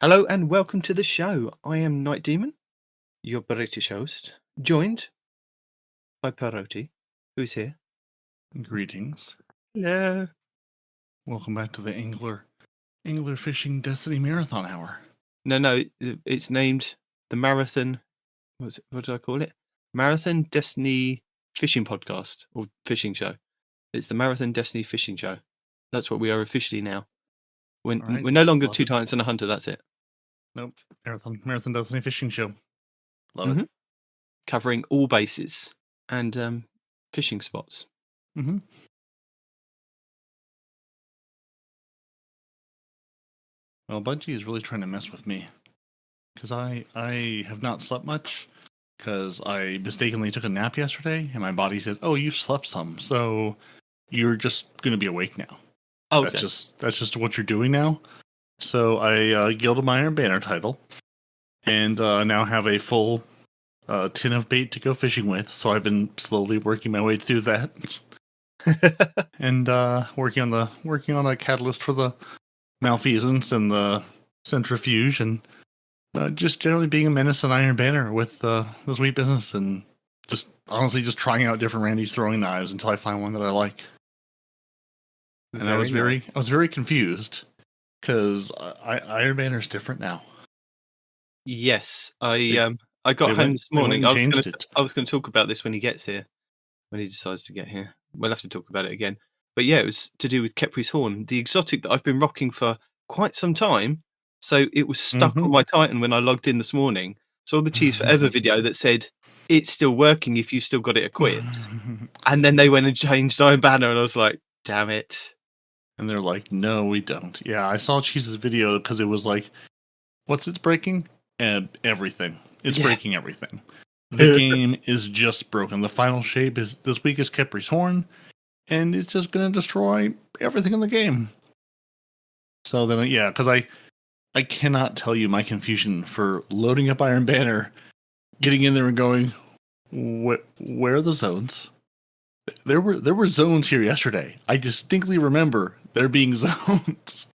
Hello and welcome to the show. I am Nitedemon, your British host, joined by Peroty, who's here. Greetings. Yeah. Welcome back to the Angler Fishing Destiny Marathon Hour. No, it's named the Marathon. What did I call it? Marathon Destiny Fishing Podcast or Fishing Show. It's the Marathon Destiny Fishing Show. That's what we are officially now. We're no longer Love Two it. Titans and a Hunter. That's it. Nope. Marathon Destiny Fishing Show. Love it. Covering all bases and fishing spots. Mm-hmm. Well, Bungie is really trying to mess with me because I have not slept much because I mistakenly took a nap yesterday and my body said, "Oh, you've slept some, so you're just going to be awake now." Oh, That's just what you're doing now. So I gilded my Iron Banner title and now have a full tin of bait to go fishing with. So I've been slowly working my way through that, and working on a catalyst for the malfeasance and the centrifuge, and just generally being a menace and Iron Banner with the sweet business, and just honestly just trying out different Randy's throwing knives until I find one that I like. And I was very confused because Iron Banner is different now. Yes, I got home this morning. I was going to talk about this when he gets here, when he decides to get here. We'll have to talk about it again. But yeah, it was to do with Kepri's Horn, the exotic that I've been rocking for quite some time. So it was stuck on my Titan when I logged in this morning. Saw the Cheese Forever video that said it's still working if you still got it equipped. And then they went and changed Iron Banner, and I was like, damn it. And they're like, no, we don't. Yeah, I saw Cheese's video because it was like, what's it's breaking? Everything. It's breaking everything. The game is just broken. The final shape is this week is Kepri's Horn, and it's just going to destroy everything in the game. So then, yeah, because I cannot tell you my confusion for loading up Iron Banner, getting in there and going, where are the zones? There were zones here yesterday. I distinctly remember there being zones.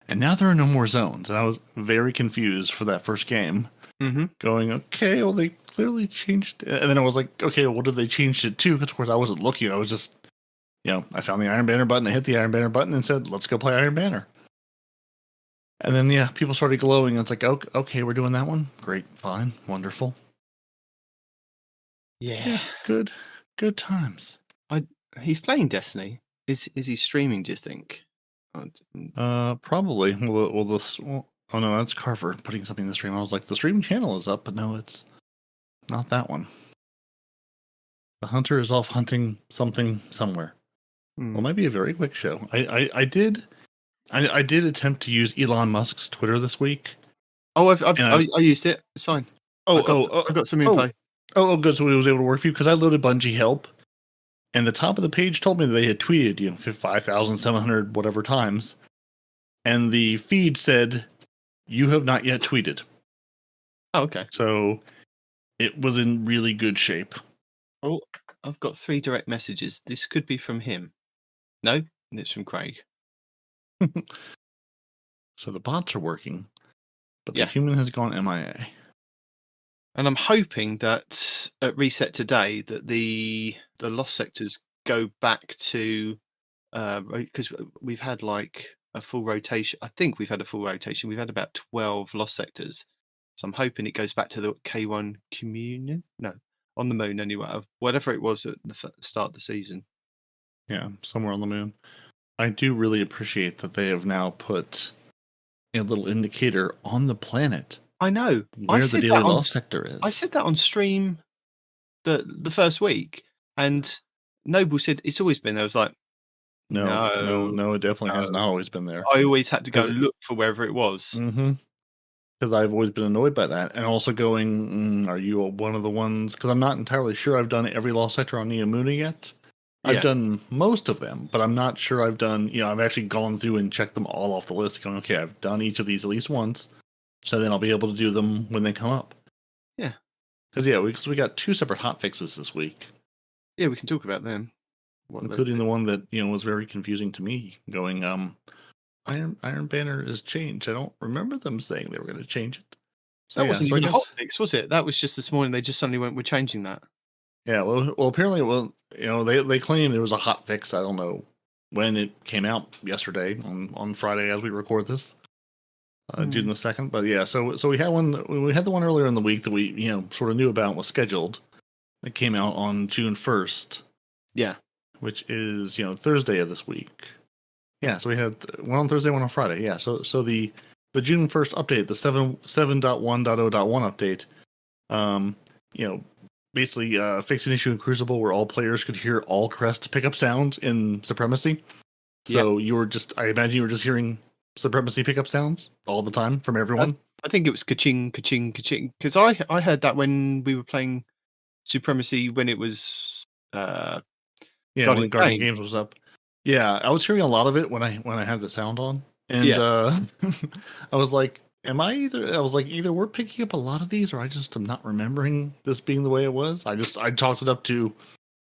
And now there are no more zones. And I was very confused for that first game. Mm-hmm. Going, okay, well, they clearly changed it. And then I was like, okay, well, what have they changed it to? Because, of course, I wasn't looking. I was just, I found the Iron Banner button. I hit the Iron Banner button and said, let's go play Iron Banner. And then, yeah, people started glowing. And it's like, okay, we're doing that one. Great, fine, wonderful. Yeah, good times. He's playing Destiny. Is he streaming, do you think? Probably. Oh no, that's Carver putting something in the stream. I was like, the stream channel is up, but no, it's not that one. The hunter is off hunting something somewhere. Well, it might be a very quick show. I did attempt to use Elon Musk's Twitter this week. Oh, I used it. It's fine. I got some info. Oh, good. So it was able to work for you because I loaded Bungie Help, and the top of the page told me that they had tweeted, 5,700 whatever times, and the feed said, "You have not yet tweeted." Oh, okay. So it was in really good shape. Oh, I've got 3 direct messages. This could be from him. No, it's from Craig. So the bots are working, but the human has gone MIA. And I'm hoping that at reset today that the lost sectors go back to because we've had like a full rotation. I think we've had a full rotation. We've had about 12 lost sectors. So I'm hoping it goes back to the K1 communion. No, on the moon anyway. Whatever it was at the start of the season. Yeah, somewhere on the moon. I do really appreciate that they have now put a little indicator on the planet. I know. Where the daily lost sector is. I said that on stream the first week, and Noble said it's always been there. I was like, no, it definitely has not always been there. I always had to go look for wherever it was. Mm-hmm. Because I've always been annoyed by that. And also going, are you one of the ones? Because I'm not entirely sure I've done every lost sector on Neomuna yet. I've done most of them, but I'm not sure I've done, I've actually gone through and checked them all off the list, going, okay, I've done each of these at least once, so then I'll be able to do them when they come up. Yeah. Because we got 2 separate hotfixes this week. Yeah, we can talk about them. Including the one that, was very confusing to me, going, Iron Banner is changed. I don't remember them saying they were going to change it. So that wasn't even a hotfix, was it? That was just this morning. They just suddenly went, "We're changing that." Yeah, well, apparently, they claim there was a hot fix. I don't know when it came out yesterday on Friday as we record this, June the 2nd. But yeah, so we had one. We had the one earlier in the week that we sort of knew about and was scheduled. It came out on June 1st. Yeah, which is Thursday of this week. Yeah, so we had one on Thursday, one on Friday. Yeah, so the June 1st update, the 7.1.0.1 update, basically fixed an issue in Crucible where all players could hear all crest pickup sounds in Supremacy. So I imagine you were just hearing Supremacy pickup sounds all the time from everyone. I think it was ka-ching, ka-ching, ka-ching, because I heard that when we were playing Supremacy when it was when Guardian Games was up. Yeah, I was hearing a lot of it when I had the sound on, and I was like, either we're picking up a lot of these, or I just am not remembering this being the way it was. I chalked it up to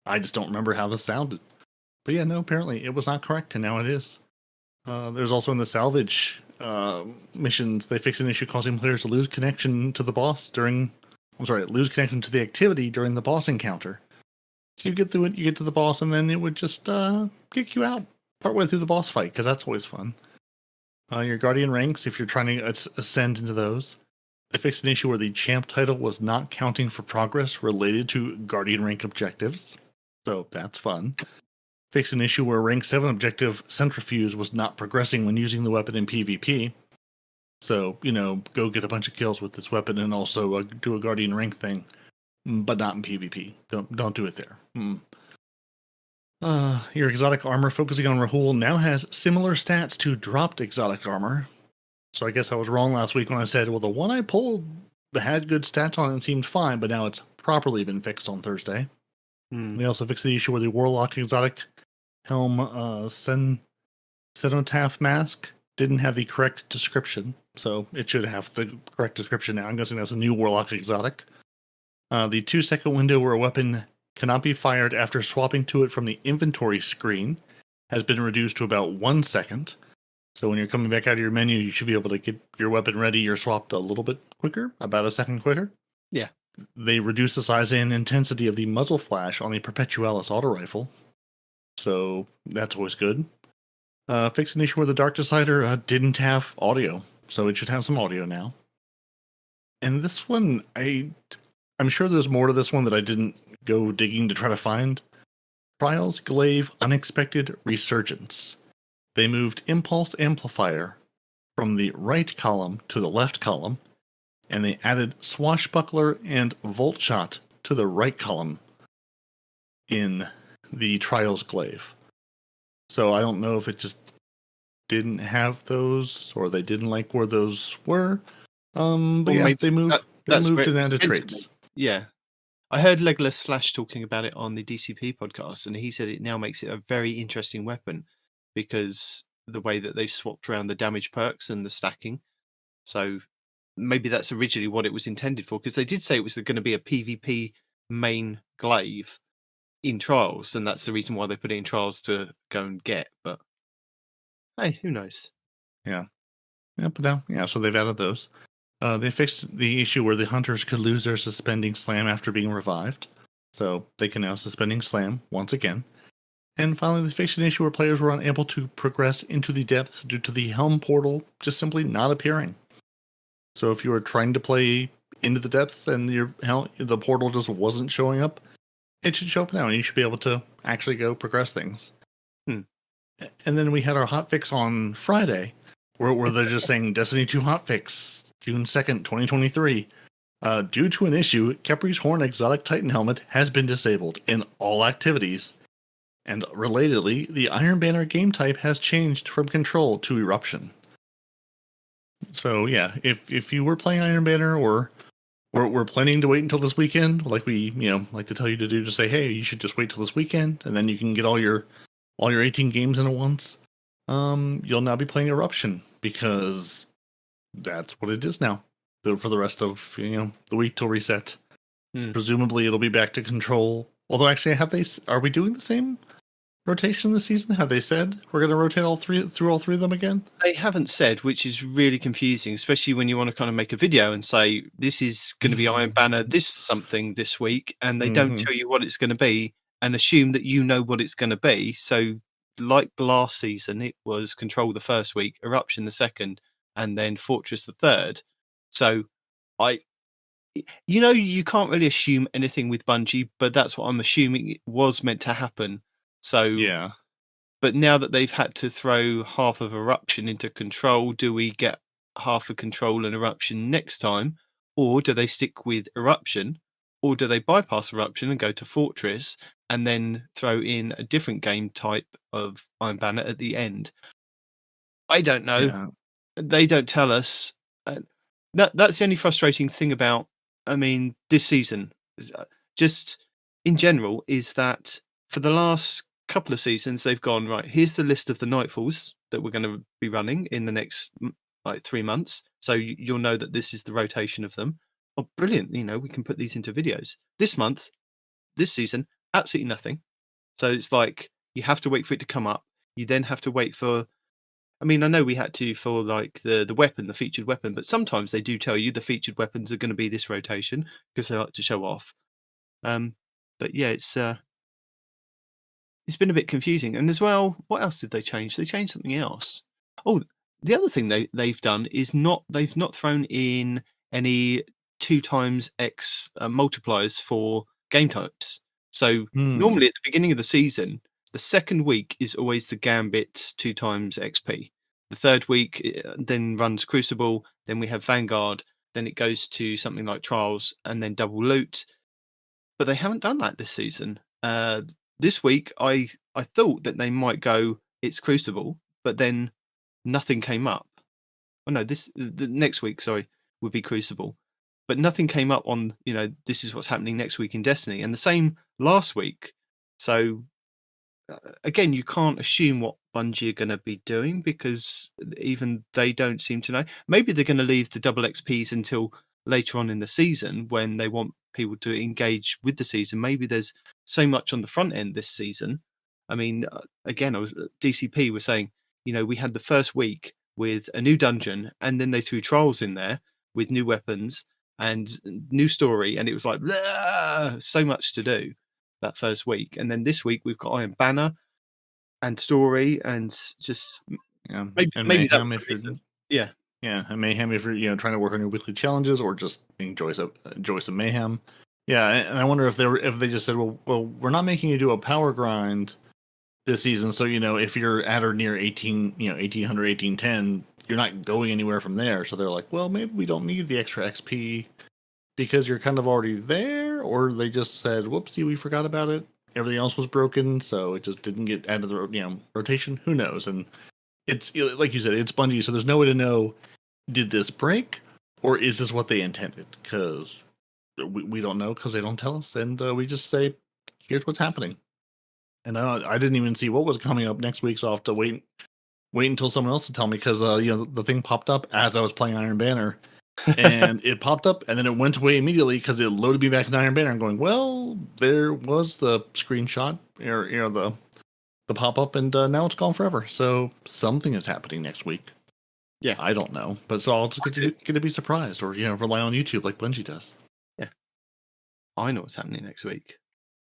I just don't remember how this sounded. But yeah, no, apparently it was not correct, and now it is. There's also in the salvage missions, they fixed an issue causing players to lose connection to the boss lose connection to the activity during the boss encounter. So you get through it, you get to the boss, and then it would just kick you out partway through the boss fight, because that's always fun. Your Guardian ranks, if you're trying to ascend into those, they fixed an issue where the champ title was not counting for progress related to Guardian rank objectives. So that's fun. Fixed an issue where rank 7 objective Centrifuge was not progressing when using the weapon in PvP. So, go get a bunch of kills with this weapon and also do a Guardian rank thing. But not in PvP. Don't do it there. Your exotic armor focusing on Rahul now has similar stats to dropped exotic armor. So I guess I was wrong last week when I said, well, the one I pulled had good stats on it and seemed fine, but now it's properly been fixed on Thursday. They also fixed the issue where the Warlock exotic helm Cenotaph mask didn't have the correct description. So it should have the correct description now. I'm guessing that's a new Warlock exotic. The 2-second window where a weapon cannot be fired after swapping to it from the inventory screen has been reduced to about 1 second. So when you're coming back out of your menu, you should be able to get your weapon ready or swapped a little bit quicker, about a second quicker. Yeah. They reduced the size and intensity of the muzzle flash on the Perpetualis auto rifle. So that's always good. Fixed an issue where the Dark Decider didn't have audio, so it should have some audio now. And this one, I'm sure there's more to this one that I didn't go digging to try to find. Trials Glaive Unexpected Resurgence. They moved Impulse Amplifier from the right column to the left column, and they added Swashbuckler and Volt Shot to the right column in the Trials Glaive. So I don't know if it just didn't have those, or they didn't like where those were. But yeah, they moved and added traits. Yeah. I heard Legolas Flash talking about it on the DCP podcast, and he said it now makes it a very interesting weapon because the way that they've swapped around the damage perks and the stacking. So maybe that's originally what it was intended for, because they did say it was going to be a PvP main glaive in Trials, and that's the reason why they put it in Trials to go and get. But hey, who knows? Yeah. But now, so they've added those. They fixed the issue where the hunters could lose their suspending slam after being revived. So they can now suspending slam once again. And finally, they fixed an issue where players were unable to progress into the depths due to the helm portal just simply not appearing. So if you were trying to play into the depths and the portal just wasn't showing up, it should show up now and you should be able to actually go progress things. And then we had our hotfix on Friday where they're just saying Destiny 2 hotfix. June 2nd, 2023. Due to an issue, Khepri's Horn Exotic Titan Helmet has been disabled in all activities. And relatedly, the Iron Banner game type has changed from Control to Eruption. So yeah, if you were playing Iron Banner or we're planning to wait until this weekend, like we like to tell you to do, to say, hey, you should just wait till this weekend, and then you can get all your 18 games in at once. You'll now be playing Eruption because that's what it is now for the rest of the week till reset. Presumably it'll be back to Control. Although actually, are we doing the same rotation this season? Have they said we're going to rotate through all three of them again? They haven't said, which is really confusing, especially when you want to kind of make a video and say this is going to be Iron Banner, this something this week, and they don't tell you what it's going to be and assume that you know what it's going to be. So, like last season, it was Control the first week, Eruption the second, and then Fortress the third. So, you can't really assume anything with Bungie, but that's what I'm assuming it was meant to happen. So, yeah. But now that they've had to throw half of Eruption into Control, do we get half of Control and Eruption next time? Or do they stick with Eruption? Or do they bypass Eruption and go to Fortress and then throw in a different game type of Iron Banner at the end? I don't know. Yeah. They don't tell us. That's the only frustrating thing about, this season, just in general, is that for the last couple of seasons they've gone, right, here's the list of the Nightfalls that we're going to be running in the next 3 months, so you'll know that this is the rotation of them. Oh, brilliant, we can put these into videos. This season, absolutely nothing. So it's like you have to wait for it to come up. You then have to wait for, I know we had to for like the weapon, the featured weapon, but sometimes they do tell you the featured weapons are going to be this rotation because they like to show off. But yeah, it's been a bit confusing. And as well, what else did they change? They changed something else. Oh, the other thing they've done is they've not thrown in any 2x multipliers for game types. So normally at the beginning of the season, the second week is always the Gambit 2x XP. The third week then runs Crucible, then we have Vanguard, then it goes to something like Trials, and then double loot. But they haven't done that this season. This week, I thought that they might go, it's Crucible, but then nothing came up. Oh no, the next week, sorry, would be Crucible. But nothing came up on, this is what's happening next week in Destiny. And the same last week. So, again, you can't assume what Bungie are going to be doing because even they don't seem to know. Maybe they're going to leave the double XPs until later on in the season when they want people to engage with the season. Maybe there's so much on the front end this season. Again, DCP was saying, we had the first week with a new dungeon and then they threw Trials in there with new weapons and new story. And it was like, blah, so much to do that first week. And then this week we've got Iron Banner and story and just maybe that was the reason. Yeah. Yeah, and mayhem if you're trying to work on your weekly challenges or just enjoy some mayhem. Yeah, and I wonder if they just said, well, we're not making you do a power grind this season, so if you're at or near 1800, 1810, you're not going anywhere from there. So they're like, well, maybe we don't need the extra XP because you're kind of already there, or they just said, whoopsie, we forgot about it. Everything else was broken, so it just didn't get added to the rotation. Who knows? And it's like you said, it's Bungie, so there's no way to know, did this break or is this what they intended? Because we don't know because they don't tell us, and we just say, here's what's happening. And I didn't even see what was coming up next week, so I'll have to wait until someone else to tell me because the thing popped up as I was playing Iron Banner. And it popped up and then it went away immediately because it loaded me back in Iron Banner. I'm going, well, there was the screenshot or the pop-up, and now it's gone forever. So something is happening next week. Yeah, I don't know, but so I'll just get to be surprised, or rely on YouTube like Bungie does. Yeah, I know what's happening next week.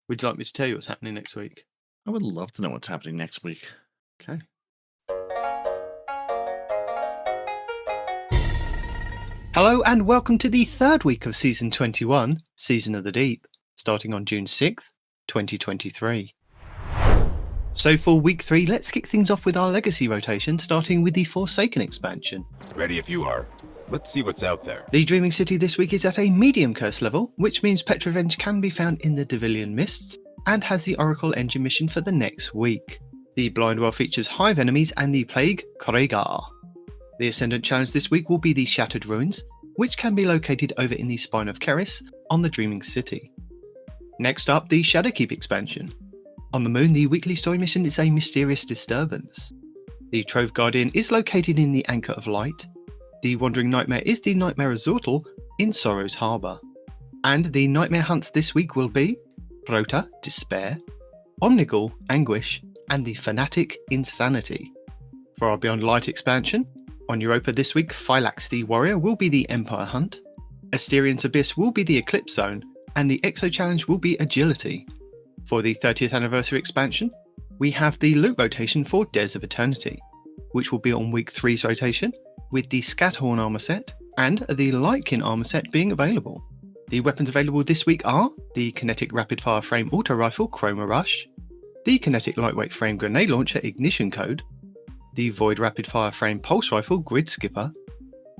Would you like me to tell you what's happening next week? I would love to know what's happening next week. Okay. Hello and welcome to the third week of Season 21, Season of the Deep, starting on June 6th, 2023. So for week 3, let's kick things off with our legacy rotation, starting with the Forsaken expansion. Ready if you are. Let's see what's out there. The Dreaming City this week is at a medium curse level, which means Petrovenge can be found in the Devilian Mists, and has the Oracle Engine mission for the next week. The Blind Well features Hive enemies and the Plague Korrigar. The Ascendant challenge this week will be the Shattered Ruins, which can be located over in the Spine of Keris on the Dreaming City. Next up, the Shadowkeep expansion. On the Moon, the weekly story mission is a mysterious disturbance. The Trove Guardian is located in the Anchor of Light. The Wandering Nightmare is the Nightmare Resortal in Sorrow's Harbour. And the Nightmare hunts this week will be Peroty, Despair, Omnigul, Anguish, and the Fanatic Insanity. For our Beyond Light expansion, on Europa this week, Phylax the Warrior will be the Empire Hunt, Asterian's Abyss will be the Eclipse Zone, and the Exo Challenge will be Agility. For the 30th anniversary expansion, we have the loot rotation for Dares of Eternity, which will be on week 3's rotation, with the Scatterhorn armor set and the Lightkin armor set being available. The weapons available this week are the Kinetic Rapid Fire Frame Auto Rifle Chroma Rush, the Kinetic Lightweight Frame Grenade Launcher Ignition Code, the Void Rapid Fire Frame Pulse Rifle Grid Skipper,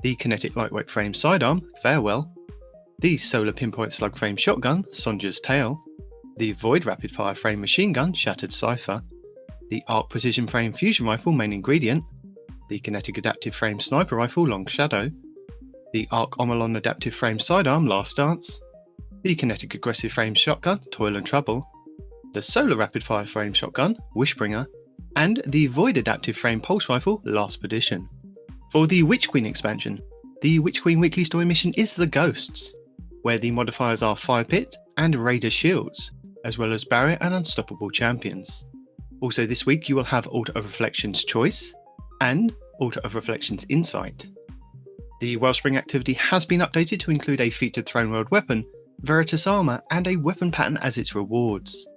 the Kinetic Lightweight Frame Sidearm Farewell, the Solar Pinpoint Slug Frame Shotgun Sonja's Tail, the Void Rapid Fire Frame Machine Gun Shattered Cipher, the Arc Precision Frame Fusion Rifle Main Ingredient, the Kinetic Adaptive Frame Sniper Rifle Long Shadow, the Arc Omolon Adaptive Frame Sidearm Last Dance, the Kinetic Aggressive Frame Shotgun Toil and Trouble, the Solar Rapid Fire Frame Shotgun Wishbringer, and the Void Adaptive Frame Pulse Rifle Last Perdition. For the Witch Queen expansion, the Witch Queen weekly story mission is The Ghosts, where the modifiers are Fire Pit and Raider Shields, as well as Barrier and Unstoppable Champions. Also this week you will have Altar of Reflections Choice and Altar of Reflections Insight. The Wellspring activity has been updated to include a featured Throne World weapon, Veritas Armor, and a weapon pattern as its rewards.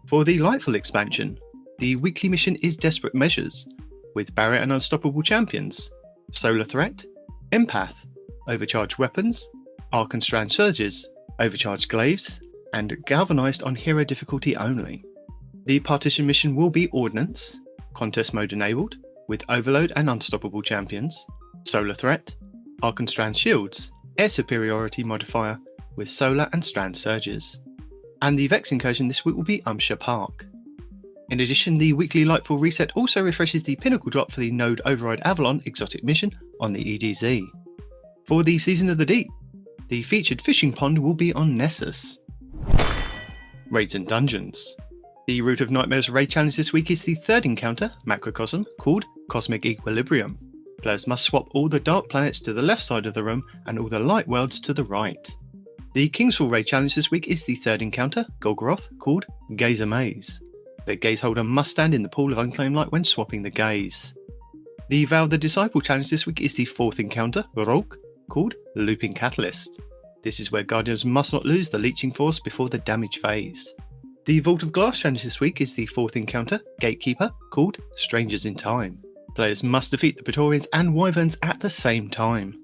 For the Lightfall expansion, the weekly mission is Desperate Measures, with Barrier and Unstoppable Champions, Solar Threat, Empath, Overcharged Weapons, Arc and Strand Surges, Overcharged Glaives, and Galvanized on Hero difficulty only. The Partition mission will be Ordnance, Contest Mode enabled, with Overload and Unstoppable Champions, Solar Threat, Arc and Strand Shields, Air Superiority modifier, with Solar and Strand Surges. And the Vex incursion this week will be Umshire Park. In addition, the weekly Lightfall reset also refreshes the pinnacle drop for the Node Override Avalon exotic mission on the EDZ. For the Season of the Deep, the featured fishing pond will be on Nessus. Raids and Dungeons. The Root of Nightmares raid challenge this week is the third encounter, Macrocosm, called Cosmic Equilibrium. Players must swap all the dark planets to the left side of the room and all the light worlds to the right. The Kingsfall raid challenge this week is the third encounter, Golgoroth, called Gazer Maze. The gaze holder must stand in the pool of unclaimed light when swapping the gaze. The Vow the Disciple challenge this week is the fourth encounter, Rogue, called Looping Catalyst. This is where Guardians must not lose the leeching force before the damage phase. The Vault of Glass challenge this week is the fourth encounter, Gatekeeper, called Strangers in Time. Players must defeat the Praetorians and Wyverns at the same time.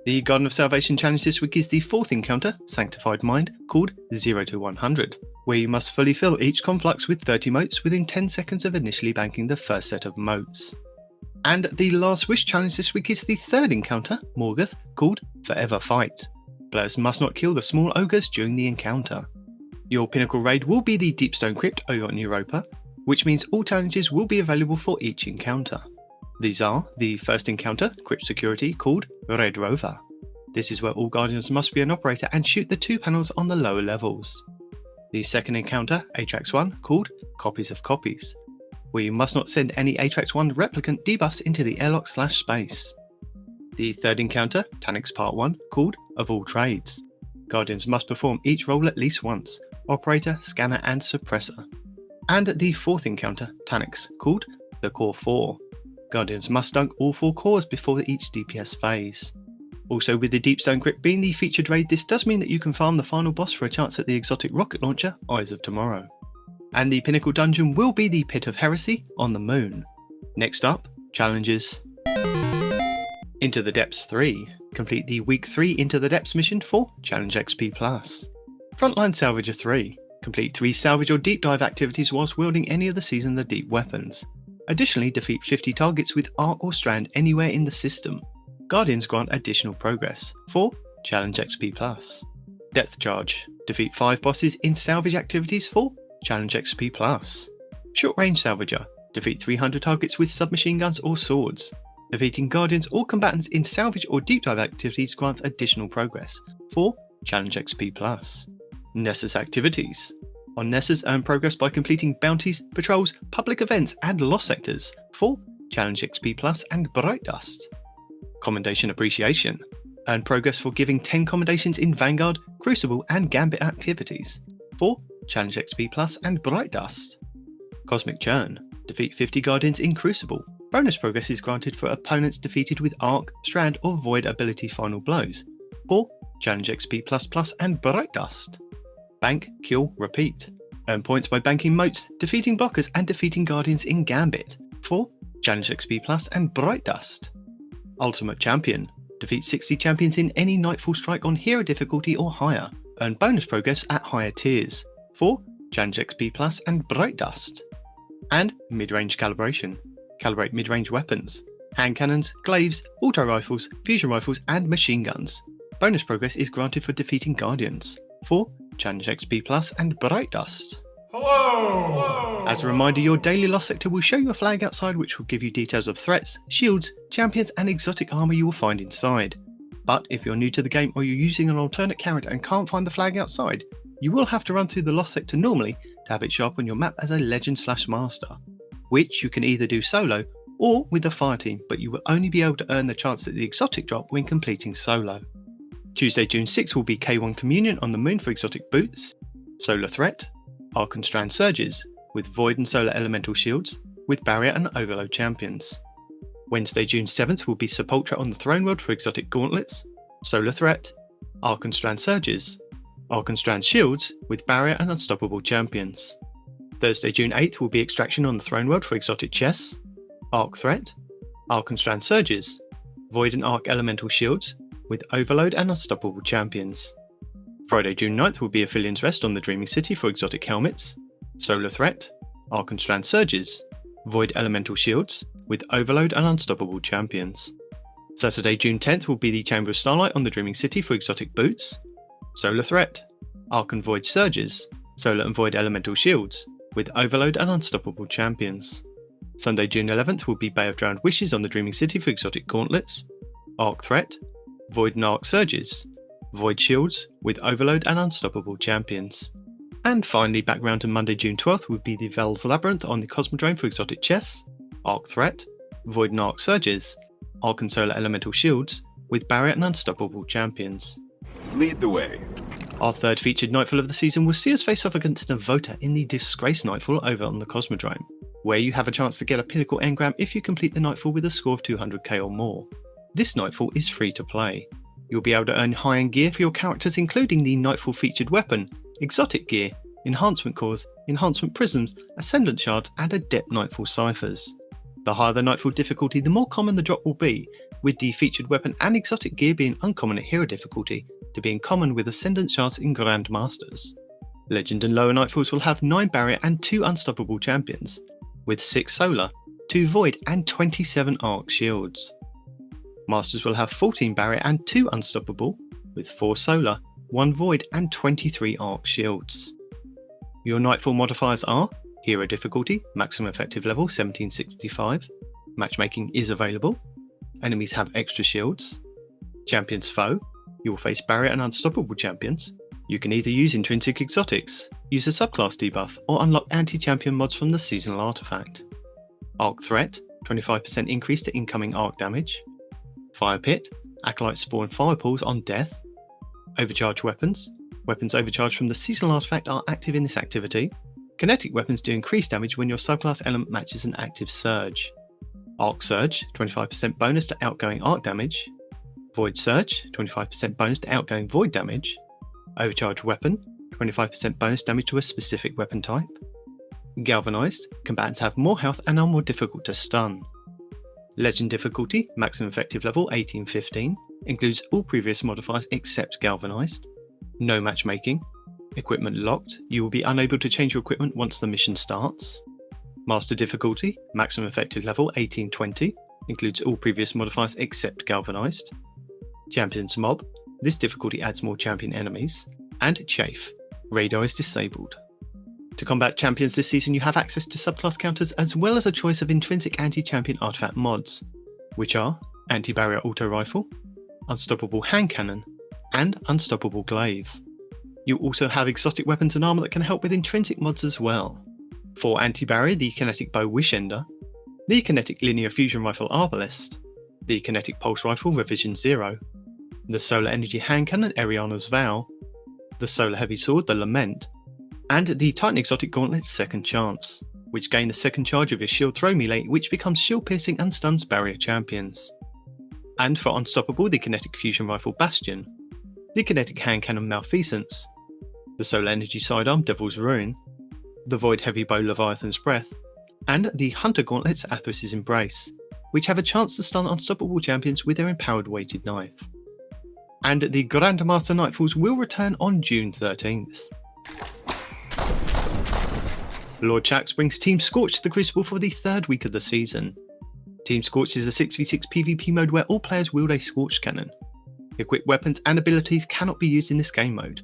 The Garden of Salvation challenge this week is the fourth encounter, Sanctified Mind, called 0 to 100, where you must fully fill each conflux with 30 motes within 10 seconds of initially banking the first set of motes. And the Last Wish challenge this week is the third encounter, Morgoth, called Forever Fight. Players must not kill the small ogres during the encounter. Your pinnacle raid will be the Deepstone Crypt on Europa, which means all challenges will be available for each encounter. These are the first encounter, Crypt Security, called Red Rover. This is where all Guardians must be an operator and shoot the 2 panels on the lower levels. The second encounter, Atrax 1, called Copies of Copies, where you must not send any Atrax 1 replicant debuffs into the airlock/space. The third encounter, Tanix Part 1, called Of All Trades. Guardians must perform each role at least once, Operator, Scanner and Suppressor. And the fourth encounter, Tanix, called The Core 4. Guardians must dunk all 4 cores before each DPS phase. Also, with the Deepstone Crypt being the featured raid, this does mean that you can farm the final boss for a chance at the exotic rocket launcher, Eyes of Tomorrow. And the pinnacle dungeon will be the Pit of Heresy on the Moon. Next up, challenges. Into the Depths 3. Complete the Week 3 Into the Depths mission for Challenge XP+. Frontline Salvager 3. Complete 3 salvage or deep dive activities whilst wielding any of the Season of the Deep weapons. Additionally, defeat 50 targets with Arc or Strand anywhere in the system. Guardians grant additional progress for Challenge XP+. Depth Charge. Defeat 5 bosses in salvage activities for Challenge XP+. Short Range Salvager. Defeat 300 targets with submachine guns or swords. Defeating Guardians or combatants in salvage or deep dive activities grants additional progress for Challenge XP+. Nessus Activities. On Nessus, earn progress by completing bounties, patrols, public events and lost sectors for Challenge XP+ and Bright Dust. Commendation Appreciation. Earn progress for giving 10 commendations in Vanguard, Crucible and Gambit activities for Challenge XP+ and Bright Dust. Cosmic Churn. Defeat 50 Guardians in Crucible. Bonus progress is granted for opponents defeated with Arc, Strand or Void ability final blows. 4. Challenge XP++ and Bright Dust. Bank, Kill, Repeat. Earn points by banking moats, defeating blockers and defeating Guardians in Gambit. 4. Challenge XP+ and Bright Dust. Ultimate Champion. Defeat 60 champions in any Nightfall strike on hero difficulty or higher. Earn bonus progress at higher tiers. 4. Challenge XP+ and Bright Dust. And Mid-Range Calibration. Calibrate mid-range weapons. Hand cannons, glaives, auto rifles, fusion rifles and machine guns. Bonus progress is granted for defeating Guardians. 4. Challenge XP+ and Bright Dust. Hello! As a reminder, your daily lost sector will show you a flag outside which will give you details of threats, shields, champions and exotic armor you will find inside. But if you're new to the game or you're using an alternate character and can't find the flag outside, you will have to run through the lost sector normally to have it show up on your map as a legend/master, which you can either do solo or with a fire team, but you will only be able to earn the chance at the exotic drop when completing solo. Tuesday, June 6 will be K1 Communion on the Moon for exotic boots, Solar Threat, Arc and Strand Surges, with Void and Solar Elemental Shields, with Barrier and Overload champions. Wednesday, June 7th will be Sepultura on the Throne World for exotic gauntlets, Solar Threat, Arc and Strand Surges, Arc and Strand Shields, with Barrier and Unstoppable champions. Thursday, June 8th will be Extraction on the Throne World for exotic chests, Arc Threat, Arc and Strand Surges, Void and Arc Elemental Shields, with Overload and Unstoppable champions. Friday, June 9th will be Aphelios Rest on the Dreaming City for exotic helmets, Solar Threat, Arc and Strand Surges, Void Elemental Shields, with Overload and Unstoppable champions. Saturday, June 10th will be the Chamber of Starlight on the Dreaming City for exotic boots, Solar Threat, Arc and Void Surges, Solar and Void Elemental Shields, with Overload and Unstoppable champions. Sunday, June 11th will be Bay of Drowned Wishes on the Dreaming City for exotic gauntlets, Arc Threat, Void and Arc Surges, Void Shields, with Overload and Unstoppable champions. And finally, back round to Monday, June 12th will be the Vel's Labyrinth on the Cosmodrome for exotic chests, Arc Threat, Void and Arc Surges, Arc and Solar Elemental Shields, with Barrier and Unstoppable champions. Lead the way. Our third featured Nightfall of the season will see us face off against Navota in the Disgrace Nightfall over on the Cosmodrome, where you have a chance to get a pinnacle engram if you complete the Nightfall with a score of 200k or more. This Nightfall is free to play. You'll be able to earn high-end gear for your characters, including the Nightfall featured weapon, exotic gear, enhancement cores, enhancement prisms, ascendant shards and adept Nightfall ciphers. The higher the Nightfall difficulty, the more common the drop will be, with the featured weapon and exotic gear being uncommon at hero difficulty to being common with ascendant shards in Grandmasters. Legend and lower Nightfalls will have 9 barrier and 2 unstoppable champions, with 6 solar, 2 void and 27 arc shields. Masters will have 14 barrier and 2 unstoppable, with 4 solar, 1 void and 23 arc shields. Your Nightfall modifiers are hero difficulty, maximum effective level 1765, matchmaking is available, enemies have extra shields, champions foe, you will face barrier and unstoppable champions, you can either use intrinsic exotics, use a subclass debuff or unlock anti-champion mods from the seasonal artifact. Arc threat, 25% increase to incoming arc damage, Fire Pit, Acolyte spawn fire pools on death, Overcharge weapons, weapons overcharged from the seasonal artifact are active in this activity, kinetic weapons do increased damage when your subclass element matches an active surge, Arc Surge, 25% bonus to outgoing arc damage, Void Surge, 25% bonus to outgoing void damage, Overcharge weapon, 25% bonus damage to a specific weapon type, Galvanized, combatants have more health and are more difficult to stun. Legend difficulty, maximum effective level 1815, includes all previous modifiers except Galvanized. No matchmaking. Equipment locked, you will be unable to change your equipment once the mission starts. Master difficulty, maximum effective level 1820, includes all previous modifiers except Galvanized. Champions mob, this difficulty adds more champion enemies. And Chafe, radar is disabled. To combat champions this season, you have access to subclass counters as well as a choice of intrinsic anti-champion artifact mods, which are Anti-Barrier Auto Rifle, Unstoppable Hand Cannon, and Unstoppable Glaive. You also have exotic weapons and armor that can help with intrinsic mods as well. For Anti-Barrier, the Kinetic Bow Wishender, the Kinetic Linear Fusion Rifle Arbalest, the Kinetic Pulse Rifle Revision 0, the Solar Energy Hand Cannon Eriana's Vow, the Solar Heavy Sword The Lament, and the Titan Exotic Gauntlet's Second Chance. which gain a second charge of your shield throw melee, which becomes shield piercing and stuns barrier champions. And for Unstoppable, the kinetic fusion rifle Bastion, the kinetic hand cannon Malfeasance, the solar energy sidearm Devil's Ruin, the void heavy bow Leviathan's Breath, and the hunter gauntlets Athris's Embrace, which have a chance to stun unstoppable champions with their empowered weighted knife. And the Grandmaster Nightfalls will return on June 13th. Lord Shaxx brings Team Scorch to the Crucible for the third week of the season. Team Scorch is a 6v6 PvP mode where all players wield a Scorch Cannon. Equipped weapons and abilities cannot be used in this game mode.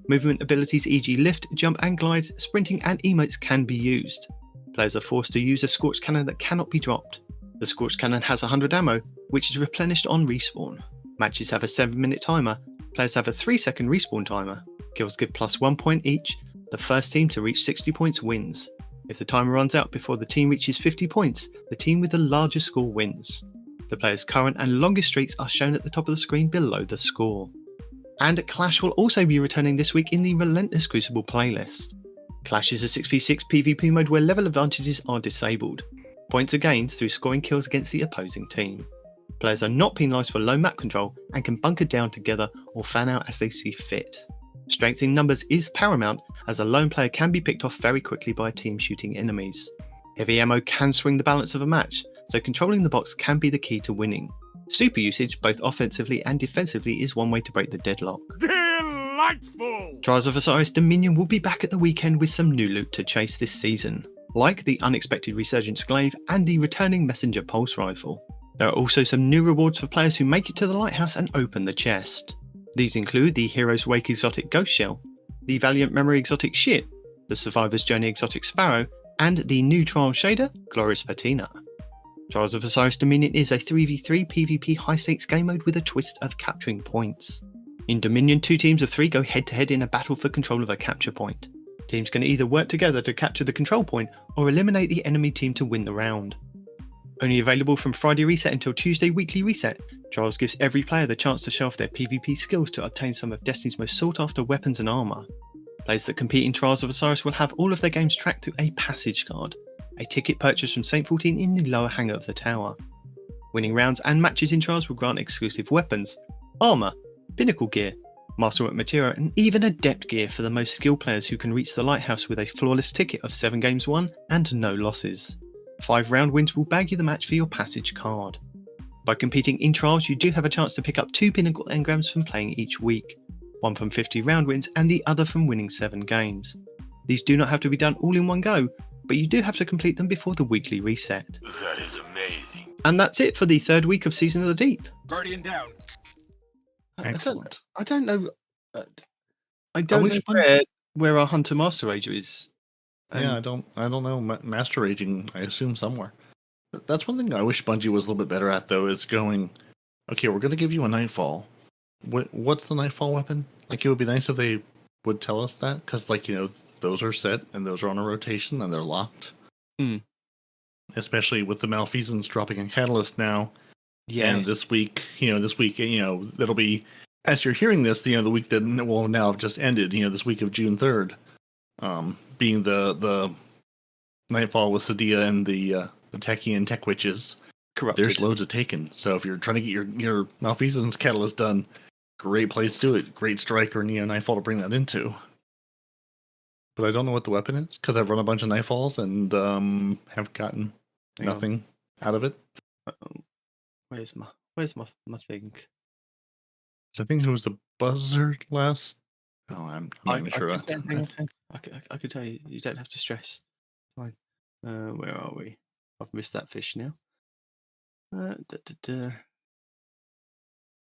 Movement abilities e.g. lift, jump and glide, sprinting and emotes can be used. Players are forced to use a Scorch Cannon that cannot be dropped. The Scorch Cannon has 100 ammo, which is replenished on respawn. Matches have a 7-minute timer, players have a 3-second respawn timer, kills give plus 1 point each, the first team to reach 60 points wins. If the timer runs out before the team reaches 50 points, the team with the largest score wins. The players' current and longest streaks are shown at the top of the screen below the score. And Clash will also be returning this week in the Relentless Crucible playlist. Clash is a 6v6 PvP mode where level advantages are disabled. Points are gained through scoring kills against the opposing team. Players are not penalised for low map control and can bunker down together or fan out as they see fit. Strength in numbers is paramount, as a lone player can be picked off very quickly by a team shooting enemies. Heavy ammo can swing the balance of a match, so controlling the box can be the key to winning. Super usage, both offensively and defensively, is one way to break the deadlock. Delightful! Trials of Osiris Dominion will be back at the weekend with some new loot to chase this season, like the unexpected Resurgence Glaive and the returning Messenger Pulse Rifle. There are also some new rewards for players who make it to the Lighthouse and open the chest. These include the Hero's Wake exotic Ghost Shell, the Valiant Memory exotic Ship, the Survivor's Journey exotic Sparrow, and the new Trial shader, Glorious Patina. Trials of Osiris Dominion is a 3v3 PvP high-stakes game mode with a twist of capturing points. In Dominion, 2 teams of 3 go head-to-head in a battle for control of a capture point. Teams can either work together to capture the control point or eliminate the enemy team to win the round. Only available from Friday reset until Tuesday weekly reset, Trials gives every player the chance to show off their PvP skills to obtain some of Destiny's most sought after weapons and armour. Players that compete in Trials of Osiris will have all of their games tracked through a passage card, a ticket purchased from Saint 14 in the lower hangar of the tower. Winning rounds and matches in Trials will grant exclusive weapons, armour, pinnacle gear, masterwork material, and even adept gear for the most skilled players who can reach the Lighthouse with a flawless ticket of 7 games won and no losses. 5 round wins will bag you the match for your passage card. By competing in Trials, you do have a chance to pick up 2 pinnacle engrams from playing each week, one from 50 round wins and the other from winning 7 games. These do not have to be done all in one go, but you do have to complete them before the weekly reset. That is amazing. And that's it for the third week of Season of the Deep. Guardian down. Excellent. I don't know. I don't know where our Hunter Master Rager is. Yeah, I don't know. Master Raging, I assume somewhere. That's one thing I wish Bungie was a little bit better at, though, is going, okay, we're going to give you a Nightfall. What's the Nightfall weapon? Like, it would be nice if they would tell us that, because, like, you know, those are set, and those are on a rotation, and they're locked. Especially with the Malfeasance dropping a Catalyst now. Yes. And this week, that'll be, as you're hearing this, the week that will now have just ended, this week of June 3rd, being the Nightfall with Sadia and the Techie and Tech Witches. Corrupted. There's loads of taken. So if you're trying to get your Malfeasance Catalyst done, great place to do it. Great striker and Nightfall to bring that into. But I don't know what the weapon is, because I've run a bunch of Nightfalls and have gotten nothing out of it. Where's my thing? I think it was the buzzard last. Oh, I'm not even sure. I could tell you. You don't have to stress. Fine. Where are we? I've missed that fish now.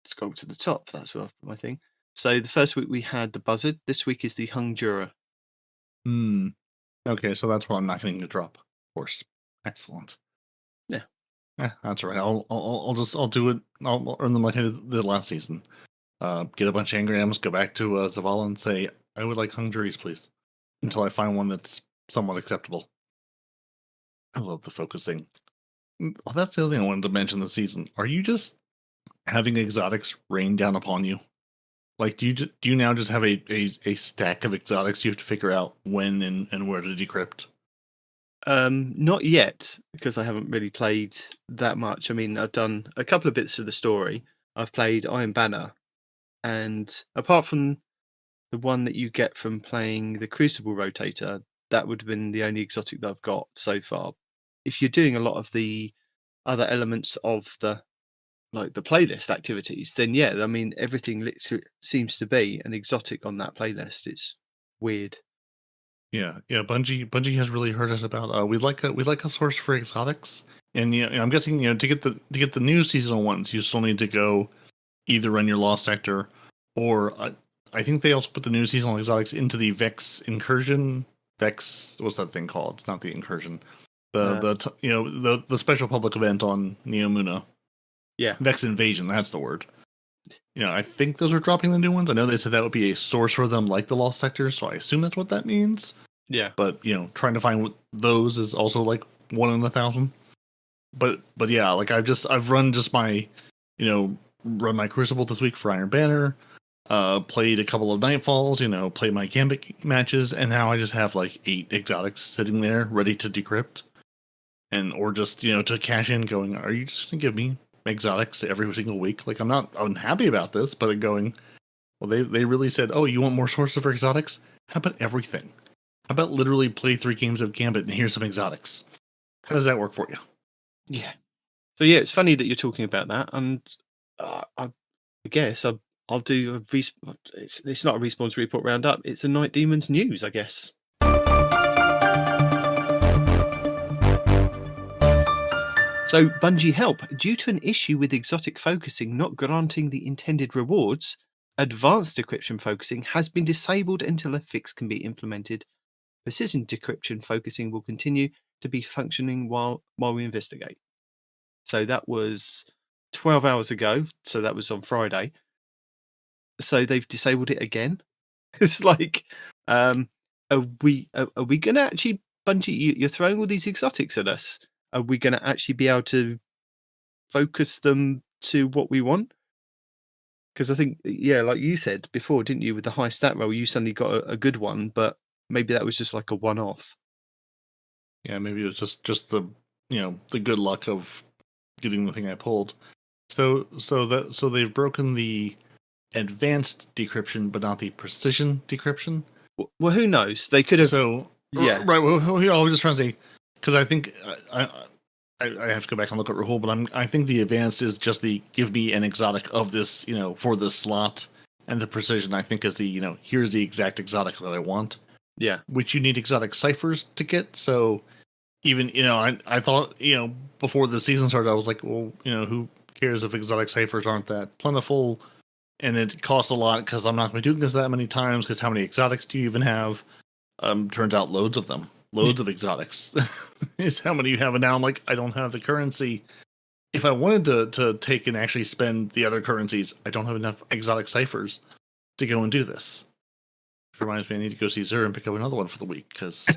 Scroll to the top. That's where I've put my thing. So the first week we had the buzzard. This week is the hung juror. Okay, so that's what I'm not going to drop. Of course. Excellent. Yeah. That's all right. I'll do it. I'll earn them like I did last season. Get a bunch of engrams, go back to Zavala and say, I would like hung juries, please. Until I find one that's somewhat acceptable. I love the focusing. Well, that's the other thing I wanted to mention this season. Are you just having exotics rain down upon you? Like, do you now just have a stack of exotics you have to figure out when and where to decrypt? Not yet, because I haven't really played that much. I mean, I've done a couple of bits of the story. I've played Iron Banner, and apart from the one that you get from playing the Crucible Rotator, that would have been the only exotic that I've got so far. If you're doing a lot of the other elements of the playlist activities, then yeah, I mean, everything seems to be an exotic on that playlist. It's weird. Yeah. Bungie has really heard us about. We'd like a source for exotics, and I'm guessing to get the new seasonal ones, you still need to go either run your Lost Sector, or I think they also put the new seasonal exotics into the Vex Incursion. Vex, what's that thing called? It's not the Incursion. The special public event on Neomuna. Yeah, Vex Invasion. That's the word. I think those are dropping the new ones. I know they said that would be a source for them, like the Lost Sector, so I assume that's what that means. Yeah. But trying to find those is also like 1 in 1,000. But yeah, like I've run just my, run my Crucible this week for Iron Banner. Played a couple of Nightfalls. Played my Gambit matches, and now I just have like 8 exotics sitting there ready to decrypt, or just to cash in. Going, are you just gonna give me exotics every single week? Like, I'm not unhappy about this, but going, well, they really said, oh, you want more sources for exotics? How about everything? How about literally play 3 games of Gambit and here's some exotics? How does that work for you? Yeah. So yeah, it's funny that you're talking about that, and I guess I'll do it's not a Respawn's report roundup. It's a Nitedemon news, I guess. So, Bungie help. Due to an issue with exotic focusing not granting the intended rewards, advanced decryption focusing has been disabled until a fix can be implemented. Precision decryption focusing will continue to be functioning while we investigate. So that was 12 hours ago. So that was on Friday. So they've disabled it again. It's like, are we going to actually, Bungie, you're throwing all these exotics at us. Are we going to actually be able to focus them to what we want? Because I think, yeah, like you said before, didn't you, with the high stat roll, you suddenly got a good one, but maybe that was just like a one-off. Yeah, maybe it was just the the good luck of getting the thing I pulled. So they've broken the advanced decryption, but not the precision decryption. Well, who knows? They could have. So yeah, right. Well, I was just trying to say, because I think I have to go back and look at Rahul, but I think the advanced is just the give me an exotic of this for this slot, and the precision I think is the here's the exact exotic that I want. Yeah, which you need exotic ciphers to get. So even I thought before the season started, I was like, well, who cares if exotic ciphers aren't that plentiful, and it costs a lot because I'm not going to be doing this that many times. Because how many exotics do you even have? Turns out loads of them, loads of exotics is how many you have. And now I'm like, I don't have the currency. If I wanted to take and actually spend the other currencies, I don't have enough exotic ciphers to go and do this. Which reminds me, I need to go see Zur and pick up another one for the week because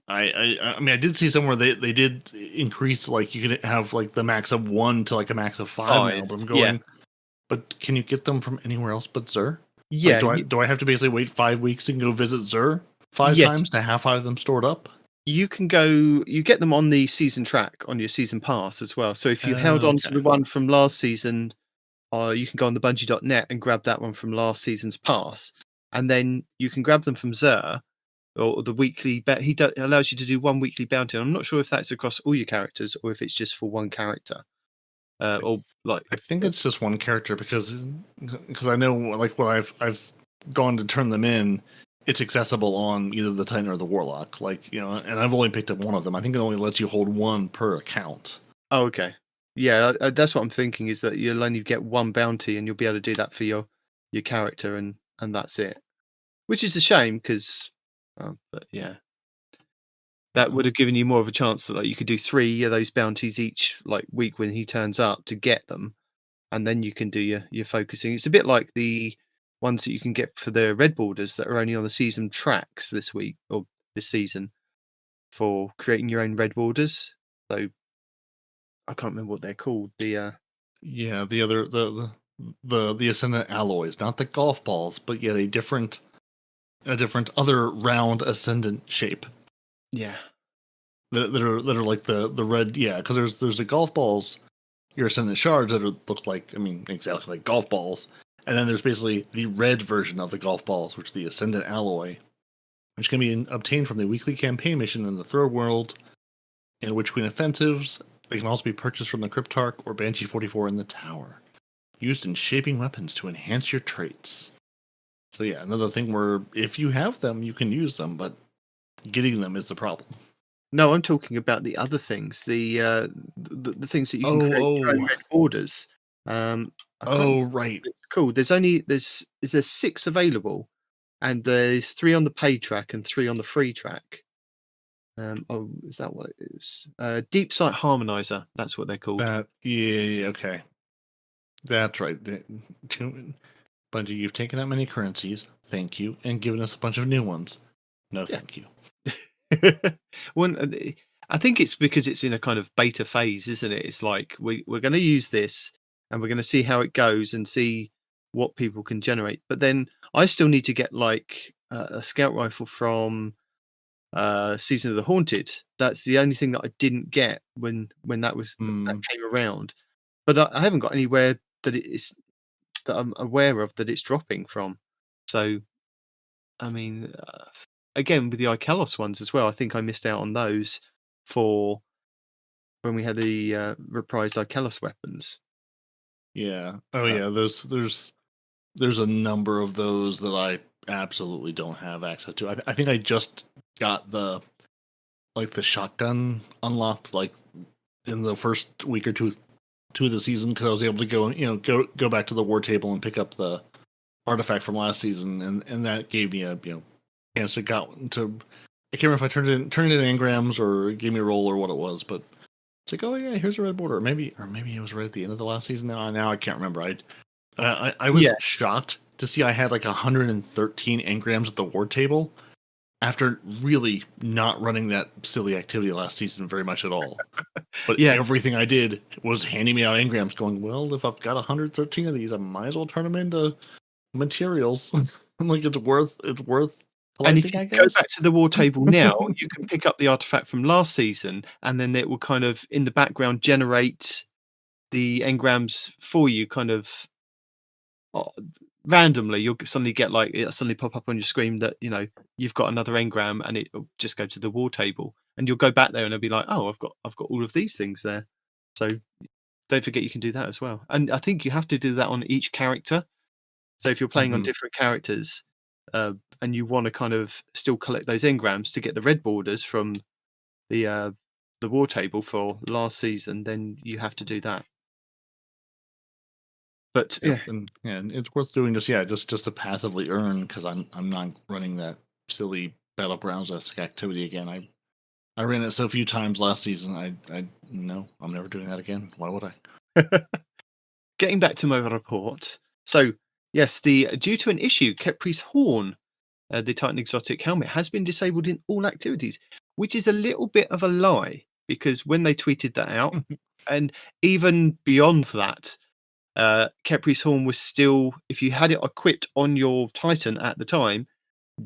I mean, I did see somewhere they did increase, like you can have like the max of 1 to like a max of 5 now. But I'm going, but can you get them from anywhere else but Zur? Yeah. Like, do I have to basically wait 5 weeks to go visit Zur 5 times to have 5 of them stored up? You can go. You get them on the season track on your season pass as well. So if you held on to the one from last season, you can go on the Bungie.net and grab that one from last season's pass, and then you can grab them from Zur or the weekly. He allows you to do 1 weekly bounty. I'm not sure if that's across all your characters or if it's just for one character. Or like I think it's just one character because I know like when I've gone to turn them in, it's accessible on either the Titan or the Warlock. Like and I've only picked up one of them. I think it only lets you hold 1 per account. Oh, okay. Yeah, that's what I'm thinking, is that you'll only get 1 bounty and you'll be able to do that for your character and that's it. Which is a shame because, but yeah, that would have given you more of a chance that you could do 3 of those bounties each week when he turns up to get them, and then you can do your focusing. It's a bit like the ones that you can get for the red borders that are only on the season tracks this week or this season for creating your own red borders. So I can't remember what they're called. The other the Ascendant alloys, not the golf balls, but yet a different other round Ascendant shape. Yeah. that are like the red, yeah, because there's the golf balls, your Ascendant shards that look like, I mean, exactly like golf balls, and then there's basically the red version of the golf balls, which is the Ascendant alloy, which can be obtained from the weekly campaign mission in the Third World and Witch Queen offensives. They can also be purchased from the Cryptarch or Banshee 44 in the tower, used in shaping weapons to enhance your traits. So yeah, another thing where if you have them, you can use them, but getting them is the problem. No, I'm talking about the other things, the things that you can create your own red borders. Right. It's cool. There's 6 available, and there's 3 on the paid track and 3 on the free track. Is that what it is? Deep Sight Harmonizer. That's what they're called. Yeah, okay. That's right. Bungie, you've taken out many currencies, thank you, and given us a bunch of new ones. No, thank you. I think it's because it's in a kind of beta phase, isn't it? It's like we're going to use this, and we're going to see how it goes and see what people can generate. But then I still need to get like a scout rifle from Season of the Haunted. That's the only thing that I didn't get when that came around. But I haven't got anywhere that I'm aware of that it's dropping from. So, I mean, again with the Ikelos ones as well, I think I missed out on those for when we had the reprised Ikelos weapons. Yeah. Oh yeah. There's a number of those that I absolutely don't have access to. I think I just got the shotgun unlocked like in the first week or two of the season because I was able to go back to the war table and pick up the artifact from last season, and that gave me a chance to I can't remember if I turned it in engrams or it gave me a roll or what it was, but it's like, oh yeah, here's a red border. Or maybe it was right at the end of the last season. Now I can't remember. I was shocked to see I had like 113 engrams at the war table after really not running that silly activity last season very much at all. But everything I did was handing me out engrams going, well, if I've got 113 of these, I might as well turn them into materials. I'm like, it's worth and if you go back to the war table now, you can pick up the artifact from last season, and then it will kind of in the background generate the engrams for you, kind of randomly. You'll suddenly get like it suddenly pop up on your screen that you've got another engram, and it'll just go to the war table, and you'll go back there and it'll be like, oh, I've got all of these things there. So don't forget you can do that as well. And I think you have to do that on each character. So if you're playing on different characters, and you want to kind of still collect those engrams to get the red borders from the war table for last season, then you have to do that. But and it's worth doing just to passively earn, because I'm not running that silly battlegrounds-esque activity again. I ran it so few times last season. I no, I'm never doing that again. Why would I? Getting back to my report. So yes, due to an issue, Kepri's Horn, the Titan exotic helmet, has been disabled in all activities, which is a little bit of a lie, because when they tweeted that out, and even beyond that, Kepri's Horn was still, if you had it equipped on your Titan at the time,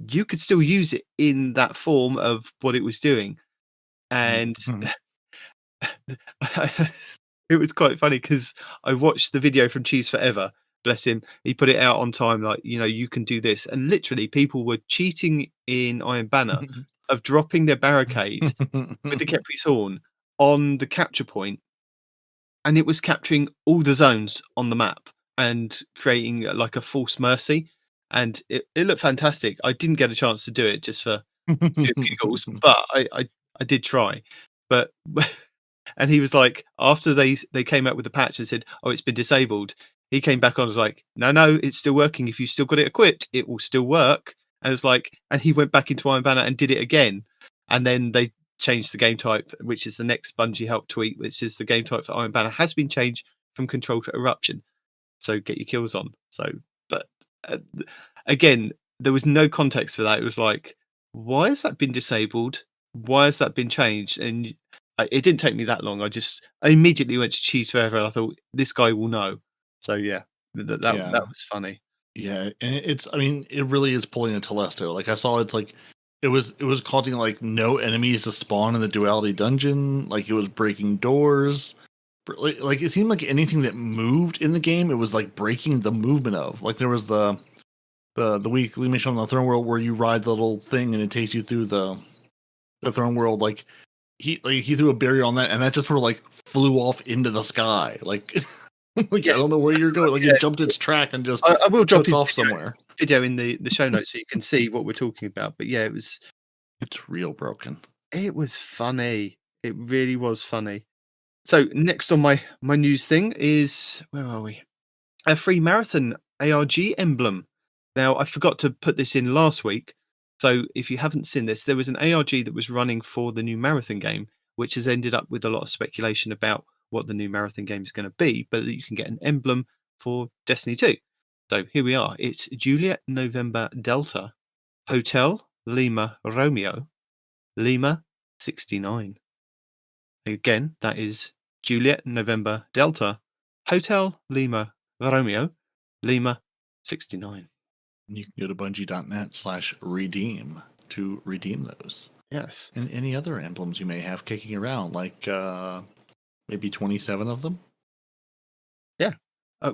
you could still use it in that form of what it was doing. And it was quite funny because I watched the video from Cheese Forever. Bless him. He put it out on time, like, you can do this. And literally people were cheating in Iron Banner of dropping their barricade with the Kepri's Horn on the capture point. And it was capturing all the zones on the map and creating like a false mercy. And it looked fantastic. I didn't get a chance to do it just for giggles, but I did try. But and he was like, after they came out with the patch and said, oh, it's been disabled, he came back on and was like, no, it's still working. If you still got it equipped, it will still work. And it's like, and he went back into Iron Banner and did it again. And then they changed the game type, which is the next Bungie help tweet, which is the game type for Iron Banner has been changed from control to eruption. So get your kills on. So, but again, there was no context for that. It was like, why has that been disabled? Why has that been changed? And it didn't take me that long. I immediately went to Cheese Forever and I thought, this guy will know. So yeah, that was funny. Yeah, and it really is pulling a Telesto. Like I saw, it's like it was causing like no enemies to spawn in the duality dungeon. Like it was breaking doors. Like it seemed like anything that moved in the game, it was like breaking the movement of. Like there was the weekly mission on the throne world where you ride the little thing and it takes you through the throne world. Like he threw a barrier on that and that just sort of like flew off into the sky. Like like I don't know where you're going. Like it jumped its track and just I will drop took off somewhere. Video in the show notes so you can see what we're talking about. But yeah, it's real broken. It was funny. It really was funny. So next on my news thing is, where are we? A free marathon ARG emblem. Now I forgot to put this in last week. So if you haven't seen this, there was an ARG that was running for the new marathon game, which has ended up with a lot of speculation about what the new marathon game is going to be, but that you can get an emblem for Destiny 2. So here we are. It's Juliet November Delta, Hotel Lima Romeo, Lima 69. Again, that is Juliet November Delta, Hotel Lima Romeo, Lima 69. You can go to bungie.net/redeem to redeem those. Yes. And any other emblems you may have kicking around, like maybe 27 of them? Yeah.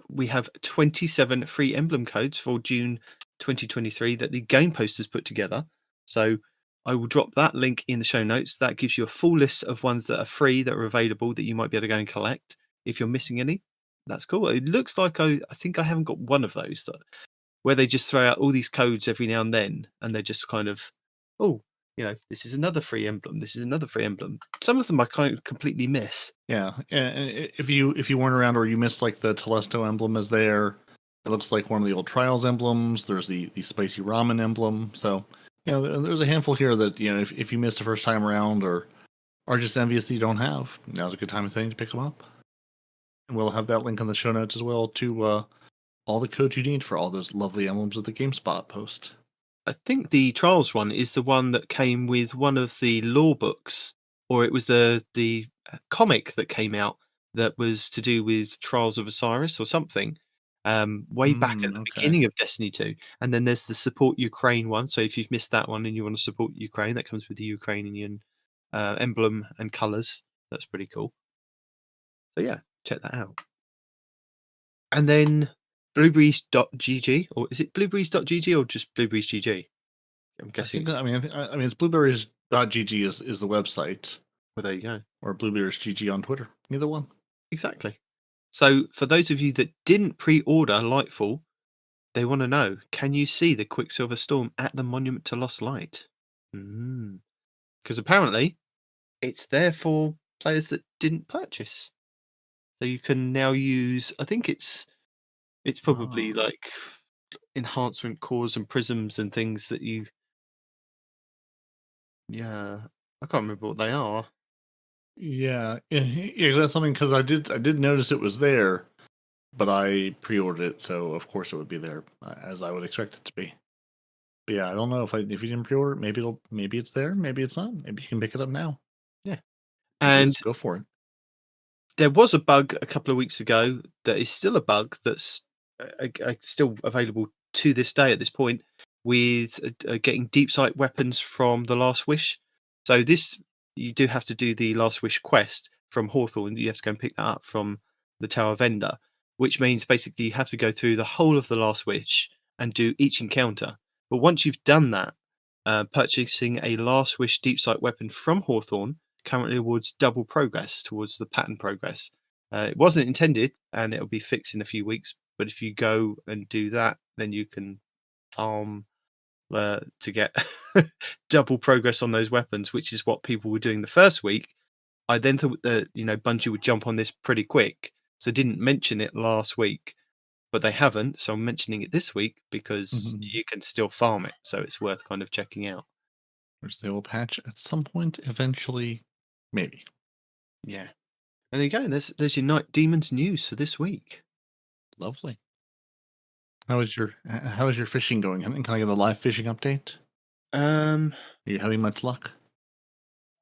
We have 27 free emblem codes for June 2023 that the game post has put together. So I will drop that link in the show notes. That gives you a full list of ones that are free, that are available, that you might be able to go and collect. If you're missing any, that's cool. It looks like I think I haven't got one of those where they just throw out all these codes every now and then, and they're just kind of, this is another free emblem. This is another free emblem. Some of them I kind of completely miss. Yeah. If you weren't around or you missed like the Telesto emblem is there, it looks like one of the old Trials emblems. There's the spicy ramen emblem. So there's a handful here that if you missed the first time around or are just envious that you don't have, now's a good time to pick them up. And we'll have that link in the show notes as well to all the codes you need for all those lovely emblems of the GameSpot post. I think the Trials one is the one that came with one of the lore books, or it was the comic that came out that was to do with Trials of Osiris or something, way back at the beginning of Destiny 2. And then there's the Support Ukraine one. So if you've missed that one and you want to support Ukraine, that comes with the Ukrainian emblem and colours. That's pretty cool. So yeah, check that out. And then blueberries.gg, or is it blueberries.gg or just blueberries.gg? I'm guessing. I mean, it's blueberries.gg is the website. Well, there you go. Or blueberries.gg on Twitter. Either one. Exactly. So for those of you that didn't pre-order Lightfall, they want to know, can you see the Quicksilver Storm at the Monument to Lost Light? Because apparently it's there for players that didn't purchase. So you can now use, I think it's probably like enhancement cores and prisms and things that you... Yeah, I can't remember what they are. Yeah, that's something, because I did notice it was there, but I pre-ordered it, so of course it would be there as I would expect it to be. But yeah, I don't know if you didn't pre-order it, maybe it's there, maybe it's not. Maybe you can pick it up now. Yeah, and go for it. There was a bug a couple of weeks ago that is still a bug that's still available to this day at this point, with getting deep sight weapons from the Last Wish. So this, you do have to do the Last Wish quest from Hawthorne. You have to go and pick that up from the Tower Vendor, which means basically you have to go through the whole of the Last Wish and do each encounter. But once you've done that, purchasing a Last Wish deep sight weapon from Hawthorne currently awards double progress towards the pattern progress. It wasn't intended, and it'll be fixed in a few weeks. But if you go and do that, then you can farm to get double progress on those weapons, which is what people were doing the first week. I then thought that Bungie would jump on this pretty quick, so didn't mention it last week, but they haven't. So I'm mentioning it this week because you can still farm it, so it's worth kind of checking out. Which they will patch at some point eventually, maybe. Yeah. And there you go. There's your Nitedemon news for this week. Lovely. How is your fishing going? Can I get a live fishing update? Are you having much luck?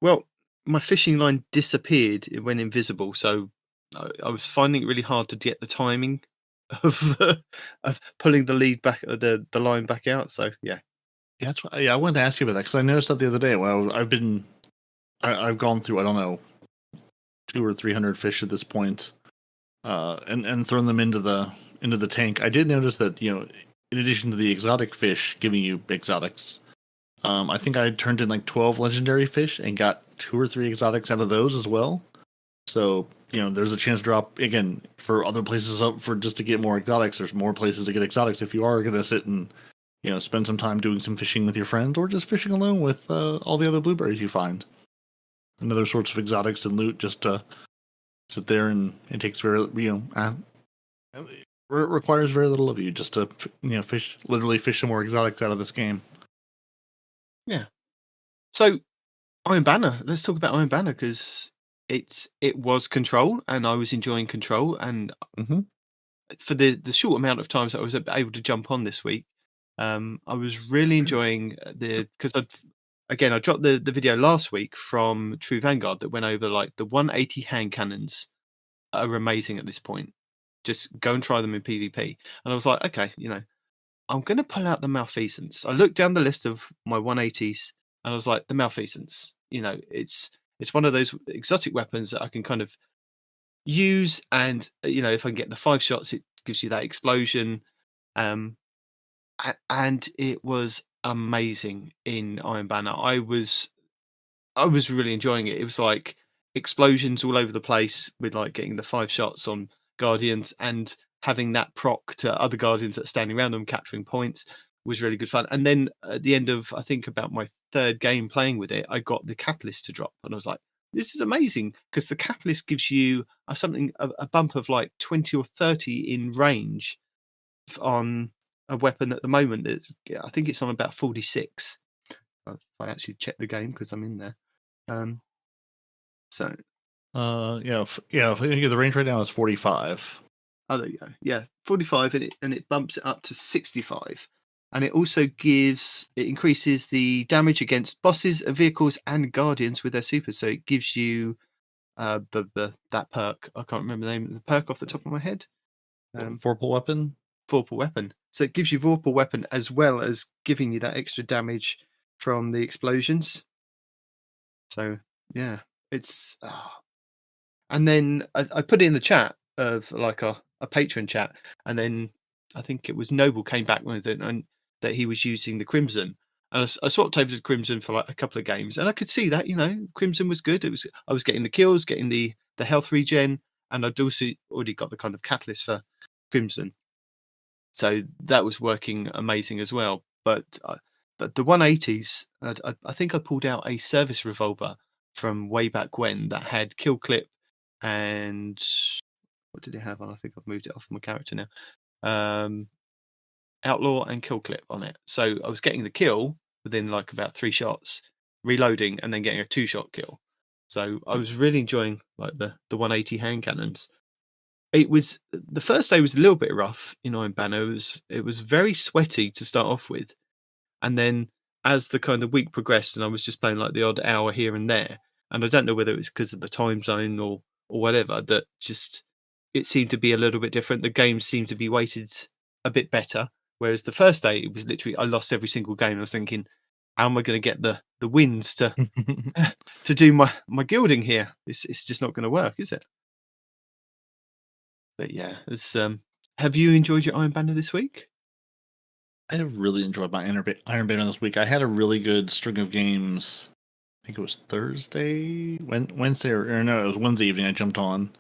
Well, my fishing line disappeared. It went invisible, so I was finding it really hard to get the timing of pulling the lead back, the line back out. So yeah, Yeah, that's why, I wanted to ask you about that because I noticed that the other day. Well, I've gone through, I don't know, 200 or 300 fish at this point, and thrown them into the tank. I did notice that, in addition to the exotic fish giving you exotics, I think I turned in like 12 legendary fish and got 2 or 3 exotics out of those as well. So, there's a chance to drop again for other places up for just to get more exotics. There's more places to get exotics if you are going to sit and, spend some time doing some fishing with your friends or just fishing alone with all the other blueberries you find. And other sorts of exotics and loot just to sit there, and it takes very, it requires very little of you just to, literally fish some more exotics out of this game. Yeah. So, Iron Banner. Let's talk about Iron Banner because it was Control, and I was enjoying Control, and for the short amount of times that I was able to jump on this week, I was really enjoying because I dropped the video last week from True Vanguard that went over like the 180 hand cannons are amazing at this point. Just go and try them in PvP. And I was like, okay, I'm going to pull out the Malfeasance. I looked down the list of my 180s and I was like, the Malfeasance, it's one of those exotic weapons that I can kind of use. And, if I can get the 5 shots, it gives you that explosion. And it was amazing in Iron Banner. I was really enjoying it. It was like explosions all over the place with like getting the 5 shots on Guardians and having that proc to other Guardians that are standing around them, capturing points was really good fun. And then at the end of, I think about my 3rd game playing with it, I got the Catalyst to drop. And I was like, this is amazing because the Catalyst gives you a bump of like 20 or 30 in range on a weapon at the moment. I think it's on about 46. If I actually check the game because I'm in there. So, the range right now is 45. Oh, there you go. Yeah, 45, and it bumps it up to 65, and it also increases the damage against bosses, vehicles, and guardians with their super. So it gives you that perk. I can't remember the name of the perk off the top of my head. Vorpal weapon. Vorpal weapon. So it gives you Vorpal weapon as well as giving you that extra damage from the explosions. So yeah, it's. And then I put it in the chat of like a patron chat, and then I think it was Noble came back with it and that he was using the Crimson, and I swapped over to Crimson for like a couple of games, and I could see that Crimson was good. I was getting the kills, getting the health regen, and I'd also already got the kind of catalyst for Crimson, so that was working amazing as well. But the 180s, I think I pulled out a service revolver from way back when that had kill clip. And what did it have on? I think I've moved it off my character now. Outlaw and kill clip on it. So I was getting the kill within like about 3 shots, reloading, and then getting a 2-shot kill. So I was really enjoying like the 180 hand cannons. It was the first day was a little bit rough in Iron Banner. It was very sweaty to start off with, and then as the kind of week progressed, and I was just playing like the odd hour here and there, and I don't know whether it was because of the time zone or whatever, that just it seemed to be a little bit different. The games seemed to be weighted a bit better, whereas the first day it was literally I lost every single game. I was thinking, how am I going to get the wins to to do my gilding here? It's just not going to work, is it? But yeah, it's have you enjoyed your Iron Banner this week? I have really enjoyed my Iron Banner this week. I had a really good string of games. I think it was Thursday, Wednesday, or no, it was Wednesday evening. I jumped on,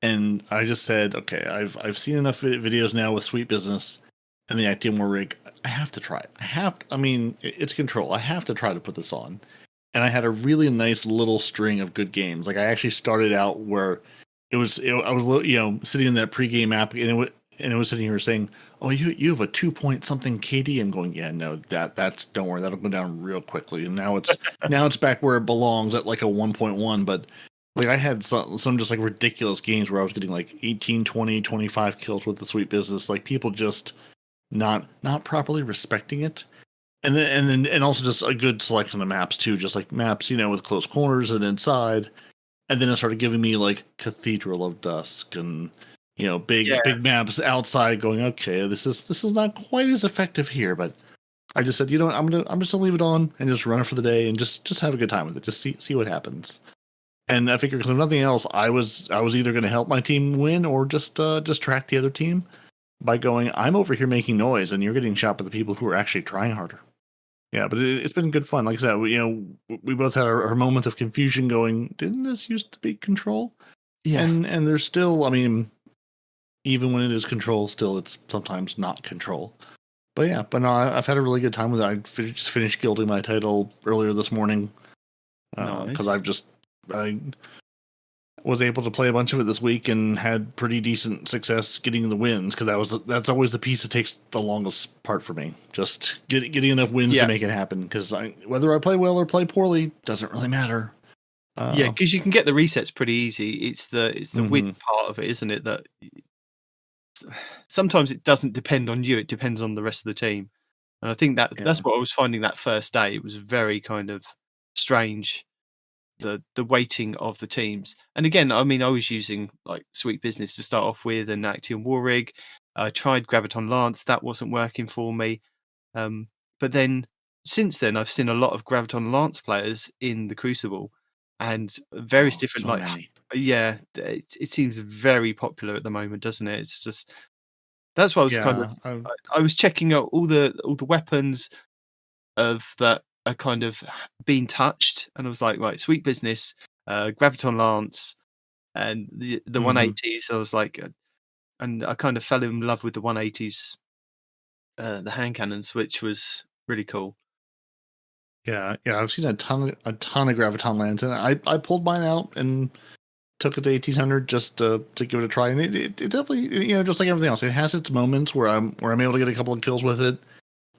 and I just said, okay, I've seen enough videos now with Sweet Business and the Actium War rig. I have to try it. It's Control. I have to try to put this on. And I had a really nice little string of good games. Like I actually started out where I was sitting in that pregame app, and it was sitting here saying, "Oh, you have a 2 something KD." I'm going, "Yeah, no, that's don't worry, that'll go down real quickly." And now it's back where it belongs at like a 1.1. But like I had some just like ridiculous games where I was getting like 18, 20, 25 kills with the Sweet Business. Like people just not properly respecting it. And also just a good selection of maps too, just like maps, with close corners and inside. And then it started giving me like Cathedral of Dusk and big maps outside. Going, okay, this is not quite as effective here, but I just said, I'm just gonna leave it on and just run it for the day and just have a good time with it. Just see what happens. And I figured, if nothing else, I was either going to help my team win or just track the other team by going, I'm over here making noise and you're getting shot by the people who are actually trying harder. Yeah, but it's been good fun. Like I said, we both had our moments of confusion going, didn't this used to be control? Yeah. And there's still, I mean, even when it is control, still it's sometimes not control. But yeah, no, I've had a really good time with it. I just finished guilding my title earlier this morning because Nice. I was able to play a bunch of it this week and had pretty decent success getting the wins, because that's always the piece that takes the longest part for me. Just getting enough wins to make it happen, because whether I play well or play poorly doesn't really matter. Yeah, because you can get the resets pretty easy. It's the win part of it, isn't it? That sometimes it doesn't depend on you; it depends on the rest of the team. And I think that's what I was finding that first day. It was very kind of strange, the weighting of the teams. And again, I mean, I was using like Sweet Business to start off with, and Actium Warrig. I tried Graviton Lance, that wasn't working for me. But then since then, I've seen a lot of Graviton Lance players in the Crucible, and various different many. Yeah, it seems very popular at the moment, doesn't it? It's just that's why I was kind of I was checking out all the weapons of that are kind of being touched, and I was like, right, Sweet Business, Graviton Lance, and the 180s. I was like, and I kind of fell in love with the 180s, the hand cannons, which was really cool. Yeah, I've seen a ton of Graviton Lands, and I pulled mine out and took it to 1800 just to give it a try, and it definitely, just like everything else, it has its moments where I'm able to get a couple of kills with it,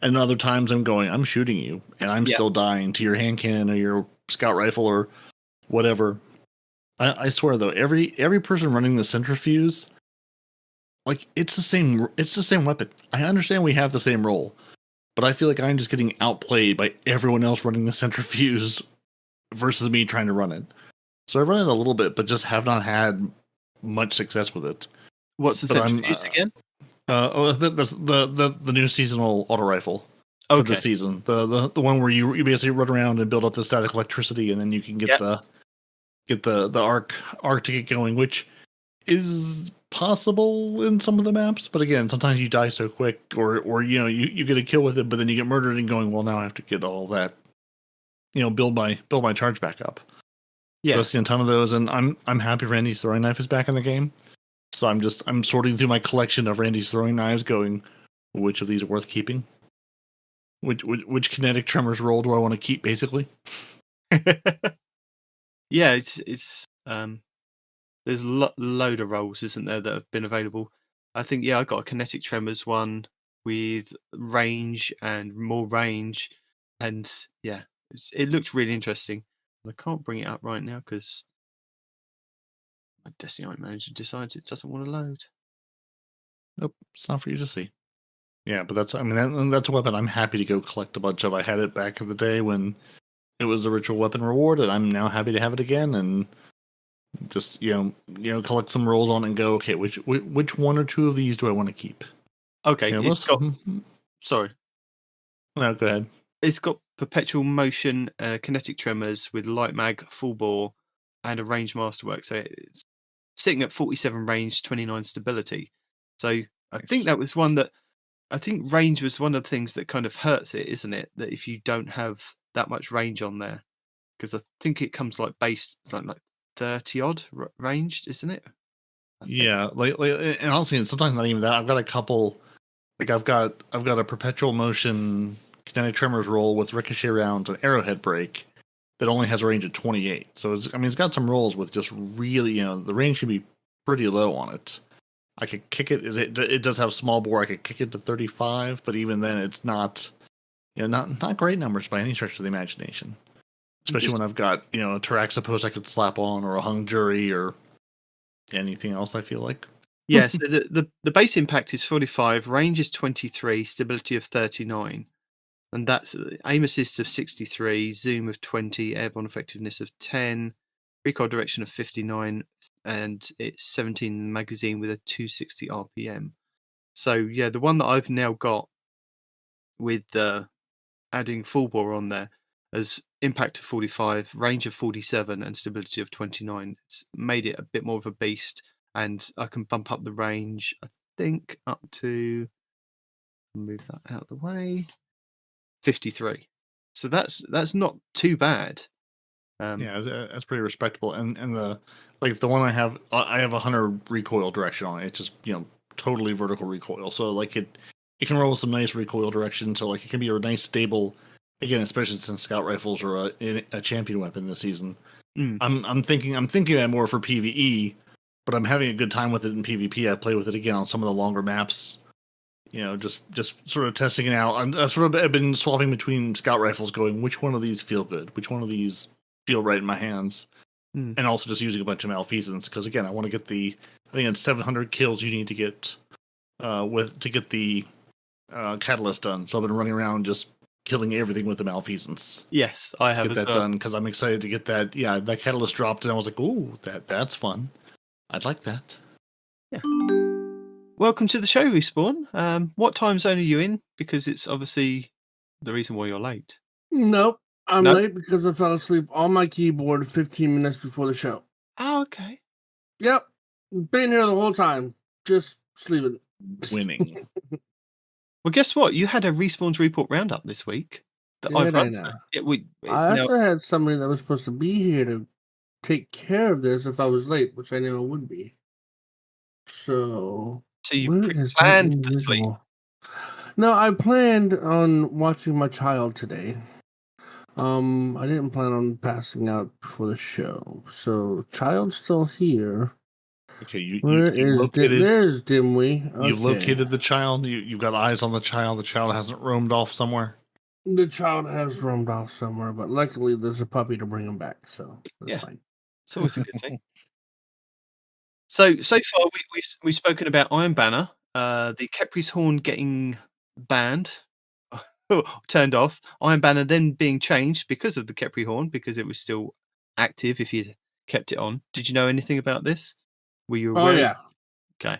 and other times I'm shooting you and I'm still dying to your hand cannon or your scout rifle or whatever. I swear though, every person running the centrifuge, like it's the same weapon. I understand we have the same role, but I feel like I'm just getting outplayed by everyone else running the centrifuge versus me trying to run it. So I run it a little bit, but just have not had much success with it. What's the centrifuge again? The new seasonal auto rifle for Okay. the season. The one where you basically run around and build up the static electricity, and then you can get the arc to get going, which is possible in some of the maps. But again, sometimes you die so quick, or you get a kill with it, but then you get murdered and going, well, now I have to get all that, build my charge back up. Yeah, so I've seen a ton of those, and I'm happy Randy's throwing knife is back in the game. So I'm sorting through my collection of Randy's throwing knives, going, which of these are worth keeping? Which kinetic tremors roll do I want to keep, basically? Yeah, it's there's a load of rolls, isn't there, that have been available. I think I got a kinetic tremors one with range and more range, and it looks really interesting. I can't bring it up right now because my Destiny Manager decides it doesn't want to load. Nope, it's not for you to see. Yeah, but that's a weapon I'm happy to go collect a bunch of. I had it back in the day when it was a ritual weapon reward, and I'm now happy to have it again, and just collect some rolls on it and go, okay, which one or two of these do I want to keep? Okay, sorry. No, go ahead. It's got perpetual motion, kinetic tremors with light mag, full bore, and a range masterwork. So it's sitting at 47 range, 29 stability. So I think that was one that I think range was one of the things that kind of hurts it, isn't it? That if you don't have that much range on there, because I think it comes like based something like 30 odd ranged, isn't it? Yeah, like, and honestly, sometimes not even that. I've got a couple. Like I've got a perpetual motion kinetic tremors roll with ricochet rounds and arrowhead break that only has a range of 28. So it's got some rolls with just really, the range can be pretty low on it. I could kick it. It does have small bore. I could kick it to 35, but even then, it's not, not great numbers by any stretch of the imagination. Especially when I've got, a Taraxa post I could slap on, or a hung jury, or anything else. I feel like. Yeah. So the base impact is 45, range is 23, stability of 39, and that's aim assist of 63, zoom of 20, airborne effectiveness of 10. Recoil direction of 59, and it's 17 magazine with a 260 RPM. So the one that I've now got with the adding full bore on there as impact of 45, range of 47, and stability of 29. It's made it a bit more of a beast, and I can bump up the range, I think, up to, move that out of the way, 53. So that's not too bad. Yeah, that's pretty respectable. And the one I have 100 recoil direction on it. It's just totally vertical recoil. So like it can roll with some nice recoil direction. So like it can be a nice stable. Again, especially since scout rifles are a champion weapon this season. I'm thinking that more for PvE, but I'm having a good time with it in PvP. I play with it again on some of the longer maps. Just sort of testing it out. I've been swapping between scout rifles, going which one of these feel good, which one of these feel right in my hands, and also just using a bunch of malfeasance because again, I want to get I think it's 700 kills you need to get to get the catalyst done. So I've been running around just killing everything with the malfeasance. Yes, I have get that done because I'm excited to get that. Yeah, that catalyst dropped, and I was like, "Ooh, that's fun. I'd like that." Yeah. Welcome to the show, Respawn. What time zone are you in? Because it's obviously the reason why you're late. Nope. I'm late because I fell asleep on my keyboard 15 minutes before the show. Oh, okay. Yep. Been here the whole time. Just sleeping. Winning. Well, guess what? You had a Respawn's Report Roundup this week. That I've run. I also had somebody that was supposed to be here to take care of this if I was late, which I knew I would be. So you planned to sleep? No, I planned on watching my child today. I didn't plan on passing out before the show. So child's still here. Okay, there's dimwie. Okay. You've located the child. You've got eyes on the child. The child hasn't roamed off somewhere. The child has roamed off somewhere, but luckily there's a puppy to bring him back, so that's fine. It's always a good thing. So far we've spoken about Iron Banner, the Khepri's Horn getting banned, turned off, Iron Banner then being changed because of the Khepri Horn, because it was still active if you'd kept it on. Did you know anything about this? Were you aware? Oh yeah. Okay.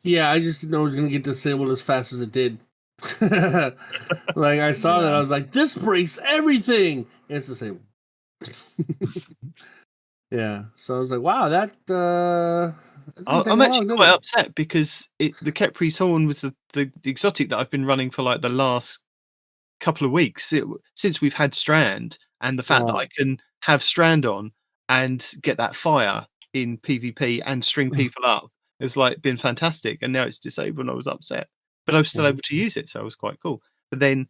Yeah, I just didn't know it was gonna get disabled as fast as it did. Like I saw that, I was like, this breaks everything. It's disabled. Yeah, so I was like, wow, I'm actually quite upset because the Khepri's Horn was the exotic that I've been running for like the last couple of weeks since we've had Strand, and the fact that I can have Strand on and get that fire in PvP and string people up has like been fantastic, and now it's disabled and I was upset, but I was still able to use it, so it was quite cool. But then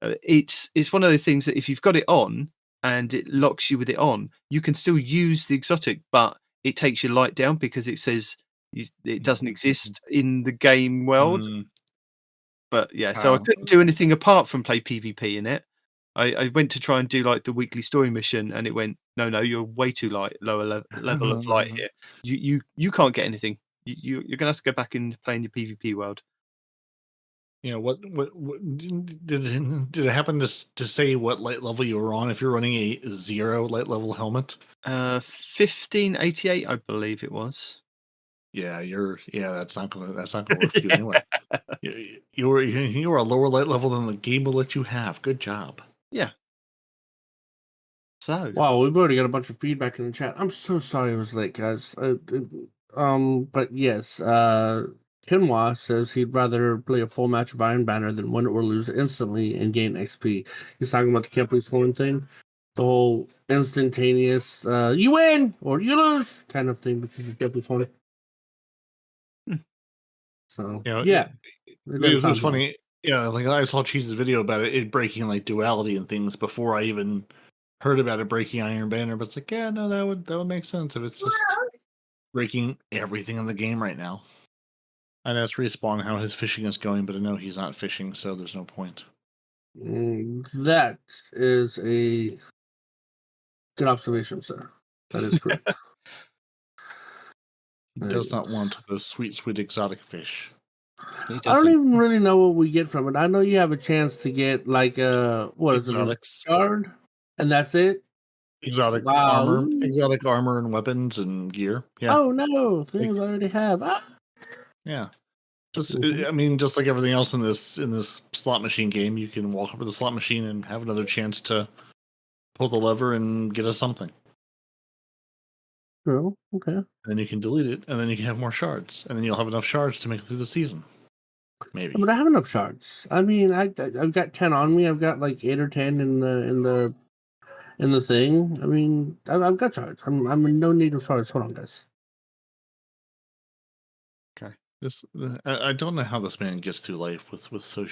it's one of those things that if you've got it on and it locks you with it on, you can still use the exotic, but it takes your light down because it says it doesn't exist in the game world. But yeah, so I couldn't do anything apart from play PvP in it. I went to try and do like the weekly story mission, and it went, no, you're way too lower level of light here. You can't get anything. You're gonna have to go back and play in your PvP world. Yeah, what did it happen to say what light level you were on if you're running a 0 light level helmet? 1588, I believe it was. Yeah, that's not gonna work for you anyway. You were a lower light level than the game will let you have. Good job. Yeah. So wow, we've already got a bunch of feedback in the chat. I'm so sorry I was late, guys. But yes, Kinwa says he'd rather play a full match of Iron Banner than win or lose instantly and gain XP. He's talking about the Khepri's Horn thing, the whole instantaneous you win or you lose kind of thing because of Khepri's Horn. So yeah, it was funny. Yeah, like I saw Cheese's video about it breaking like duality and things before I even heard about it breaking Iron Banner. But it's like, yeah, no, that would make sense if it's just breaking everything in the game right now. I'd ask Respawn how his fishing is going, but I know he's not fishing, so there's no point. That is a good observation, sir. That is correct. He does not want those sweet, sweet exotic fish. I don't even really know what we get from it. I know you have a chance to get like exotics guard, and that's it. Exotic armor and weapons and gear. Yeah. Oh no, things I already have. Yeah. Just like everything else in this slot machine game, you can walk over the slot machine and have another chance to pull the lever and get us something. True. Okay. And then you can delete it, and then you can have more shards, and then you'll have enough shards to make it through the season. Maybe. But I have enough shards. I mean, I've got 10 on me. I've got like 8 or 10 in the thing. I mean, I've got shards. I'm in no need of shards. Hold on, guys. Okay. I don't know how this man gets through life with so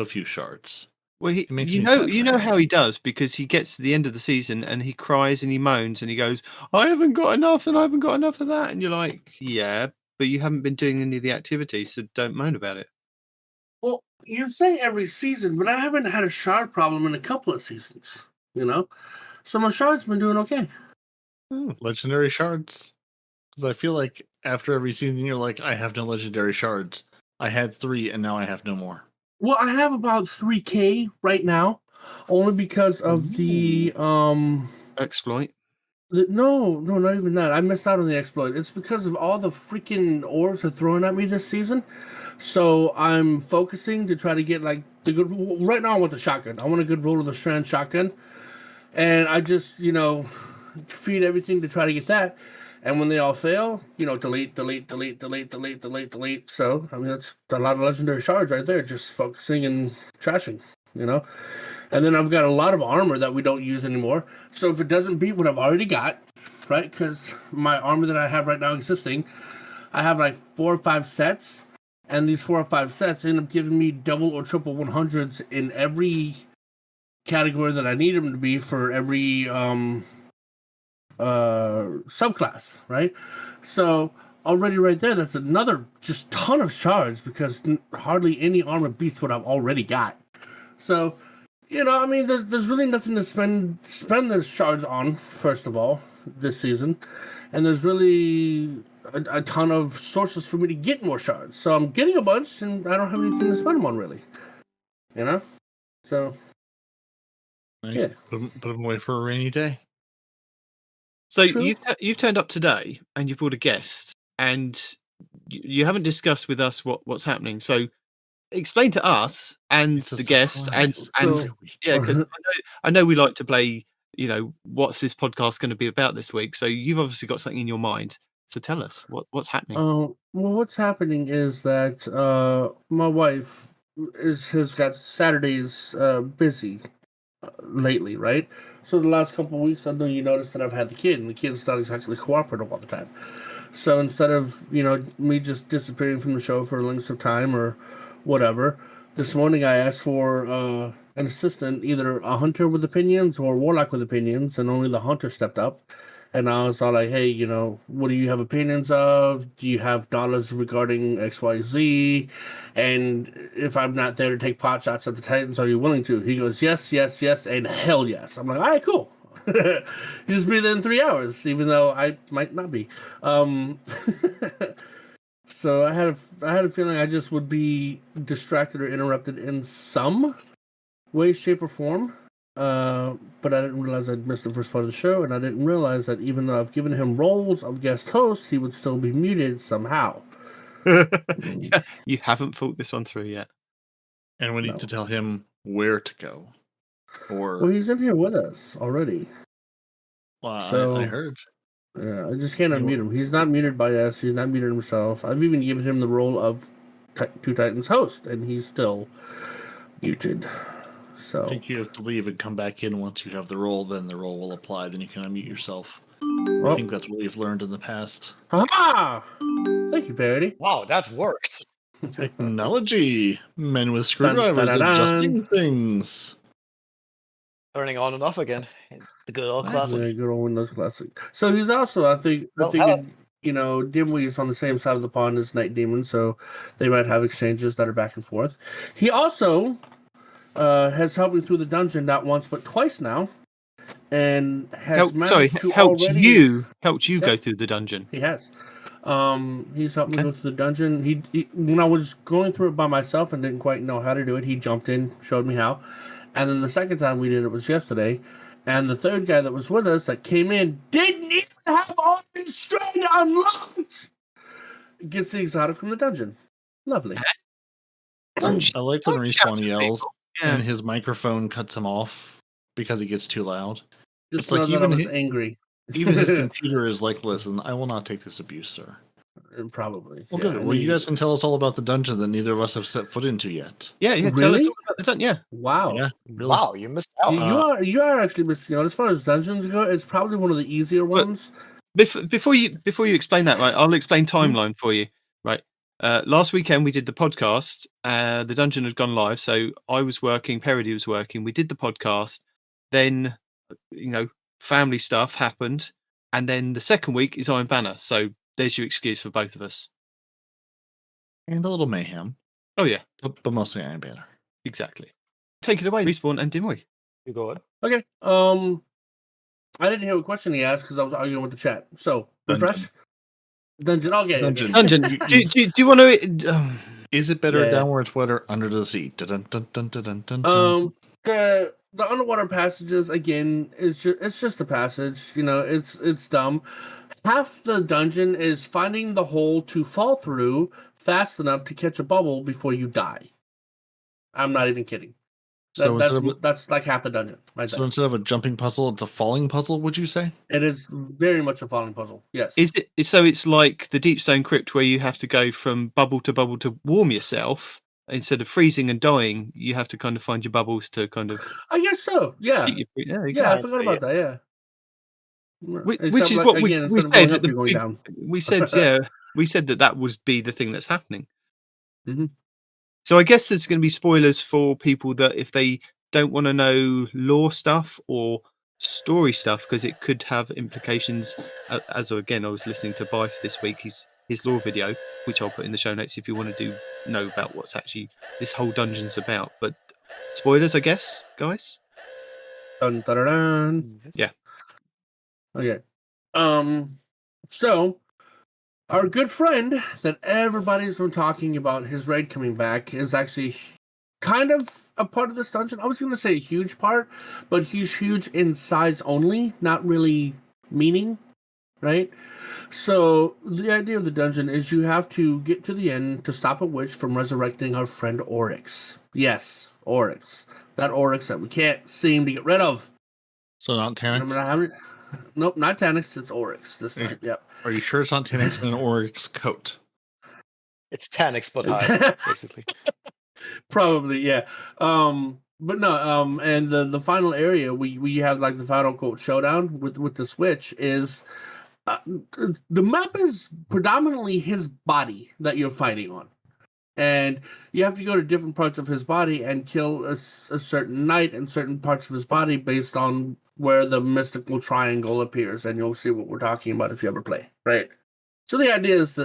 few shards. Well, you know how he does, because he gets to the end of the season and he cries and he moans and he goes, "I haven't got enough and I haven't got enough of that," and you're like, "Yeah, but you haven't been doing any of the activities, so don't moan about it." Well, you say every season, but I haven't had a shard problem in a couple of seasons. So my shard's been doing okay. Legendary shards. Because I feel like after every season, you're like, I have no legendary shards. I had 3, and now I have no more. Well, I have about 3K right now, only because of the exploit. No, not even that. I missed out on the exploit. It's because of all the freaking orbs they're throwing at me this season. So I'm focusing to try to get like the good. Right now, I want the shotgun. I want a good roll of the strand shotgun, and I just feed everything to try to get that. And when they all fail, delete. So I mean, that's a lot of legendary shards right there, just focusing and trashing. And then I've got a lot of armor that we don't use anymore. So if it doesn't beat what I've already got, right? Because my armor that I have right now existing, I have like 4 or 5 sets. And these 4 or 5 sets end up giving me double or triple 100s in every category that I need them to be for every subclass, right? So already right there, that's another just ton of shards, because hardly any armor beats what I've already got. So... I mean, there's really nothing to spend the shards on, first of all, this season. And there's really a ton of sources for me to get more shards. So I'm getting a bunch, and I don't have anything to spend them on, really. So, yeah. Put them away for a rainy day. So you've turned up today, and you've brought a guest, and you haven't discussed with us what's happening. So explain to us and the guest, and because I know we like to play. What's this podcast going to be about this week? So you've obviously got something in your mind. So tell us what's happening. Well, what's happening is that my wife has got Saturdays busy lately, right? So the last couple of weeks, I know you noticed that I've had the kid, and the kid's not exactly cooperative all the time. So instead of me just disappearing from the show for lengths of time or whatever, this morning I asked for an assistant, either a hunter with opinions or a warlock with opinions, and only the hunter stepped up. And I was all like, hey, what do you have opinions of? Do you have knowledge regarding XYZ? And if I'm not there to take pot shots at the Titans, are you willing to? He goes, yes, and hell yes. I'm like, all right, cool. You just be there in 3 hours, even though I might not be. So I had a feeling I just would be distracted or interrupted in some way, shape, or form. But I didn't realize I'd missed the first part of the show, and I didn't realize that even though I've given him roles of guest host, he would still be muted somehow. You haven't thought this one through yet. And we need to tell him where to go. Well, he's in here with us already. Well, so, I heard. Yeah, I just can't unmute him. He's not muted by us. He's not muted himself. I've even given him the role of Two Titans host, and he's still muted. So I think you have to leave and come back in once you have the role. Then the role will apply. Then you can unmute yourself. I think that's what we've learned in the past. Ah! Thank you, Peroty. Wow, that worked. Technology. Men with screwdrivers adjusting things. Turning on and off again. The good old classic. Yeah, good old Windows classic. So he's also, I figured, dimwie is on the same side of the pond as Nitedemon, so they might have exchanges that are back and forth. He also has helped me through the dungeon not once but twice now, and has helped you go through the dungeon. He has. He's helped me go through the dungeon. He when I was going through it by myself and didn't quite know how to do it, he jumped in, showed me how. And then the second time we did it was yesterday. And the third guy that was with us that came in didn't even have all his strand unlocked. Gets the exotic from the dungeon. Lovely. I like when Respawn yells Yeah. and his microphone cuts him off because he gets too loud. Just It's know like that I even was angry. even his computer is like, listen, I will not take this abuse, sir. Probably. Well, yeah, good. Well, you guys can tell us all about the dungeon that neither of us have set foot into yet. Yeah. Tell us Really? all about the dungeon. Yeah. Wow. Yeah, really. Wow, you missed out. You are actually missing out. As far as dungeons go, it's probably one of the easier ones. Before you explain that, right? I'll explain timeline for you. Right. Last weekend we did the podcast. The dungeon had gone live, so I was working, Peroty was working. We did the podcast. Then, family stuff happened, and then the second week is Iron Banner. So there's your excuse for both of us. And a little mayhem. Oh yeah, but mostly Iron Banner. Exactly. Take it away, Respawn and Dimwie. You go ahead. Okay. I didn't hear what question he asked because I was arguing with the chat. So refresh. Dungeon. Okay. Dungeon. Do you want to? Is it better down where it's wetter, under the sea? Dun, dun, dun, dun, dun, dun, dun. The underwater passages again. It's just a passage. It's dumb. Half the dungeon is finding the hole to fall through fast enough to catch a bubble before you die. I'm not even kidding. That's like half the dungeon. Right so instead of a jumping puzzle, it's a falling puzzle, would you say? It is very much a falling puzzle, yes. Is it so it's like the Deep Stone Crypt where you have to go from bubble to warm yourself. Instead of freezing and dying, you have to kind of find your bubbles to kind of... I guess so, yeah. I forgot about that, yeah. Which is what we said at the beginning. We said, we said that would be the thing that's happening. Mm-hmm. So I guess there's going to be spoilers for people that if they don't want to know lore stuff or story stuff, because it could have implications. As again, I was listening to Bife this week, his lore video, which I'll put in the show notes if you want to know about what's actually this whole dungeon's about. But spoilers, I guess, guys. Dun, dun, dun, dun. Yeah. Okay. So our good friend that everybody's been talking about, his raid coming back, is actually kind of a part of this dungeon. I was going to say a huge part, but he's huge in size only, not really meaning, right? So the idea of the dungeon is you have to get to the end to stop a witch from resurrecting our friend Oryx. Yes, Oryx. That Oryx that we can't seem to get rid of. So not Tanix? Nope, not Tanix. It's Oryx this time. Yep. Are you sure it's not Tanix in an Oryx coat? It's Tanix, but high, basically. Probably, yeah. But no. And the final area we have like the final quote showdown with the switch is the map is predominantly his body that you're fighting on. And you have to go to different parts of his body and kill a certain knight in certain parts of his body based on where the mystical triangle appears. And you'll see what we're talking about if you ever play, right? So the idea is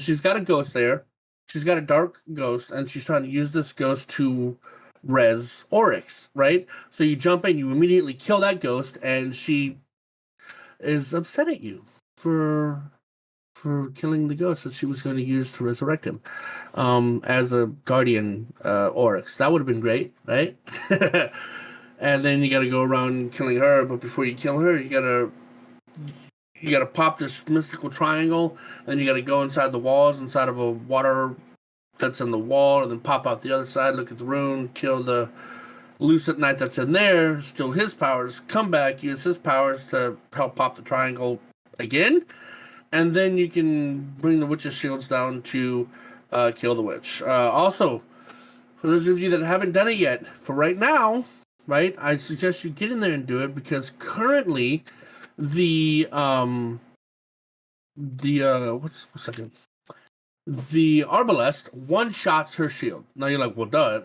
she's got a ghost there. She's got a dark ghost, and she's trying to use this ghost to res Oryx, right? So you jump in, you immediately kill that ghost, and she is upset at you for killing the ghost that she was going to use to resurrect him as a guardian Oryx. That would have been great, right? And then you got to go around killing her, but before you kill her, you got to pop this mystical triangle, and you got to go inside the walls, inside of a water that's in the wall, and then pop out the other side, look at the rune, kill the Lucid Knight that's in there, steal his powers, come back, use his powers to help pop the triangle again, and then you can bring the witch's shields down to kill the witch. Also, for those of you that haven't done it yet, for right now, right, I suggest you get in there and do it, because currently the Arbalest one-shots her shield. Now you're like, well, duh,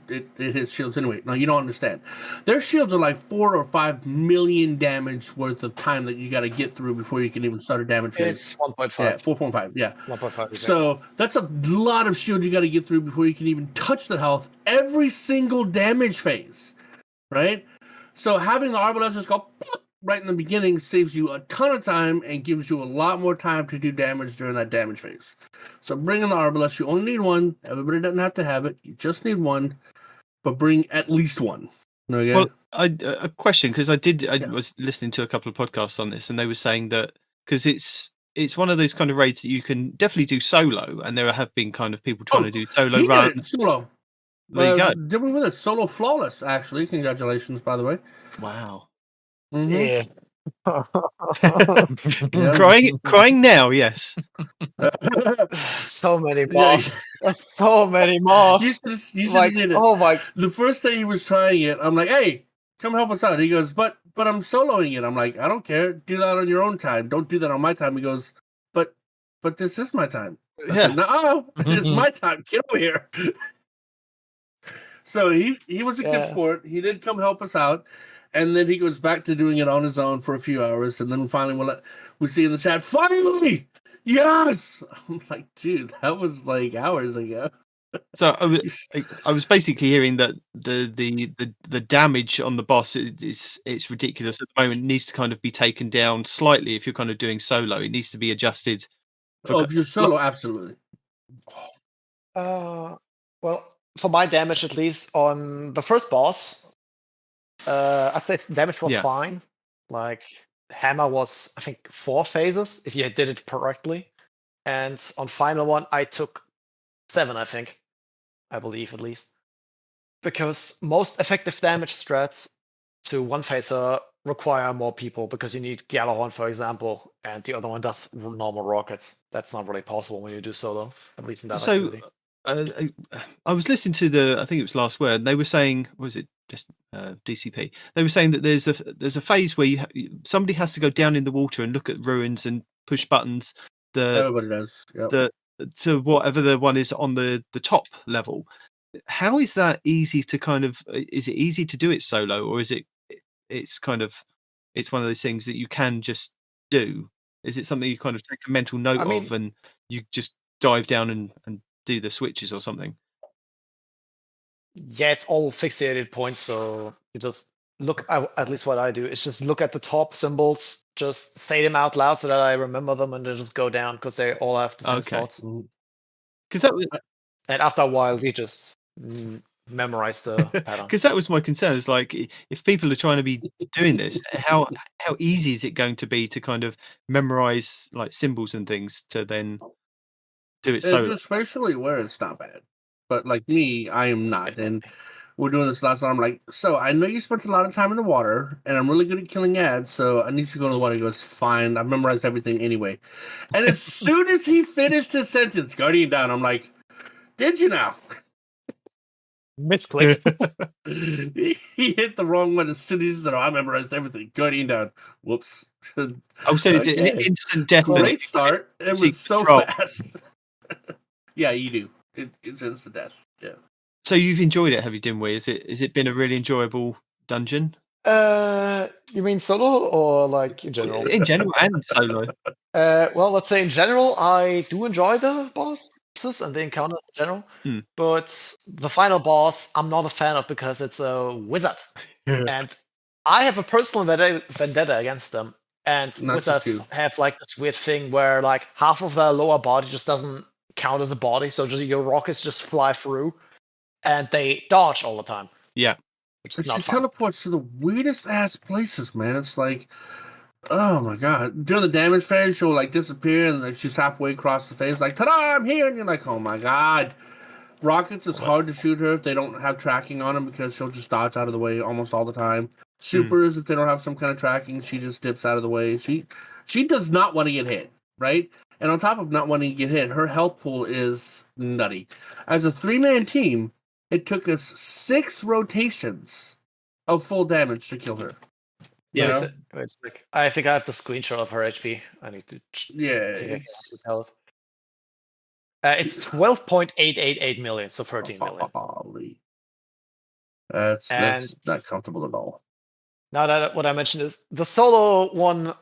it hits shields anyway. No, you don't understand. Their shields are like 4 or 5 million damage worth of time that you got to get through before you can even start a damage phase. It's 1.5. Yeah, 4.5, yeah. 1.5. So that's a lot of shield you got to get through before you can even touch the health every single damage phase, right? So having the Arbalest just go right in the beginning saves you a ton of time and gives you a lot more time to do damage during that damage phase. So bring in the Arbalest. You only need one. Everybody doesn't have to have it. You just need one, but bring at least one. Okay? Well, a question, because I was listening to a couple of podcasts on this, and they were saying that because it's one of those kind of raids that you can definitely do solo, and there have been kind of people trying to do solo runs. Did it solo. There you go. Did we win it solo flawless? Actually, congratulations, by the way. Wow. Mm-hmm. Yeah. Crying now. Yes. So many mobs. So many mobs. You should have seen it. Oh my! The first day he was trying it, I'm like, "Hey, come help us out." He goes, "But I'm soloing it." I'm like, "I don't care. Do that on your own time. Don't do that on my time." He goes, "But this is my time." I said, "No, it's my time. Get over here." So he was a good sport. He did come help us out, and then he goes back to doing it on his own for a few hours, and then finally we see in the chat, "Finally, yes!" I'm like, dude, that was like hours ago. So I was basically hearing that the damage on the boss it's ridiculous at the moment. It needs to kind of be taken down slightly if you're kind of doing solo. It needs to be adjusted. If you're solo, absolutely. Well, for my damage at least on the first boss, I'd say damage was fine. Like hammer was, I think, 4 phases if you did it correctly, and on final one I took 7, I believe at least, because most effective damage strats to one phaser require more people because you need Gjallarhorn, for example, and the other one does normal rockets. That's not really possible when you do solo, at least in that activity. I was listening to I think it was Last Word, and they were saying, was it just DCP? They were saying that there's a phase where somebody has to go down in the water and look at ruins and push buttons. Everybody does. Yep. To whatever the one is on the top level. How is that easy to kind of? Is it easy to do it solo, or is it? It's kind of. It's one of those things that you can just do. Is it something you kind of take a mental note of, and you just dive down and do the switches or something? Yeah, it's all fixated points, so you just look. At least what I do is just look at the top symbols, just say them out loud so that I remember them, and then just go down because they all have the same spots. Because that was, and after a while, you just memorize the pattern. Because that was my concern. Is like if people are trying to be doing this, how easy is it going to be to kind of memorize like symbols and things to then do it solo? If you're spatially aware, it's not bad. But like me, I am not. And we're doing this last night. I'm like, so I know you spent a lot of time in the water, and I'm really good at killing ads, so I need you to go to the water. He goes, fine. I've memorized everything ananyway. And as soon as he finished his sentence, Guardian down, I'm like, did you now? Misclick. He hit the wrong one as soon as he said, I memorized everything. Guardian down. Whoops. So it's an instant death. Great start. It was so fast. Yeah, you do. It's instant death. Yeah. So you've enjoyed it, have you, Dimwie? Is it been a really enjoyable dungeon? You mean solo or like in general? In general and solo. Well, let's say in general, I do enjoy the bosses and the encounters in general. But the final boss, I'm not a fan of because it's a wizard, and I have a personal vendetta against them. And wizards have like this weird thing where like half of their lower body just doesn't count as a body, so just your rockets just fly through, and they dodge all the time. Yeah, which is not fun. Teleports to the weirdest ass places, man. It's like, oh my god! During the damage phase, she'll like disappear, and like she's halfway across the phase, like, ta-da! I'm here, and you're like, oh my god! Rockets is hard to shoot her if they don't have tracking on them because she'll just dodge out of the way almost all the time. Supers, if they don't have some kind of tracking, she just dips out of the way. She does not want to get hit, right? And on top of not wanting to get hit, her health pool is nutty. As a 3-man team, it took us 6 rotations of full damage to kill her. Yeah, I think I have the screenshot of her HP. I need to. Yeah, it's 12.888 million, so 13 million. Holy. That's not comfortable at all. Now that what I mentioned is the solo one,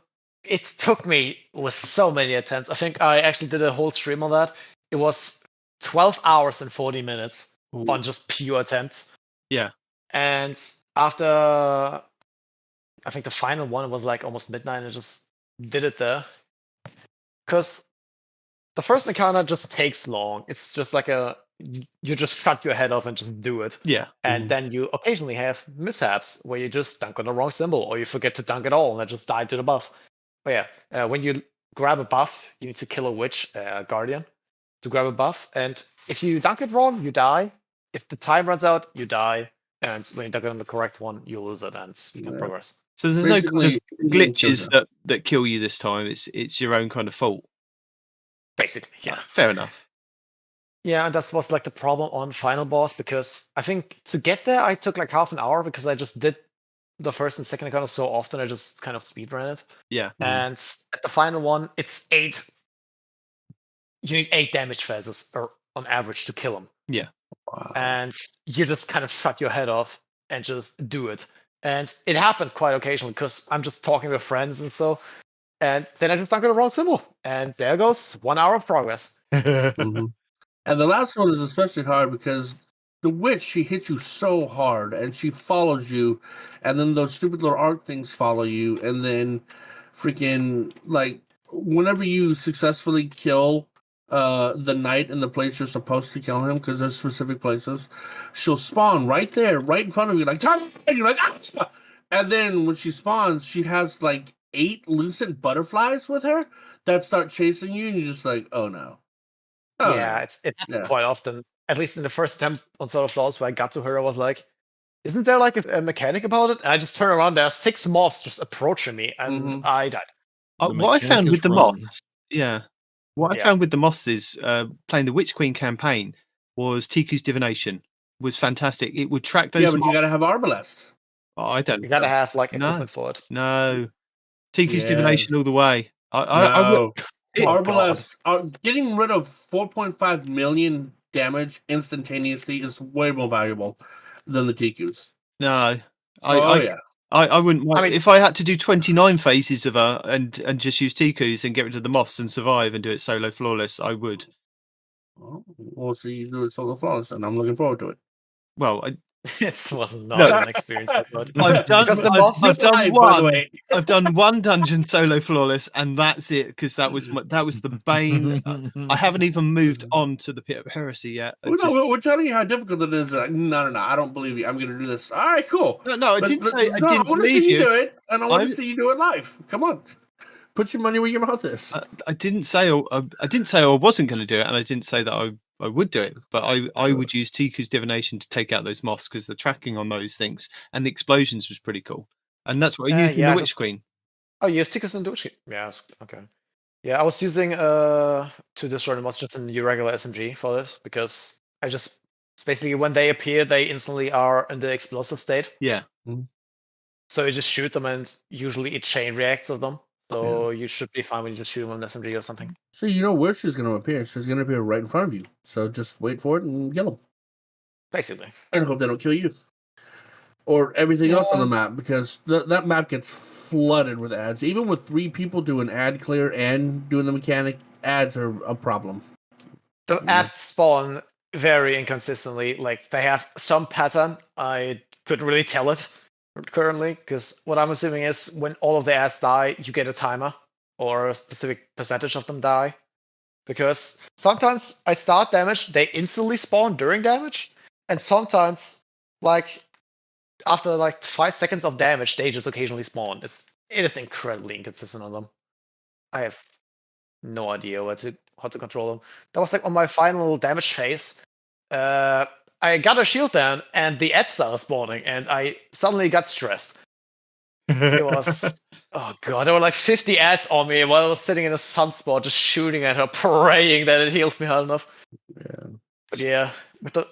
it took me with so many attempts. I think I actually did a whole stream on that. It was 12 hours and 40 minutes on just pure attempts. Yeah. And after, I think the final one was like almost midnight, and I just did it there. Because the first encounter just takes long. It's just like you just shut your head off and just do it. Yeah. And then you occasionally have mishaps where you just dunk on the wrong symbol, or you forget to dunk at all and I just die to the buff. But yeah, when you grab a buff, you need to kill a witch, guardian, to grab a buff. And if you dunk it wrong, you die. If the time runs out, you die. And when you dunk it on the correct one, you lose it and you can progress. So there's Basically, no kind of glitches that kill you this time. It's your own kind of fault. Basically, yeah. Fair enough. Yeah, and that was like the problem on final boss, because I think to get there I took like half an hour because I just did the first and second encounter so often I just kind of speedran it. Yeah. And at the final one, it's 8. You need 8 damage phases or on average to kill him. Yeah. Wow. And you just kind of shut your head off and just do it. And it happened quite occasionally because I'm just talking with friends and so. And then I just dunked the wrong symbol. And there goes 1 hour of progress. Mm-hmm. And the last one is especially hard because the witch, she hits you so hard and she follows you. And then those stupid little arc things follow you. And then freaking, like, whenever you successfully kill the knight in the place you're supposed to kill him, because there's specific places, she'll spawn right there, right in front of you, like, and you're like, ah! And then when she spawns, she has like 8 lucent butterflies with her that start chasing you, and you're just like, oh no. Oh, yeah, it happens quite often. At least in the first attempt on Soul of Flaws where I got to her, I was like, isn't there like a mechanic about it? And I just turn around, there are 6 moths just approaching me, and I died. What I found with the moths, what I found with the moths is playing the Witch Queen campaign was Tiku's divination was fantastic. It would track those. Yeah, but you gotta have Arbalest. Oh, I don't. You gotta have like equipment for it. No, Tiku's divination all the way. Arbalest, getting rid of 4.5 million damage instantaneously is way more valuable than the Tikus. No, I wouldn't. I mean, if I had to do 29 phases of her and just use Tikus and get rid of the moths and survive and do it solo flawless, I would. Well, so you do it solo flawless, and I'm looking forward to it. Well, it was not an experience. I've done one dungeon solo flawless, and that's it. Because that was the bane. I haven't even moved on to the Pit of Heresy yet. We're telling you how difficult it is. Like, no, I don't believe you. I'm going to do this. All right, cool. No, I didn't say I didn't believe you. Do it, and I want to see you do it live. Come on, put your money where your mouth is. I didn't say I wasn't going to do it, and I didn't say that I would do it, but I would use Tiku's divination to take out those moths because the tracking on those things and the explosions was pretty cool. And that's what I used in the Witch Queen. Oh, yes, Tiku's in the Witch Queen. Yeah, okay. Yeah, I was using to destroy the moths just in regular SMG for this because I just basically when they appear, they instantly are in the explosive state. Yeah. Mm-hmm. So you just shoot them, and usually it chain reacts with them. So you should be fine when you just shoot them on SMG or something. So you know where she's going to appear. She's going to appear right in front of you. So just wait for it and kill them. Basically. And hope they don't kill you. Or everything else on the map, because that map gets flooded with ads. Even with 3 people doing ad clear and doing the mechanic, ads are a problem. The ads spawn very inconsistently. Like, they have some pattern. I couldn't really tell it currently, because what I'm assuming is when all of the ads die, you get a timer, or a specific percentage of them die. Because sometimes I start damage, they instantly spawn during damage, and sometimes, like, after like 5 seconds of damage, they just occasionally spawn. It is incredibly inconsistent on them. I have no idea how to control them. That was like on my final damage phase. I got a shield down, and the ads started spawning, and I suddenly got stressed. It was, oh god, there were like 50 ads on me while I was sitting in a sunspot, just shooting at her, praying that it heals me hard enough. Yeah. But yeah, with the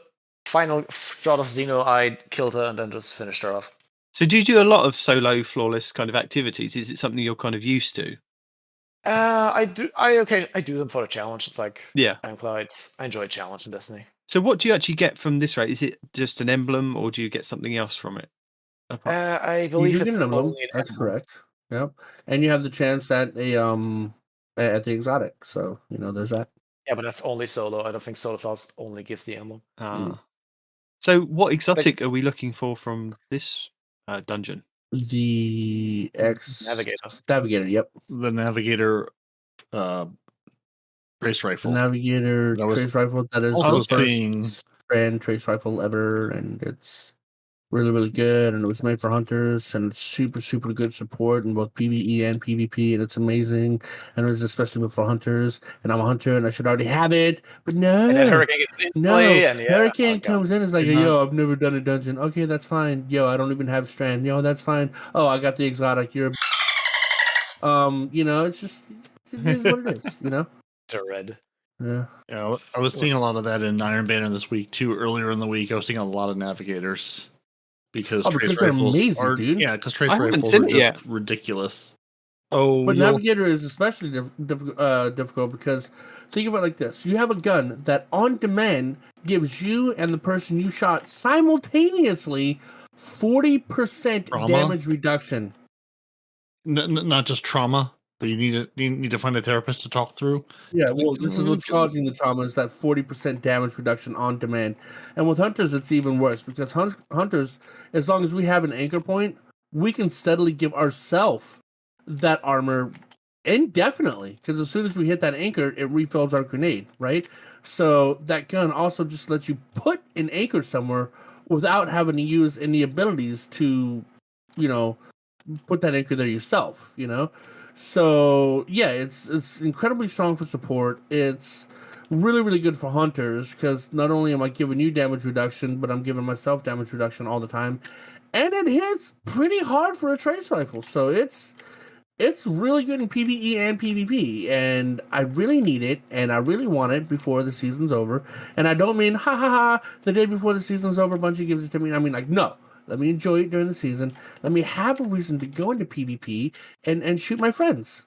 final shot of Xeno, I killed her and then just finished her off. So do you do a lot of solo flawless kind of activities? Is it something you're kind of used to? I do them for the challenge. It's like, yeah, I enjoy challenge in Destiny. So what do you actually get from this raid? Is it just an emblem, or do you get something else from it? I believe it's an emblem. That's correct. Yep. And you have the chance at the exotic. So there's that. Yeah, but that's only solo. I don't think Solo Flaws only gives the emblem. So what exotic are we looking for from this dungeon? The Navigator. Yep. The Navigator trace rifle. The Navigator trace rifle. That is also the first trace rifle ever, and it's really, really good, and it was made for hunters, and it's super, super good support in both PvE and PvP, and it's amazing. And it was especially made for hunters, and I'm a hunter, and I should already have it, but no. And then Hurricane gets instantly, and Hurricane comes in, is like, yo, I've never done a dungeon. Okay, that's fine. Yo, I don't even have strand. Yo, that's fine. Oh, I got the exotic. You're, it's just it is what it is, Red. Yeah. Yeah, I was seeing a lot of that in Iron Banner this week too. Earlier in the week, I was seeing a lot of navigators because trace rifles amazing, dude. Yeah, because trace rifles are just ridiculous. Oh, but navigator is especially difficult because think of it like this: you have a gun that on demand gives you and the person you shot simultaneously 40% damage reduction. Not just trauma. That you need to find a therapist to talk through. Yeah, well, this is what's causing the trauma is that 40% damage reduction on demand. And with hunters, it's even worse because hunters, as long as we have an anchor point, we can steadily give ourselves that armor indefinitely. Because as soon as we hit that anchor, it refills our grenade, right? So that gun also just lets you put an anchor somewhere without having to use any abilities to, put that anchor there yourself, So yeah, it's incredibly strong for support. It's really, really good for hunters because not only am I giving you damage reduction, but I'm giving myself damage reduction all the time, and it hits pretty hard for a trace rifle. So it's really good in PvE and PvP, and I really need it, and I really want it before the season's over. And I don't mean the day before the season's over, Bungie gives it to me. I mean no. Let me enjoy it during the season. Let me have a reason to go into PvP and shoot my friends.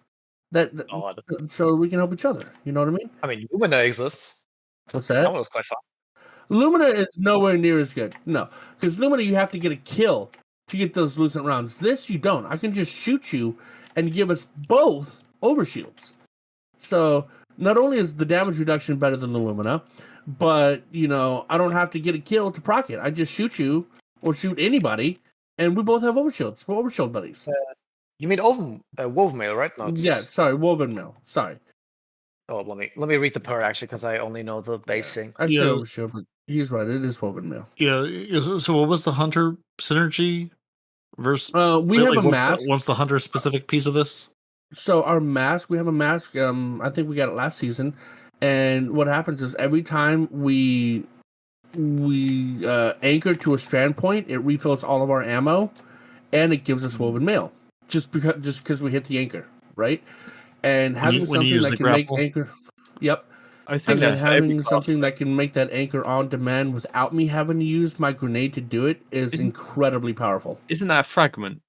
So we can help each other. You know what I mean? I mean, Lumina exists. What's that? That was quite fun. Lumina is nowhere near as good. No, because Lumina you have to get a kill to get those lucent rounds. This you don't. I can just shoot you and give us both overshields. So not only is the damage reduction better than the Lumina, but I don't have to get a kill to proc it. I just shoot you. Or shoot anybody, and we both have overshields. We're overshield buddies. You mean woven mail, right? No, yeah, sorry, woven mail. Sorry. Oh, let me read the per actually because I only know the base thing. I said overshield, but he's right. It is woven mail. Yeah. So what was the hunter synergy versus? We have a mask. What's the hunter specific piece of this? So our mask, we have a mask. I think we got it last season, and what happens is every time we anchor to a strand point, it refills all of our ammo, and it gives us woven mail just because we hit the anchor, right? And having something that can make anchor, yep. I think that having something that can make that anchor on demand without me having to use my grenade to do it is incredibly powerful. Isn't that a fragment?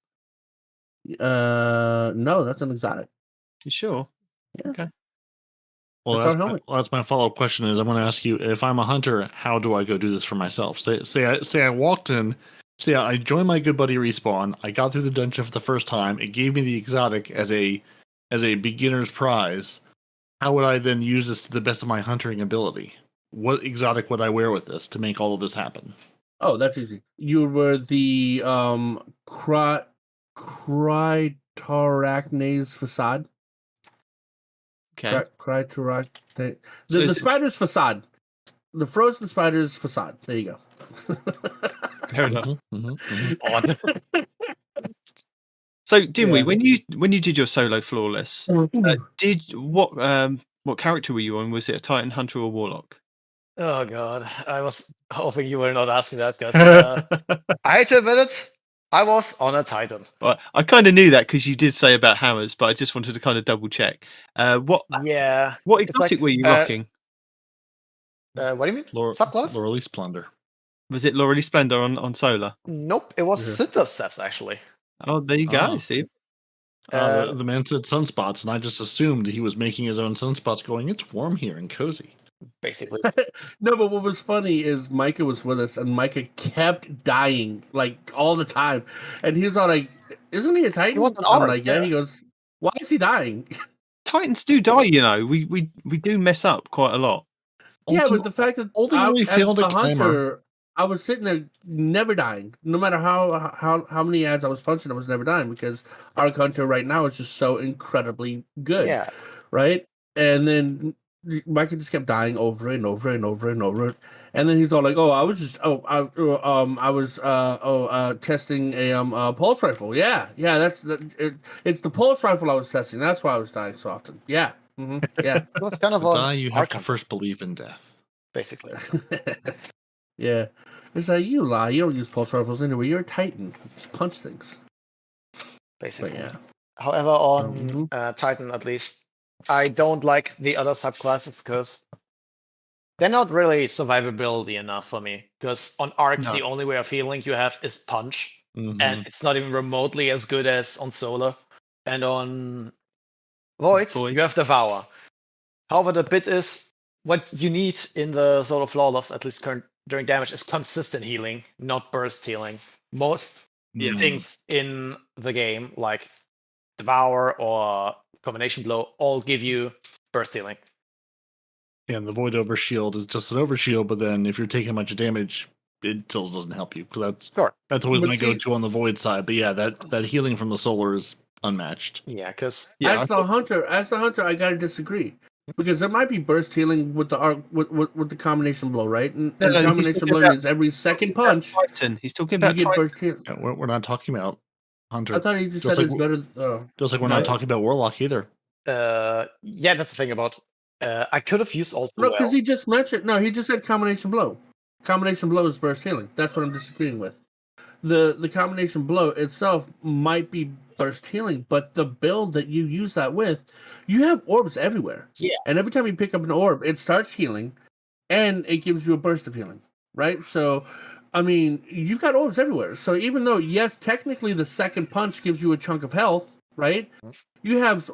No, that's an exotic. You sure? Yeah. Okay. Well, that's my follow-up question is I'm going to ask you, if I'm a hunter, how do I go do this for myself? Say I walked in, I joined my good buddy Respawn, I got through the dungeon for the first time, it gave me the exotic as a beginner's prize. How would I then use this to the best of my hunting ability? What exotic would I wear with this to make all of this happen? Oh, that's easy. You would wear the Crytarachnes facade. Okay. The spider's facade. The frozen spider's facade. There you go. Fair enough. So, dimwie, when you did your solo flawless, what character were you on? Was it a Titan, Hunter, or Warlock? Oh god, I was hoping you were not asking that because I hate to admit it. I was on a Titan. Well, I kind of knew that because you did say about hammers, but I just wanted to kind of double check. What exotic were you rocking? What do you mean? Subclass? Laurelly Splendor. Was it Laurelly Splendor on Solar? Nope, it was Cinder Steps actually. Oh, there you go. See, the man said sunspots, and I just assumed he was making his own sunspots, going, "It's warm here and cozy." Basically. No, but what was funny is Micah was with us, and Micah kept dying like all the time, and he was all like, "Isn't he a Titan?" He wasn't like, yeah. He goes, "Why is he dying?" Titans do die, we do mess up quite a lot. Yeah, but the fact that ultimately failed a climber. I was sitting there never dying. No matter how many ads I was punching, I was never dying because our hunter right now is just so incredibly good. Yeah. Right? And then Mikey just kept dying over and over and over and over, and then he's all like, "Oh, I was just testing a pulse rifle. Yeah, it's the pulse rifle I was testing. That's why I was dying so often. Yeah, yeah." Well, it's kind of To die, you have to archon, first believe in death. basically. Yeah, it's like, you lie. You don't use pulse rifles anyway. You're a Titan. Just punch things. Basically. But yeah. However, on Titan at least, I don't like the other subclasses because they're not really survivability enough for me. Because on Arc, the only way of healing you have is punch, and it's not even remotely as good as on Solar. And on Void, you have Devour. However, the bit is what you need in the Solar Flawless, at least during damage, is consistent healing, not burst healing. Most things in the game, like Devour or Combination Blow, all give you burst healing. And the Void Overshield is just an overshield, but then if you're taking a bunch of damage, it still doesn't help you. Because that's always my go-to on the Void side. But yeah, that healing from the Solar is unmatched. Yeah, because as the hunter, I gotta disagree. Because there might be burst healing with the arc with the combination blow, right? And combination blow means every second punch. Titan. He's talking about you get burst healing. Yeah, we're not talking about Hunter. I thought he just said it's better. Just like we're not talking about Warlock either. Yeah, that's the thing about. I could have used also. No, because he just mentioned. No, he just said combination blow. Combination blow is burst healing. That's what I'm disagreeing with. The combination blow itself might be burst healing, but the build that you use that with, you have orbs everywhere. Yeah. And every time you pick up an orb, it starts healing, and it gives you a burst of healing, right? So, I mean, you've got orbs everywhere. So even though, yes, technically the second punch gives you a chunk of health, right? You have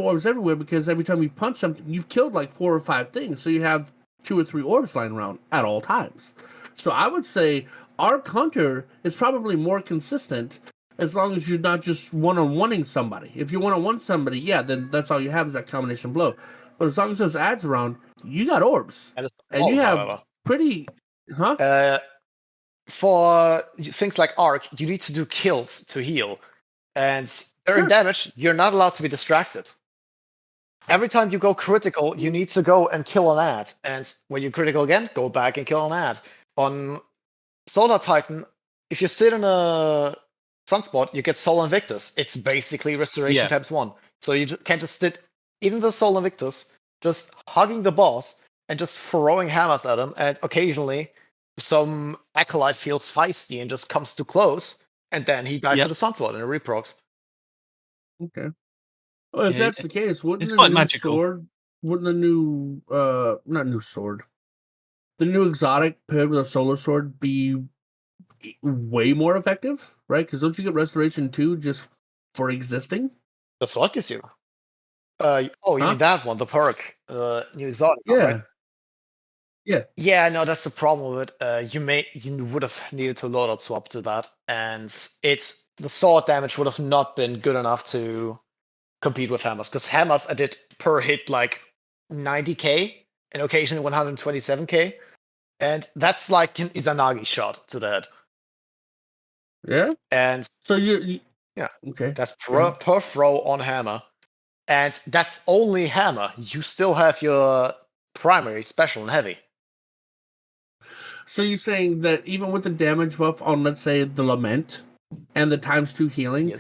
orbs everywhere because every time you punch something, you've killed like 4 or 5 things. So you have 2 or 3 orbs lying around at all times. So I would say Arc Hunter is probably more consistent as long as you're not just one-on-oneing somebody. If you one-on-one somebody, yeah, then that's all you have is that combination blow. But as long as there's ads around, you got orbs. And you have pretty... For things like Arc, you need to do kills to heal. And during damage, you're not allowed to be distracted. Every time you go critical, you need to go and kill an ad. And when you're critical again, go back and kill an ad. On Solar Titan, if you sit in a sunspot, you get Soul Invictus. It's basically restoration times 1. So you can just sit in the Soul Invictus, just hugging the boss, and just throwing hammers at him. And occasionally, some acolyte feels feisty and just comes too close, and then he dies to the sunspot and it reprocs. Okay. Well, if that's the case, wouldn't the new sword, wouldn't the new, not new sword, the new exotic paired with a solar sword be way more effective, right? Because don't you get restoration 2 just for existing? The sword gives you. You mean that one, the perk, new exotic, yeah. Right? Yeah. Yeah, no, that's the problem with it. You would have needed to load out swap to that, and the sword damage would have not been good enough to compete with hammers, because hammers I did per hit like 90k and occasionally 127k, and that's like an Izanagi shot to the head. Yeah. And so you okay, that's per throw on hammer, and that's only hammer. You still have your primary, special, and heavy. So you're saying that even with the damage buff on, let's say, the Lament and the ×2 healing,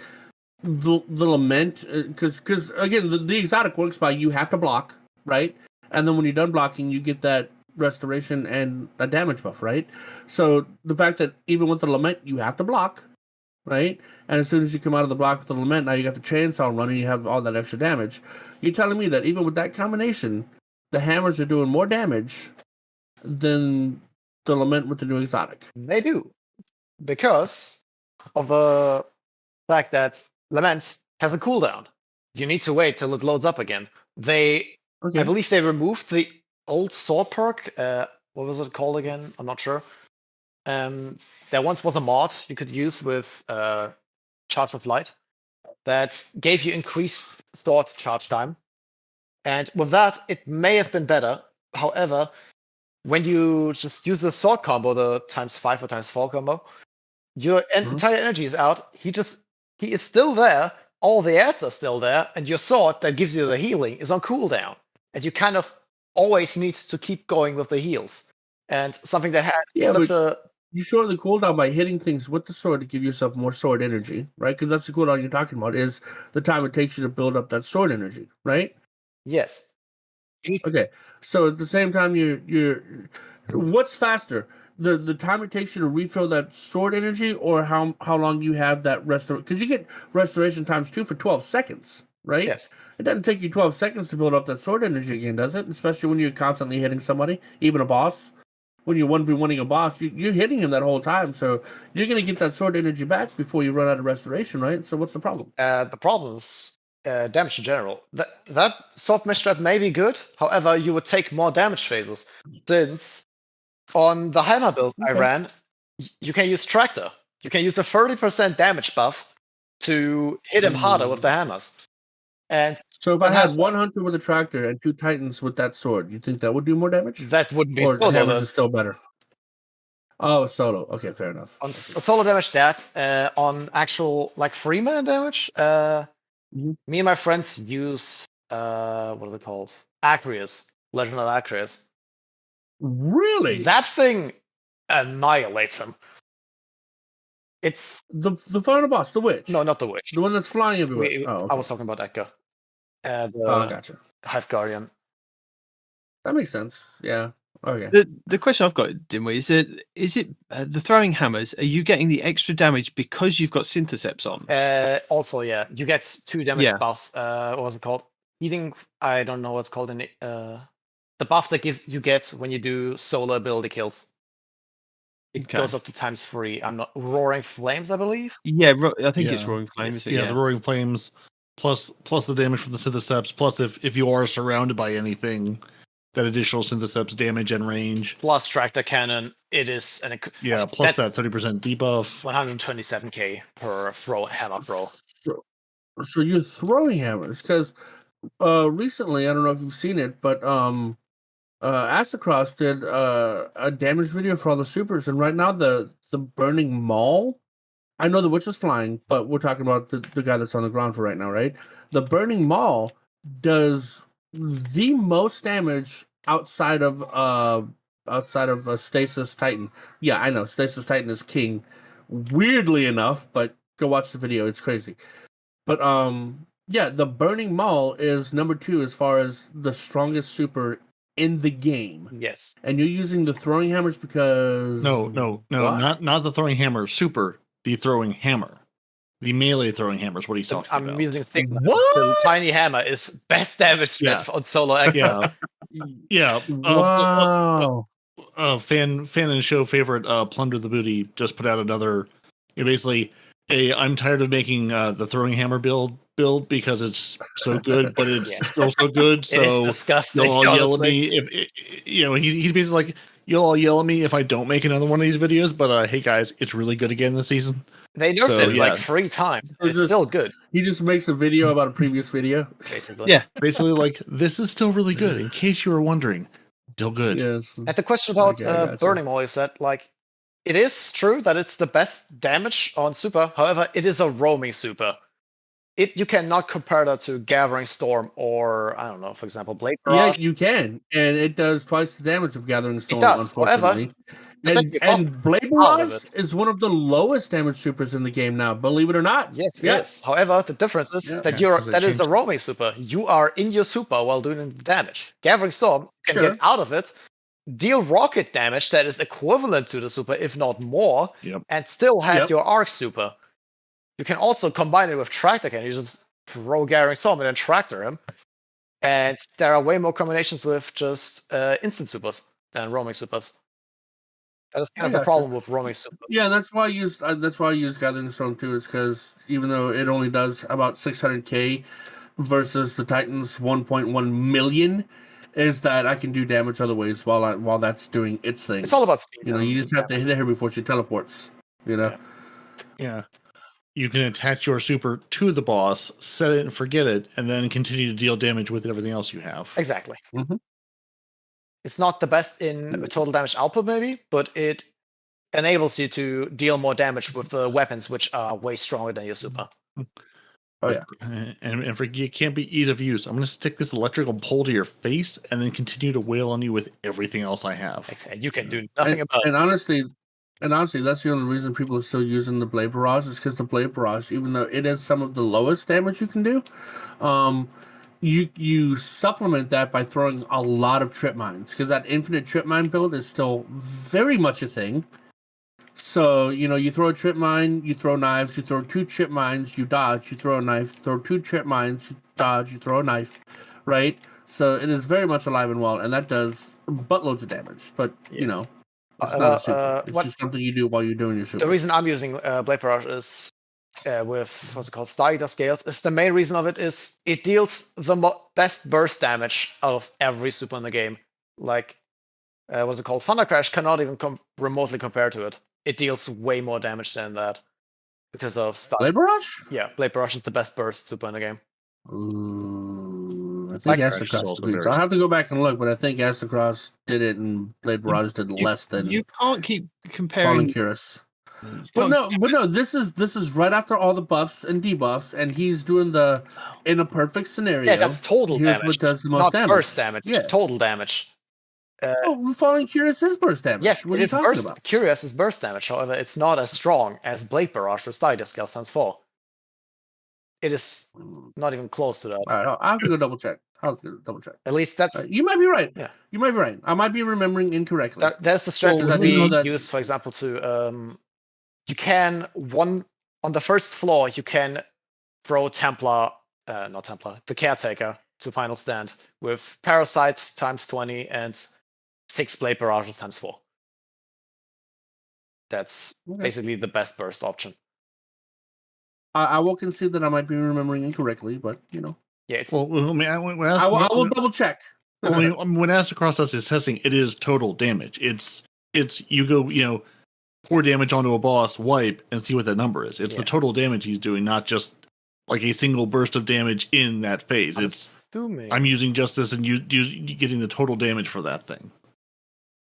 the Lament, because again, the exotic works by you have to block, right? And then when you're done blocking, you get that restoration and a damage buff, right? So the fact that even with the Lament, you have to block, right? And as soon as you come out of the block with the Lament, now you got the chainsaw running, you have all that extra damage. You're telling me that even with that combination, the hammers are doing more damage than the Lament with the new exotic? They do, because of the fact that Lament has a cooldown. You need to wait till it loads up again. I believe they removed the old sword perk. What was it called again? I'm not sure. There once was a mod you could use with Charge of Light that gave you increased sword charge time. And with that, it may have been better. However, when you just use the sword combo, the ×5 or ×4 combo, your entire energy is out. He is still there. All the ads are still there, and your sword that gives you the healing is on cooldown. And you kind of always need to keep going with the heals. And something that has you shorten the cooldown by hitting things with the sword to give yourself more sword energy, right? Because that's the cooldown you're talking about, is the time it takes you to build up that sword energy, right? Yes. Okay, so at the same time, you're what's faster, the time it takes you to refill that sword energy, or how long you have that restoration? Because you get restoration times 2 for 12 seconds, right? Yes. It doesn't take you 12 seconds to build up that sword energy again, does it? Especially when you're constantly hitting somebody, even a boss. When you're 1v1ing a boss, you're hitting him that whole time, so you're going to get that sword energy back before you run out of restoration, right? So what's the problem? The problem is damage in general. That sword mesh trap may be good, however, you would take more damage phases. Since on the hammer build I ran, you can use Tractor. You can use a 30% damage buff to hit him harder with the hammers. And so if I had one hunter with a tractor and 2 titans with that sword, you think that would do more damage? That wouldn't be or solo. Hammers is still better. Oh, solo. Okay, fair enough. On solo damage, on actual like 3-man damage, me and my friends use what are they called? Acreus, Legend of Acreus. Really? That thing annihilates him. It's the final boss, the witch. No, not the witch. The one that's flying everywhere. I was talking about Ekka. Gotcha. Hive Guardian. That makes sense. Yeah. Okay. The question I've got, Dimwie, is it the throwing hammers? Are you getting the extra damage because you've got Syntheseps on? Also, yeah, you get 2 damage buffs. What was it called? Heating. I don't know what's called in the buff that you get when you do solo ability kills. It goes up to ×3. I'm not Roaring Flames, I believe. Yeah, I think it's Roaring Flames. Yeah, the Roaring Flames plus the damage from the Syntheseps. Plus, if you are surrounded by anything, that additional Syntheseps damage and range. Plus Tractor Cannon. It is plus that 30% debuff. 127k per hammer throw. So you're throwing hammers because recently, I don't know if you've seen it, but Astacross did a damage video for all the supers, and right now the Burning Maul. I know the witch is flying, but we're talking about the guy that's on the ground for right now, right? The Burning Maul does the most damage outside of Stasis Titan. Yeah, I know Stasis Titan is king. Weirdly enough, but go watch the video; it's crazy. But yeah, the Burning Maul is number 2 as far as the strongest super in the game. Yes. And you're using the throwing hammers because No, not the throwing hammer, super, the throwing hammer. The melee throwing hammer is what he's talking about. I'm using Figma. The tiny hammer is best damage on solo action. Yeah. Wow. Fan and show favorite Plunder the Booty just put out another basically I'm tired of making the throwing hammer build because it's so good, but it's still so good. So disgusting, you'll all yell at me if he's basically like, you'll all yell at me if I don't make another one of these videos. But hey guys, it's really good again this season. They nerfed it like 3 times. It's still good. He just makes a video about a previous video. Basically. Yeah. Basically like, this is still really good. In case you were wondering, still good. Yes. And the question about Burning Maul is that like, it is true that it's the best damage on super. However, it is a roaming super. You cannot compare that to Gathering Storm or, I don't know, for example, Blade Barrage. Yeah, you can. And it does twice the damage of Gathering Storm, it does. unfortunately. However, and Blade Barrage is one of the lowest damage supers in the game now, believe it or not. Yes, it is. However, the difference is that is a roaming super. You are in your super while doing the damage. Gathering Storm can get out of it, deal rocket damage that is equivalent to the super, if not more, and still have your arc super. You can also combine it with Tractor Cannon. You just throw Gathering Storm and then Tractor him. And there are way more combinations with just instant supers than roaming supers. That is kind of the problem with roaming supers. Yeah, that's why I use Gathering Storm too, is because even though it only does about 600k versus the Titan's 1.1 million, is that I can do damage other ways while that's doing its thing. It's all about speed. You just have to hit her before she teleports. Yeah. You can attach your super to the boss, set it and forget it, and then continue to deal damage with everything else you have. Exactly. Mm-hmm. It's not the best in total damage output, maybe, but it enables you to deal more damage with the weapons, which are way stronger than your super. Oh yeah. And for you can't be ease of use. I'm going to stick this electrical pole to your face and then continue to wail on you with everything else I have. And you can do nothing about it. And honestly, that's the only reason people are still using the Blade Barrage is because the Blade Barrage, even though it is some of the lowest damage you can do, you supplement that by throwing a lot of trip mines, because that infinite trip mine build is still very much a thing. So, you throw a trip mine, you throw knives, you throw 2 trip mines, you dodge, you throw a knife, throw 2 trip mines, you dodge, you throw a knife, right? So it is very much alive and well, and that does buttloads of damage. But, it's not a super. It's just something you do while you're doing your super. The reason I'm using Blade Barrage is with what's it called, Star Eater scales. Is the main reason of it is it deals the best burst damage out of every super in the game. Like, what's it called? Thunder Crash cannot even remotely compare to it. It deals way more damage than that because of Star. Blade Barrage? Yeah, Blade Barrage is the best burst super in the game. I think Astro did. I'll have to go back and look, but I think Astro did it and Blade Barrage did less than. You can't keep comparing. Curious. But no, this is right after all the buffs and debuffs, and he's doing in a perfect scenario. Yeah, that's total damage. What does the most not damage. Burst damage. Yeah. Total damage. Falling Curious is burst damage. Yes, what are you talking about? Curious is burst damage. However, it's not as strong as Blade Barrage or Star Eater scale times 4. It is not even close to that. All right, I'll have to go double check. At least that's. You might be right. Yeah, you might be right. I might be remembering incorrectly. That's the strategy we use, for example, to you can on the first floor you can throw the Caretaker to final stand with Parasites times 20 and 6 Blade Barrages times 4. That's basically the best burst option. I will concede that I might be remembering incorrectly, but Yeah, it's. I will double check. When Astro does his testing, it is total damage. It's you go pour damage onto a boss, wipe, and see what that number is. It's the total damage he's doing, not just like a single burst of damage in that phase. I'm using Justice and you getting the total damage for that thing.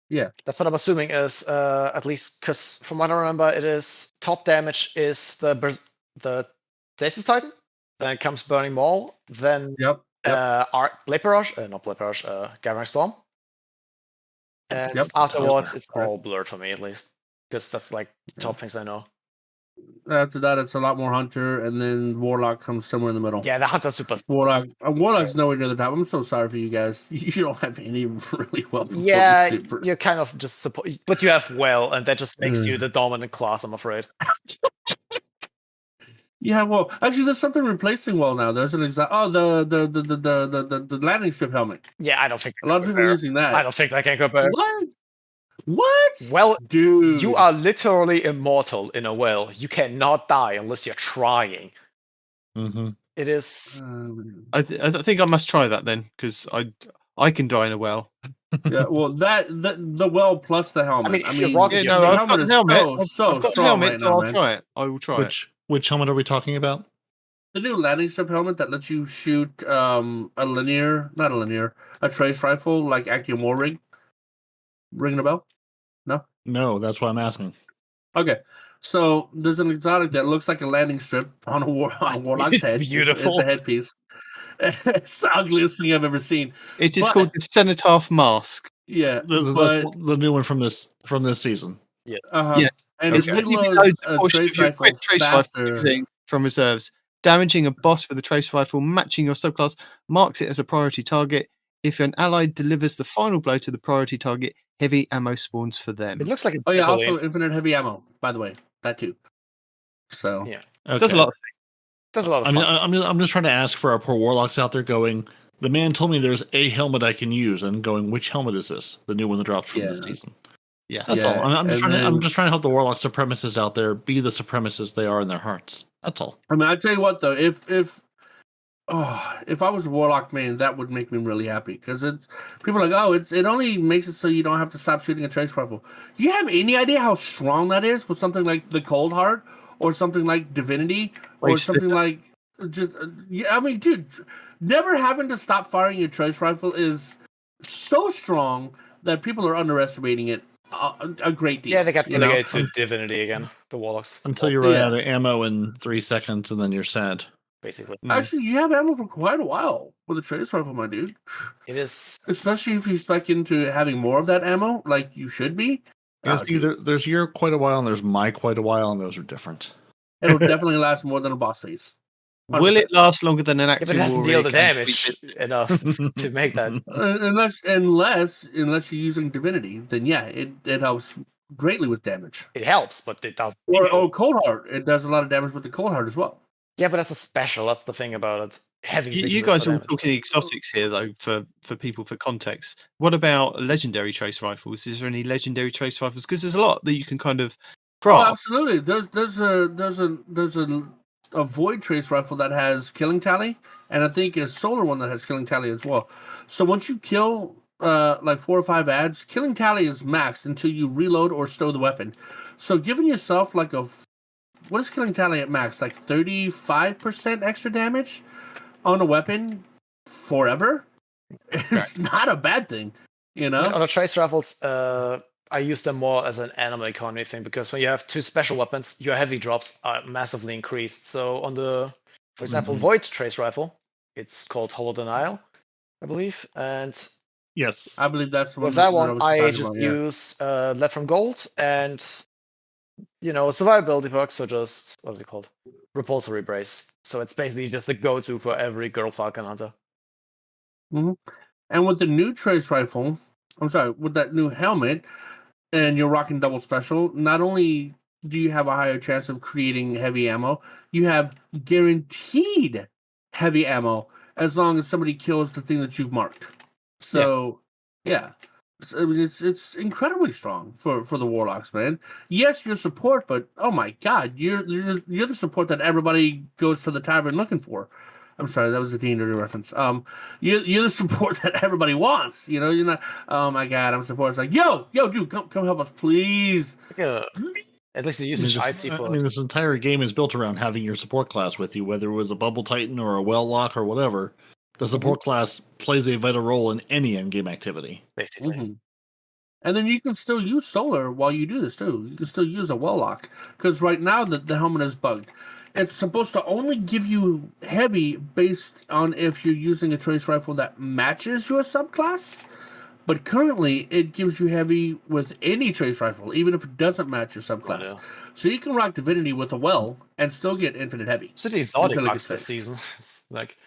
Yeah, that's what I'm assuming is at least because from what I remember, it is top damage is the Stasis Titan, then it comes Burning Maul, then Blade Barrage, not Blade Barrage, Gathering Storm, and afterwards it's all blurred for me at least because that's like the top things I know. After that, it's a lot more Hunter, and then Warlock comes somewhere in the middle. Yeah, the Hunter super. Warlock's nowhere near the top. I'm so sorry for you guys. You don't have any really well. Yeah, you're kind of just support, but you have Well, and that just makes you the dominant class. I'm afraid. Yeah, well, actually, there's something replacing Well now. There's an the landing strip helmet. Yeah, I don't think a lot of people are using that. I don't think that can compare. What? Well, dude, you are literally immortal in a Well. You cannot die unless you're trying. Mm-hmm. It is. I think I must try that then because I can die in a well. Yeah, well, the well plus the helmet. I mean, I've got the helmet. I've got the helmet, so I'll try it. I will try it. Which helmet are we talking about? The new landing strip helmet that lets you shoot a trace rifle like Accio War Ring. Ringing a bell? No? No, that's what I'm asking. Okay. So there's an exotic that looks like a landing strip on a Warlock's head. Beautiful. It's a headpiece. It's the ugliest thing I've ever seen. It is called the Cenotaph Mask. Yeah. The new one from this season. Yes. Yes. And it reloads a trace rifle faster. From reserves. Damaging a boss with a trace rifle matching your subclass marks it as a priority target. If an ally delivers the final blow to the priority target, heavy ammo spawns for them. It looks like it's also infinite heavy ammo, by the way. That too. So yeah. Okay. Does a lot of things. Does a lot of fun. I'm just trying to ask for our poor warlocks out there going, the man told me there's a helmet I can use, and going, which helmet is this? The new one that dropped from this season. Yeah. That's all. I'm just trying to help the warlock supremacists out there be the supremacists they are in their hearts. That's all. I mean, I tell you what though, if I was a warlock main, that would make me really happy because people are like, it only makes it so you don't have to stop shooting a trace rifle. You have any idea how strong that is with something like the Cold Heart or something like Divinity or something like just I mean, dude, never having to stop firing your trace rifle is so strong that people are underestimating it a great deal. Yeah, they got relegated to Divinity again, the warlocks. Until you run out of ammo in 3 seconds, and then you're sad. basically. Actually, you have ammo for quite a while with a trace rifle, my dude. It is, especially if you spec into having more of that ammo, like you should be. Yeah, there's your quite a while and there's my quite a while, and those are different. It'll definitely last more than a boss phase. 100%. Will it last longer than an active but it doesn't war deal the rig and damage 3 enough to make that. Unless you're using divinity, then yeah, it helps greatly with damage. It helps, but it doesn't. Or cold heart, it does a lot of damage with the cold heart as well. Yeah, but that's a special. That's the thing about it. Having You guys are all talking exotics here, though, for people for context. What about legendary trace rifles? Is there any legendary trace rifles? Because there's a lot that you can kind of craft. Oh, absolutely. There's a void trace rifle that has killing tally, and I think a solar one that has killing tally as well. So once you kill like 4 or 5 ads, killing tally is maxed until you reload or stow the weapon. So giving yourself like what is killing tally at max? Like 35% extra damage on a weapon forever is not a bad thing, you know? On the trace rifles, I use them more as an animal economy thing, because when you have 2 special weapons, your heavy drops are massively increased. So on the, for example, Void trace rifle, it's called Hollow Denial, I believe, and yes, I believe that's the one. With that one, I just about, use lead from gold and survivability perks, so just what's it called? Repulsory brace. So it's basically just a go-to for every girl falcon hunter. Mm-hmm. And with the new trace rifle, with that new helmet, and you're rocking double special, not only do you have a higher chance of creating heavy ammo, you have guaranteed heavy ammo as long as somebody kills the thing that you've marked. So, yeah. I mean, it's incredibly strong for the warlocks, man. Yes, you're support, but oh my god, you're the support that everybody goes to the tavern looking for. I'm sorry, that was a D&D reference. You're the support that everybody wants. You know, you're not. Oh my god, I'm support. It's like, yo, dude, come help us, please. At least they use icy for. I mean, this entire game is built around having your support class with you, whether it was a Bubble Titan or a Well Lock or whatever. The support class plays a vital role in any endgame activity. Basically. Mm-hmm. And then you can still use solar while you do this too. You can still use a Well Lock, because right now the helmet is bugged. It's supposed to only give you heavy based on if you're using a trace rifle that matches your subclass. But currently, it gives you heavy with any trace rifle, even if it doesn't match your subclass. Oh, yeah. So you can rock Divinity with a well and still get infinite heavy. So the exotic bucks this season, like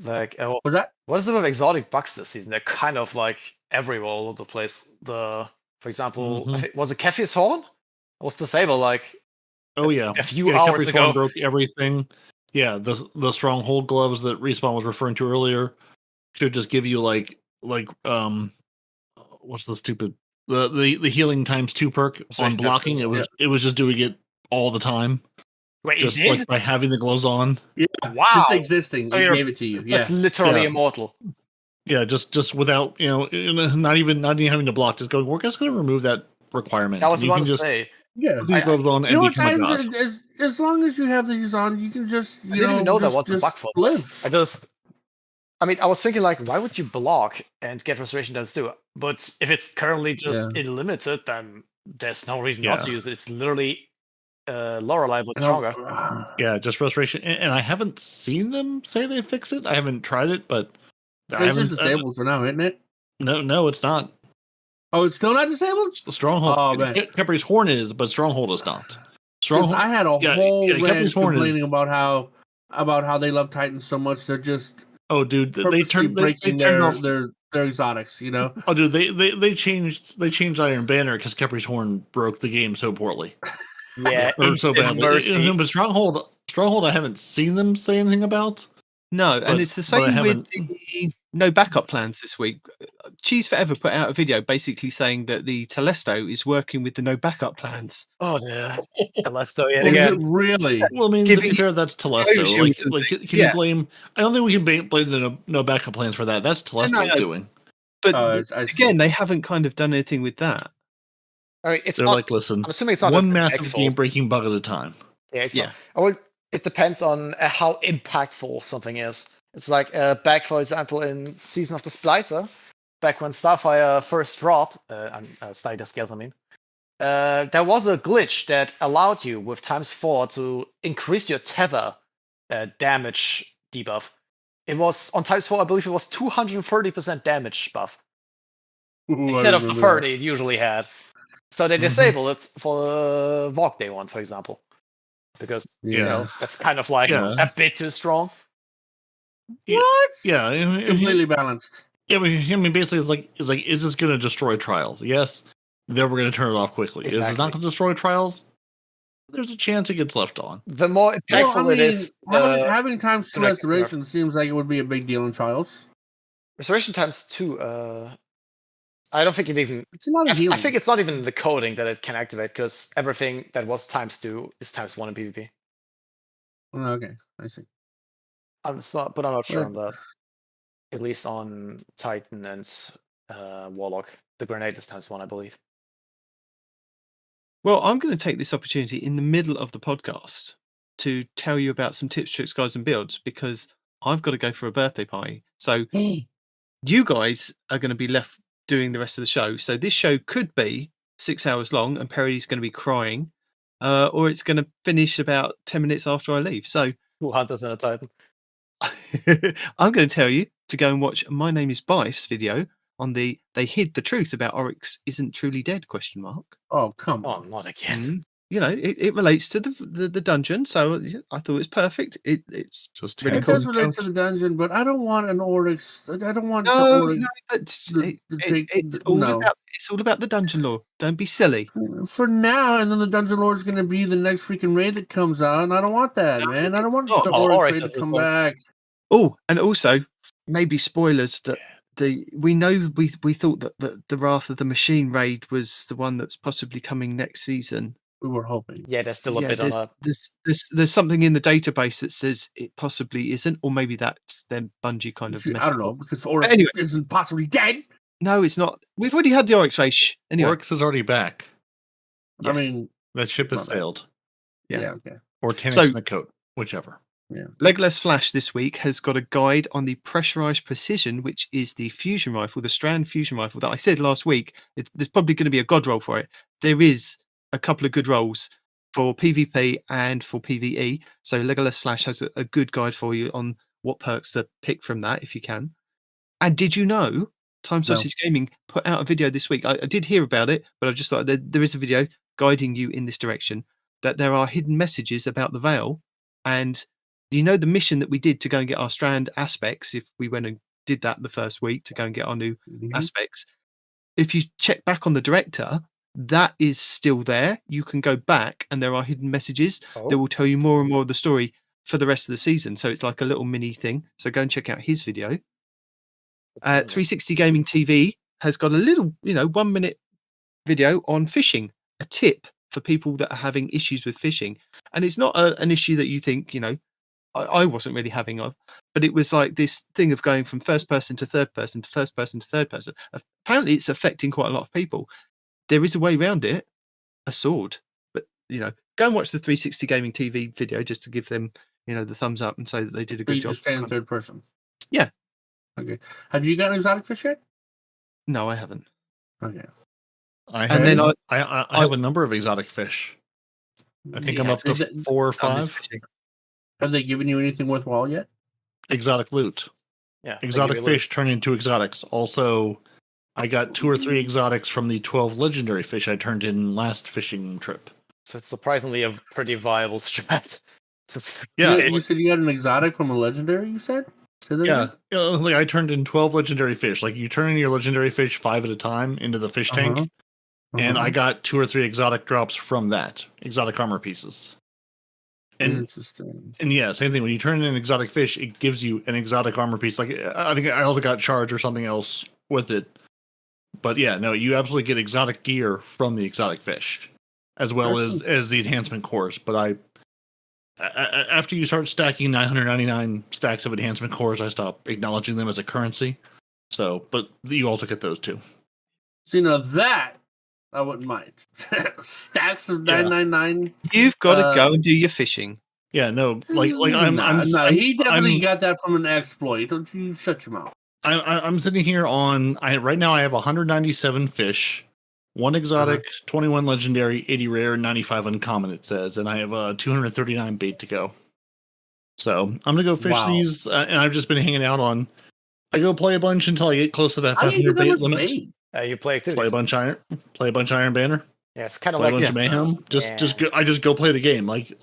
what's that? What is it with exotic bucks this season? They're kind of like everywhere, all over the place. For example, I think, was it Keffi's Horn? Or was the Saber like? Oh yeah, a few hours ago. Horn broke everything. Yeah, the stronghold gloves that Respawn was referring to earlier should just give you like what's the stupid the healing ×2 perk on blocking. It was just doing it all the time. Wait, just like by having the gloves on. Yeah, wow, just existing. It gave it to you. Yeah, it's literally immortal. Yeah, just without not even having to block. Just going, we're just going to remove that requirement. I was about to say. Yeah, put these gloves on and become a god. As long as you have these on, you can just I didn't even know that was the bug for live. I was thinking like, why would you block and get restoration damage too? But if it's currently just unlimited, then there's no reason not to use it. It's literally Lorelei but stronger. Yeah, just restoration. And I haven't seen them say they fix it. I haven't tried it, but it's just disabled for now, isn't it? No, it's not. Oh, it's still not disabled? Stronghold. Oh, man. Kepri's Horn is, but Stronghold is not. Stronghold. I had a whole rant complaining about how they love Titans so much. They're just they turned off their exotics. You know. Oh, dude, they changed Iron Banner because Kepri's Horn broke the game so poorly. Yeah, so badly. But Stronghold, I haven't seen them say anything about. No, and it's the same with the no backup plans this week. Cheese Forever put out a video basically saying that the Telesto is working with the no backup plans. Oh, yeah. Telesto, yeah. Again. Is it really? Well, I mean, to be fair, that's Telesto. Can you blame... I don't think we can blame the no backup plans for that. That's Telesto's doing. But again, they haven't kind of done anything with that. I mean, They're like, listen, I'm assuming it's not one massive game-breaking bug at a time. Yeah, it depends on how impactful something is. It's like back, for example, in Season of the Splicer, back when Starfire first dropped, Spider Scales, there was a glitch that allowed you with ×4 to increase your tether damage debuff. It was on times 4, I believe it was 230% damage buff. Instead of the 30 it usually had. So they disable it for the Valk Day one, for example. Because that's kind of like a bit too strong. What? Yeah, completely balanced. Yeah, but I mean, basically, it's like, is this going to destroy trials? Yes. Then we're going to turn it off quickly. Exactly. Is it not going to destroy trials? There's a chance it gets left on. The more impactful it is, having times 2 restoration seems like it would be a big deal in trials. Restoration times 2. I don't think it even. It's not a healing. I think it's not even the coding that it can activate, because everything that was times 2 is times 1 in PvP. Okay, I see. I'm not sure on that. At least on Titan and Warlock, the grenade is times 1, I believe. Well, I'm going to take this opportunity in the middle of the podcast to tell you about some tips, tricks, guides, and builds, because I've got to go for a birthday party. So you guys are going to be left doing the rest of the show. So this show could be 6 hours long and Peroty's going to be crying, or it's going to finish about 10 minutes after I leave. So 2 Hunters and a Titan. I'm going to tell you to go and watch My Name is Bife's video on the They Hid the Truth About Oryx Isn't Truly Dead ? Oh, come on. Not again. You know, it relates to the dungeon, so I thought it was perfect. It's just really it cool. does relate to the dungeon, but I don't want an Oryx. I don't want the No, Oryx. It's all about the dungeon lore. Don't be silly. For now, and then the dungeon lord is going to be the next freaking raid that comes out, and I don't want that, man. I don't want the Oryx raid to come back. Oh, and also maybe spoilers that we thought that the Wrath of the Machine raid was the one that's possibly coming next season. We were hoping. Yeah, there's still a bit on that. There's something in the database that says it possibly isn't, or maybe that's then Bungie kind of. I don't know, because Oryx isn't possibly dead. No, it's not. We've already had the Oryx race. Anyway. Oryx is already back. Yes. I mean, that ship has sailed. Yeah, okay. Or Tanix in the coat, whichever. Yeah. Legolas Flash this week has got a guide on the pressurized precision, which is the fusion rifle, the Strand fusion rifle that I said last week. There's probably going to be a god roll for it. There is a couple of good rolls for PvP and for PvE. So Legolas Flash has a good guide for you on what perks to pick from that if you can. And did you know Time Sausage Gaming put out a video this week? I did hear about it, but I've just thought there is a video guiding you in this direction, that there are hidden messages about the Veil. And you know the mission that we did to go and get our Strand aspects, if we went and did that the first week to go and get our new aspects, if you check back on the director, that is still there. You can go back and there are hidden messages that will tell you more and more of the story for the rest of the season. So it's like a little mini thing. So go and check out his video. 360 Gaming TV has got a little, 1 minute video on fishing, a tip for people that are having issues with fishing. And it's not an issue that you think, I wasn't really having of, but it was like this thing of going from first person to third person to first person to third person. Apparently it's affecting quite a lot of people. There is a way around it, a sword, but go and watch the 360 Gaming TV video just to give them, the thumbs up and say that they did a good job. Just stay in third person. Yeah. Okay. Have you got an exotic fish yet? No, I haven't. Okay. I have a number of exotic fish. I think I'm up to 4 or 5. Have they given you anything worthwhile yet? Exotic loot. Yeah. Exotic fish turn into exotics. Also, I got 2 or 3 exotics from the 12 legendary fish I turned in last fishing trip. So it's surprisingly a pretty viable strat. Yeah. You said you got an exotic from a legendary, you said? Yeah. Like I turned in 12 legendary fish. Like you turn in your legendary fish 5 at a time into the fish tank. And I got 2 or 3 exotic drops from that. Exotic armor pieces. Interesting. And yeah, same thing. When you turn in an exotic fish, it gives you an exotic armor piece. Like I think I also got charge or something else with it. But yeah, no, you absolutely get exotic gear from the exotic fish, as well as the enhancement cores. But after you start stacking 999 stacks of enhancement cores, I stop acknowledging them as a currency. So, but you also get those too. See, now that I wouldn't mind. Stacks of 999. You've got to go and do your fishing. Yeah, no, like he definitely got that from an exploit. Don't you shut your mouth. I'm sitting here on. Right now I have 197 fish, 1 exotic, 21 legendary, 80 rare, 95 uncommon. It says, and I have 239 bait to go. So I'm gonna go fish these, and I've just been hanging out on. I go play a bunch until I get close to that 500 bait limit. You play activities. Play a bunch of Iron Banner. Yeah, it's kind of play like a bunch of Mayhem. I just go play the game, like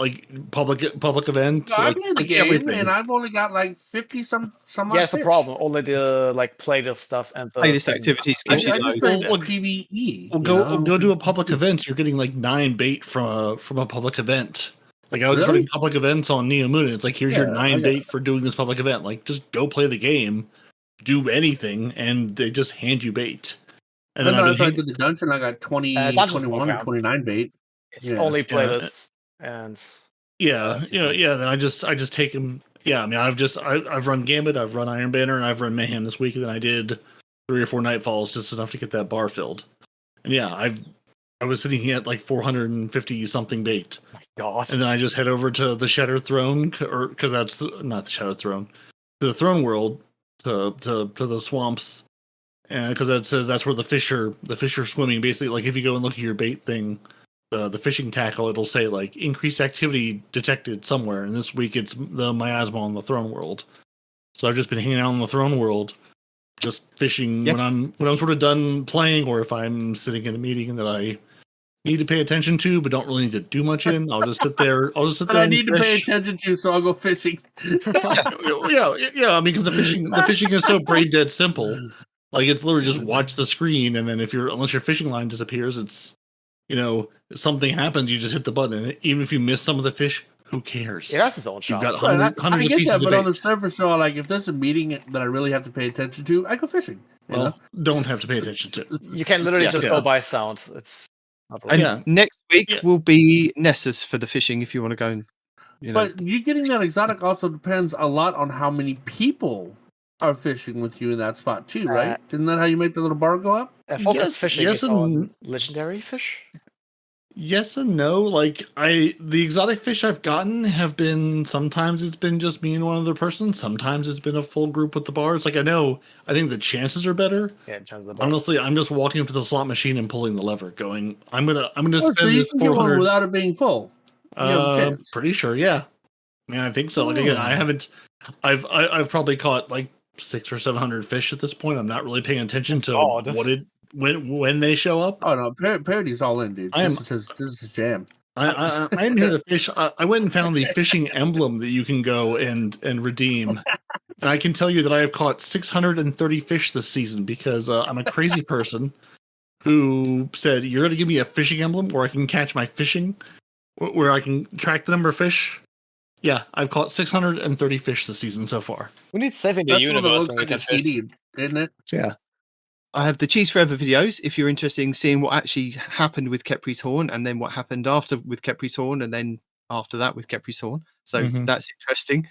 public event. No, I play the game, everything. and I've only got like 50 some. Yeah, it's a problem. Only the playlist stuff and the playlist activities. I just played PvE. Well, go do a public event. You're getting like 9 bait from a public event. Like I was running public events on Neo Moon, and it's like here's your 9 bait for doing this public event. Like just go play the game, do anything, and they just hand you bait. And then I did the dungeon. I got 20, 21, or 29 bait. It's only playlists and Then I just take them. Yeah, I mean, I've run Gambit, I've run Iron Banner, and I've run Mayhem this week. And then I did 3 or 4 Nightfalls, just enough to get that bar filled. And yeah, I was sitting here at like 450 something bait. Oh my God! And then I just head over to the Shadow Throne, because that's not the Shadow Throne, to the Throne World, to the swamps. And because that says that's where the fish are swimming. Basically, like if you go and look at your bait thing, the fishing tackle, it'll say like increased activity detected somewhere. And this week it's the miasma on the Throne World. So I've just been hanging out on the Throne World, just fishing when I'm sort of done playing, or if I'm sitting in a meeting that I need to pay attention to, but don't really need to do much in. I'll just sit there. I need to pay attention to, so I'll go fishing. yeah. I mean, because the fishing is so brain dead simple. Like it's literally just watch the screen, and then unless your fishing line disappears, it's something happens, you just hit the button. And even if you miss some of the fish, who cares? Yeah, that's his own shot. You've got hundreds of pieces of bait. But on the surface, so like if there's a meeting that I really have to pay attention to, I go fishing. Don't have to pay attention to. You can literally just go by sound. It's next week will be Nessus for the fishing if you want to go. But you getting that exotic also depends a lot on how many people are fishing with you in that spot too, right? Isn't that how you make the little bar go up? Focus fishing is on legendary fish. Yes and no. Like the exotic fish I've gotten have been, sometimes it's been just me and one other person. Sometimes it's been a full group with the bars. Like I think the chances are better. Yeah, chances are better. Honestly, I'm just walking up to the slot machine and pulling the lever, going, I'm gonna spend so this 400 without it being full. Pretty sure, yeah. Yeah, I think so. Like again, I've probably caught like 600 or 700 fish at this point. I'm not really paying attention to when they show up. Oh no, Peroty's all in, dude. This is his jam. I'm here to fish. I went and found the fishing emblem that you can go and redeem, and I can tell you that I have caught 630 fish this season because I'm a crazy person who said, "You're going to give me a fishing emblem where I can catch my fishing, where I can track the number of fish." Yeah, I've caught 630 fish this season so far. We need saving the universe. That's like a CD, isn't it? Yeah. I have the Cheese Forever videos if you're interested in seeing what actually happened with Kepri's Horn, and then what happened after with Kepri's Horn, and then after that with Kepri's Horn. So that's interesting.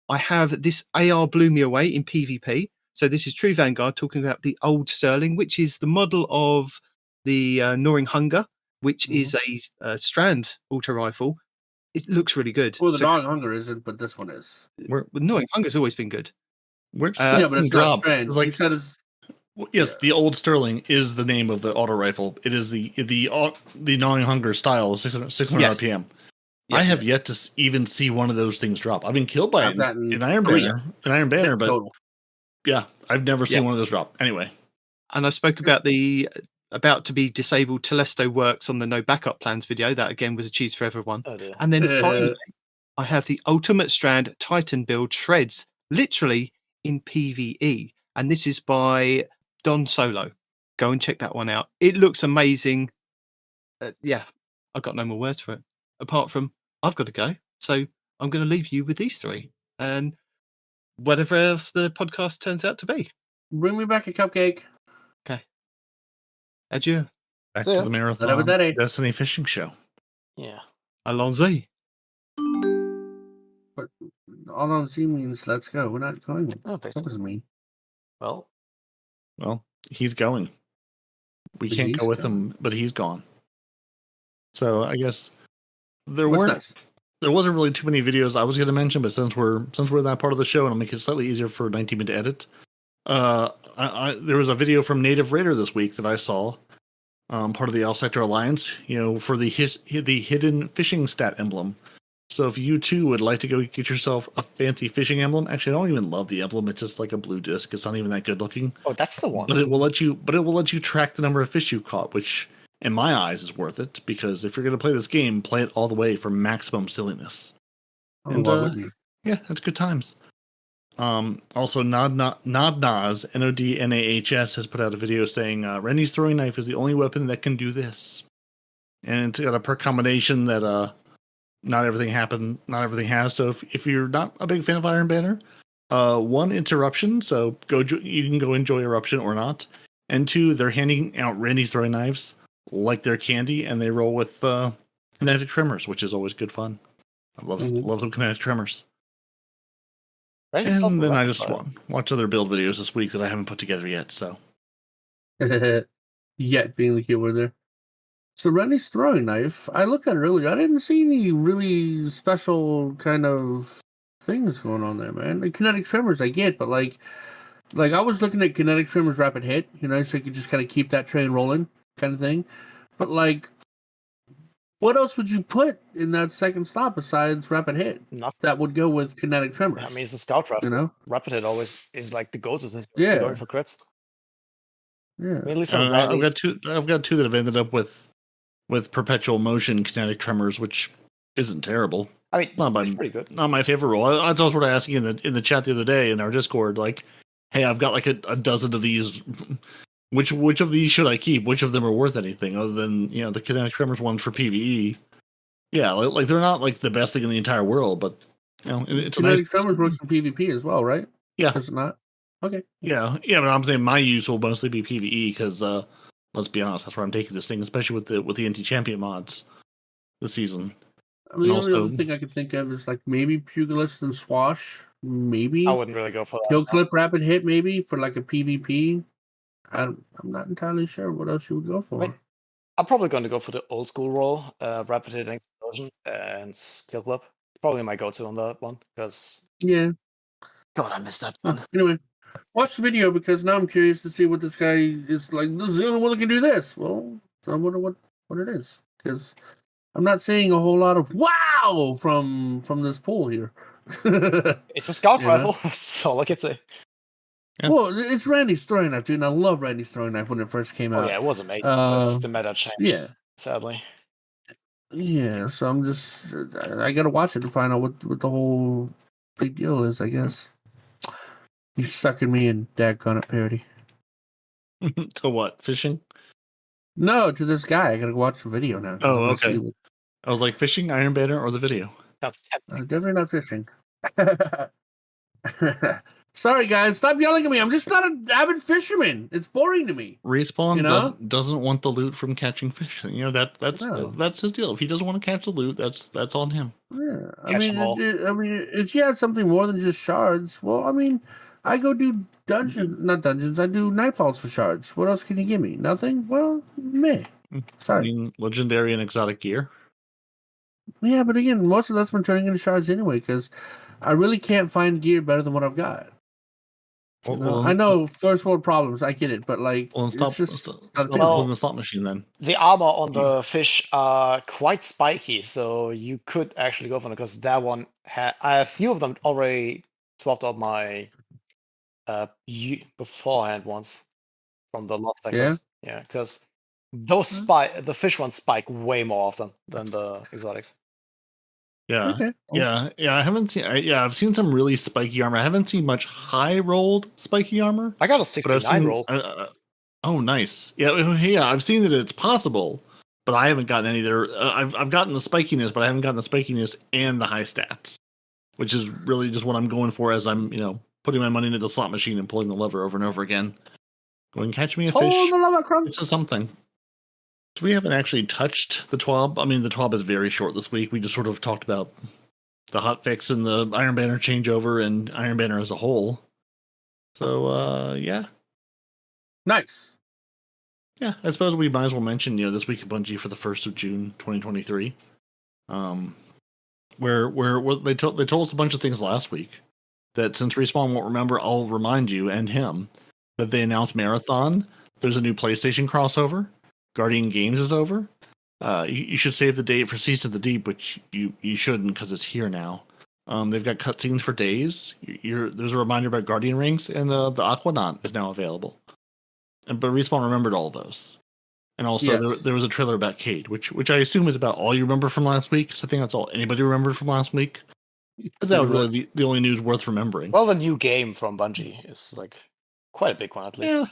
I have this AR Blew Me Away in PvP. So this is True Vanguard talking about the old Sterling, which is the model of the Gnawing Hunger, which is a Strand auto rifle. It looks really good. Well, the Gnawing Hunger isn't, but this one is. Gnawing Hunger's always been good. But it's not Strand. Like, you said it's... the old Sterling is the name of the auto rifle. It is the Gnawing Hunger style, 600 RPM. Yes. I have yet to even see one of those things drop. I've been killed by it in Iron Banner, but yeah, I've never seen one of those drop. Anyway, and I spoke about the about to be disabled Telesto works on the no backup plans video. That again was a Cheese Forever one. And then finally, I have the Ultimate Strand Titan build shreds, literally in PvE, and this is by Don Solo. Go and check that one out. It looks amazing. I've got no more words for it apart from I've got to go. So I'm going to leave you with these 3 and whatever else the podcast turns out to be. Bring me back a cupcake. Okay. Adieu. Back to the Marathon Destiny Fishing Show. Yeah. Allons-y. But allons-y means let's go. We're not going. Oh, that doesn't mean. Well, he's going. We can't go with him, but he's gone. So I guess there wasn't really too many videos I was going to mention, but since we're in that part of the show, and I'll make it slightly easier for 19 to edit. There was a video from Native Raider this week that I saw, part of the L Sector Alliance. For the hidden fishing stat emblem. So if you too would like to go get yourself a fancy fishing emblem, actually I don't even love the emblem. It's just like a blue disc. It's not even that good looking. Oh, that's the one. But it will let you track the number of fish you caught, which in my eyes is worth it, because if you're going to play this game, play it all the way for maximum silliness. Oh, And why wouldn't you? yeah, that's good times. Also, Nodnaz, Nodnahs, has put out a video saying Rennie's throwing knife is the only weapon that can do this. And it's got a perk combination that not everything has. So if you're not a big fan of Iron Banner, one, interruption, so you can go enjoy eruption or not. And two, they're handing out Rennie's throwing knives like they're candy, and they roll with kinetic tremors, which is always good fun. I love some kinetic tremors. And then I just watch other build videos this week that I haven't put together yet. So, yet being the keyword there. So Rennie's throwing knife. I looked at it earlier. I didn't see any really special kind of things going on there, man. The kinetic tremors I get, but like I was looking at kinetic tremors rapid hit, so you could just kind of keep that train rolling, kind of thing. But like, what else would you put in that second slot besides rapid hit? Nothing. That would go with kinetic tremors. I mean, it's a scout rifle. Rapid hit always is like the go-to thing. Yeah. Going for crits. Yeah. I've got two that have ended up with perpetual motion kinetic tremors, which isn't terrible. I mean, it's pretty good. Not my favorite role. I was sort of asking in the chat the other day in our Discord, like, hey, I've got like a dozen of these. Which of these should I keep? Which of them are worth anything other than the kinetic tremors ones for PvE? Yeah, like they're not like the best thing in the entire world, but it's kinetic a nice. Tremors works for PvP as well, right? Yeah, does it not? Okay. Yeah, but I'm saying my use will mostly be PvE because let's be honest, that's where I'm taking this thing, especially with the anti-champion mods this season. I mean, the only other thing I could think of is like maybe Pugilist and Swash. Maybe I wouldn't really go for that. Kill Clip Rapid Hit, maybe for like a PvP. I'm not entirely sure what else you would go for. I'm probably going to go for the old school role, Rapid Hit Explosion and Kill Clip. Probably my go-to on that one because God, I missed that one. Anyway, watch the video because now I'm curious to see what this guy is like. This is the only one that can do this. Well, I wonder what it is because I'm not seeing a whole lot of wow from this pool here. It's a scout rifle, that's all I can say. Yeah. Well, it's Randy's throwing knife, dude, and I love Randy's throwing knife when it first came out. Yeah, it was amazing. But the meta changed, sadly. Yeah, so I gotta watch it to find out what the whole big deal is, I guess. He's sucking me in, daggone it, Peroty. To what? Fishing? No, to this guy. I gotta watch the video now. Oh, okay. I was like, fishing, Iron Banner, or the video? Definitely not fishing. Sorry, guys. Stop yelling at me. I'm just not an avid fisherman. It's boring to me. Respawn doesn't want the loot from catching fish. That's his deal. If he doesn't want to catch the loot, that's on him. Yeah, I mean, if you had something more than just shards, well, I mean, I go do not dungeons. I do nightfalls for shards. What else can you give me? Nothing. Well, meh. Sorry. I mean, legendary and exotic gear. Yeah, but again, most of that's been turning into shards anyway because I really can't find gear better than what I've got. I know first world problems. I get it, but like, stop pulling the slot machine then. The armor on the fish are quite spiky, so you could actually go for it because that one I have a few of them already swapped out my beforehand ones from the lost sectors. Yeah, because those the fish ones spike way more often than the exotics. Yeah, okay. Yeah. I haven't seen. I've seen some really spiky armor. I haven't seen much high rolled spiky armor. I got a 69 roll. Oh, nice. Yeah, I've seen that it's possible, but I haven't gotten any there. I've gotten the spikiness, but I haven't gotten the spikiness and the high stats, which is really just what I'm going for as I'm putting my money into the slot machine and pulling the lever over and over again. Going, catch me a fish. Oh, the lever, Crumb. It's a something. So we haven't actually touched the TWAB. I mean, the TWAB is very short this week. We just sort of talked about the hotfix and the Iron Banner changeover and Iron Banner as a whole. So, yeah. Nice. Yeah, I suppose we might as well mention, this week at Bungie for the 1st of June, 2023. Where they told us a bunch of things last week that since Respawn won't remember, I'll remind you and him that they announced Marathon. There's a new PlayStation crossover. Guardian Games is over. You should save the date for Seas of the Deep, which you shouldn't because it's here now. They've got cutscenes for days. There's a reminder about Guardian Rings, and the Aquanaut is now available. But Respawn remembered all those. And also, there was a trailer about Cade, which I assume is about all you remember from last week. Because I think that's all anybody remembered from last week. Because that was really the only news worth remembering. Well, the new game from Bungie is like quite a big one, at least.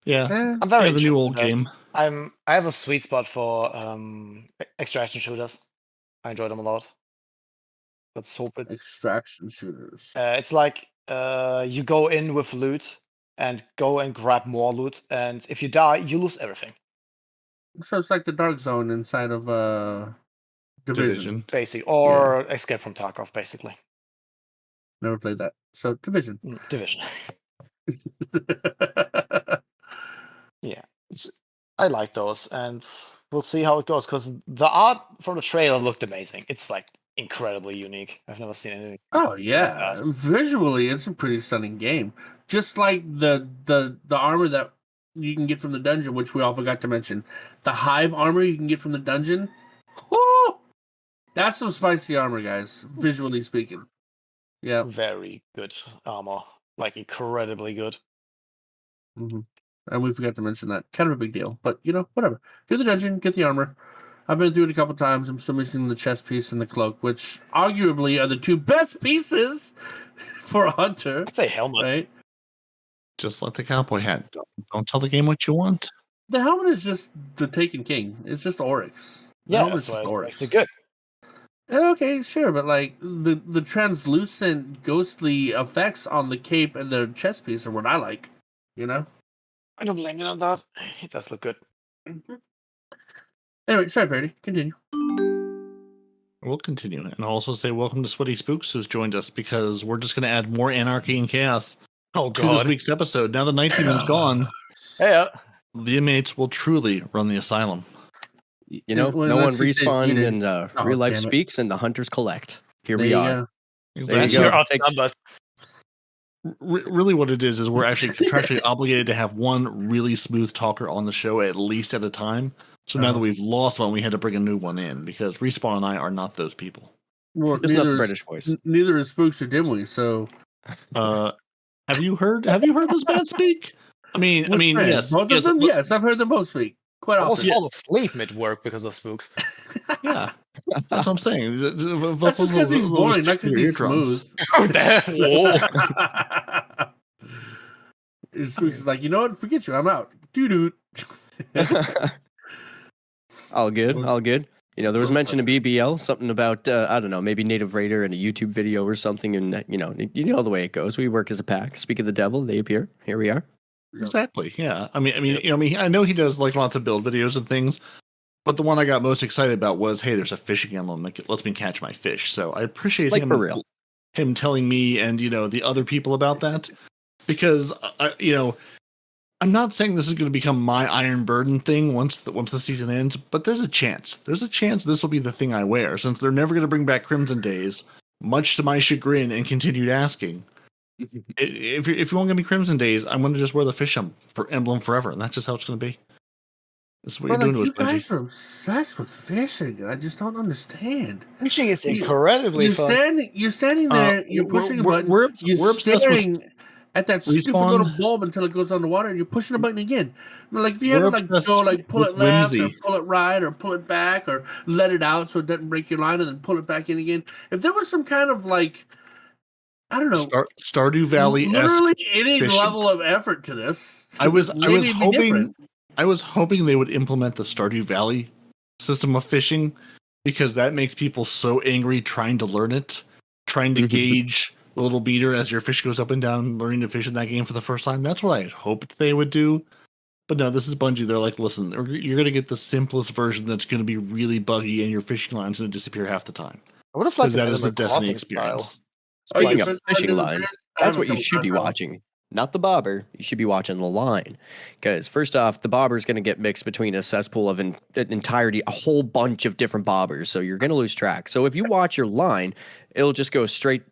Yeah. I'm very the new old game. I have a sweet spot for extraction shooters. I enjoy them a lot. Let's hope it. Extraction shooters. It's like you go in with loot and go and grab more loot, and if you die, you lose everything. So it's like the Dark Zone inside of Division. Basically, or Escape from Tarkov, basically. Never played that. So Division. Division. Yeah, I like those, and we'll see how it goes, because the art from the trailer looked amazing. It's like incredibly unique. I've never seen anything. Oh yeah, like visually it's a pretty stunning game. Just like the armor that you can get from the dungeon, which we all forgot to mention. The Hive armor you can get from the dungeon. Woo! That's some spicy armor, guys. Visually speaking. Yeah. Very good armor. Like incredibly good. Mm-hmm. And we forgot to mention that. Kind of a big deal. But, whatever. Do the dungeon, get the armor. I've been through it a couple times. I'm still missing the chest piece and the cloak, which arguably are the two best pieces for a hunter. I'd say helmet. Right? Just like the cowboy hat. Don't tell the game what you want. The helmet is just the Taken King. It's just Oryx. That's why Oryx. It's good. Okay, sure, but like the translucent, ghostly effects on the cape and the chest piece are what I like. I don't blame you on that. It does look good. Mm-hmm. Anyway, sorry, Peroty. Continue. We'll continue. And I'll also say welcome to SweatySpookz, who's joined us, because we're just going to add more anarchy and chaos to this week's episode. Now the Nightydemon's gone. Yeah. The inmates will truly run the asylum. No one respawned in real life speaks, and the hunters collect. Here we are. Exactly. There you go. Really what it is we're actually contractually obligated to have one really smooth talker on the show at least at a time. So now that we've lost one, we had to bring a new one in, because Respawn and I are not those people. Well, it's not the British voice. Neither is Spookz or Dimwie, so have you heard this man speak? I mean, yes. Both of them? Yes, I've heard them both speak. Quite often. I almost fall asleep mid-work because of Spookz. Yeah. That's what I'm saying. That's just because he's boring, not because he's smooth. Spookz is like, you know what? Forget you. I'm out. Doo-doo. All good. There was mention of BBL, something about, I don't know, maybe Native Raider in a YouTube video or something. And, you know the way it goes. We work as a pack. Speak of the devil, they appear. Here we are. Exactly. Yeah. I mean, I know he does like lots of build videos and things, but the one I got most excited about was, hey, there's a fishing emblem that lets me catch my fish. So I appreciate him telling me and the other people about that, because I'm not saying this is going to become my Iron Burden thing once the season ends, but there's a chance. There's a chance this will be the thing I wear, since they're never going to bring back Crimson Days, much to my chagrin and continued asking. If you want to give me Crimson Days, I'm going to just wear the fish emblem forever, and that's just how it's going to be. This is what you're doing with Bungie. You guys are obsessed with fishing. I just don't understand. Fishing is incredibly fun. You're standing there. You're pushing a button. You're staring at that stupid little bulb until it goes underwater, and you're pushing a button again. Like if you had to pull it left or pull it right or pull it back or let it out so it doesn't break your line and then pull it back in again. If there was some kind of I don't know, Stardew Valley, literally any level of effort to this. I was hoping they would implement the Stardew Valley system of fishing, because that makes people so angry trying to learn it, trying to gauge the little beater as your fish goes up and down, learning to fish in that game for the first time. That's what I had hoped they would do. But no, this is Bungie. They're like, listen, you're going to get the simplest version that's going to be really buggy, and your fishing line's going to disappear half the time. I would have liked that is the Destiny experience. Style. Speaking of fishing lines, that's what you should be watching. Not the bobber. You should be watching the line. Because first off, the bobber is going to get mixed between a cesspool of an entirety, a whole bunch of different bobbers. So you're going to lose track. So if you watch your line, it'll just go straight,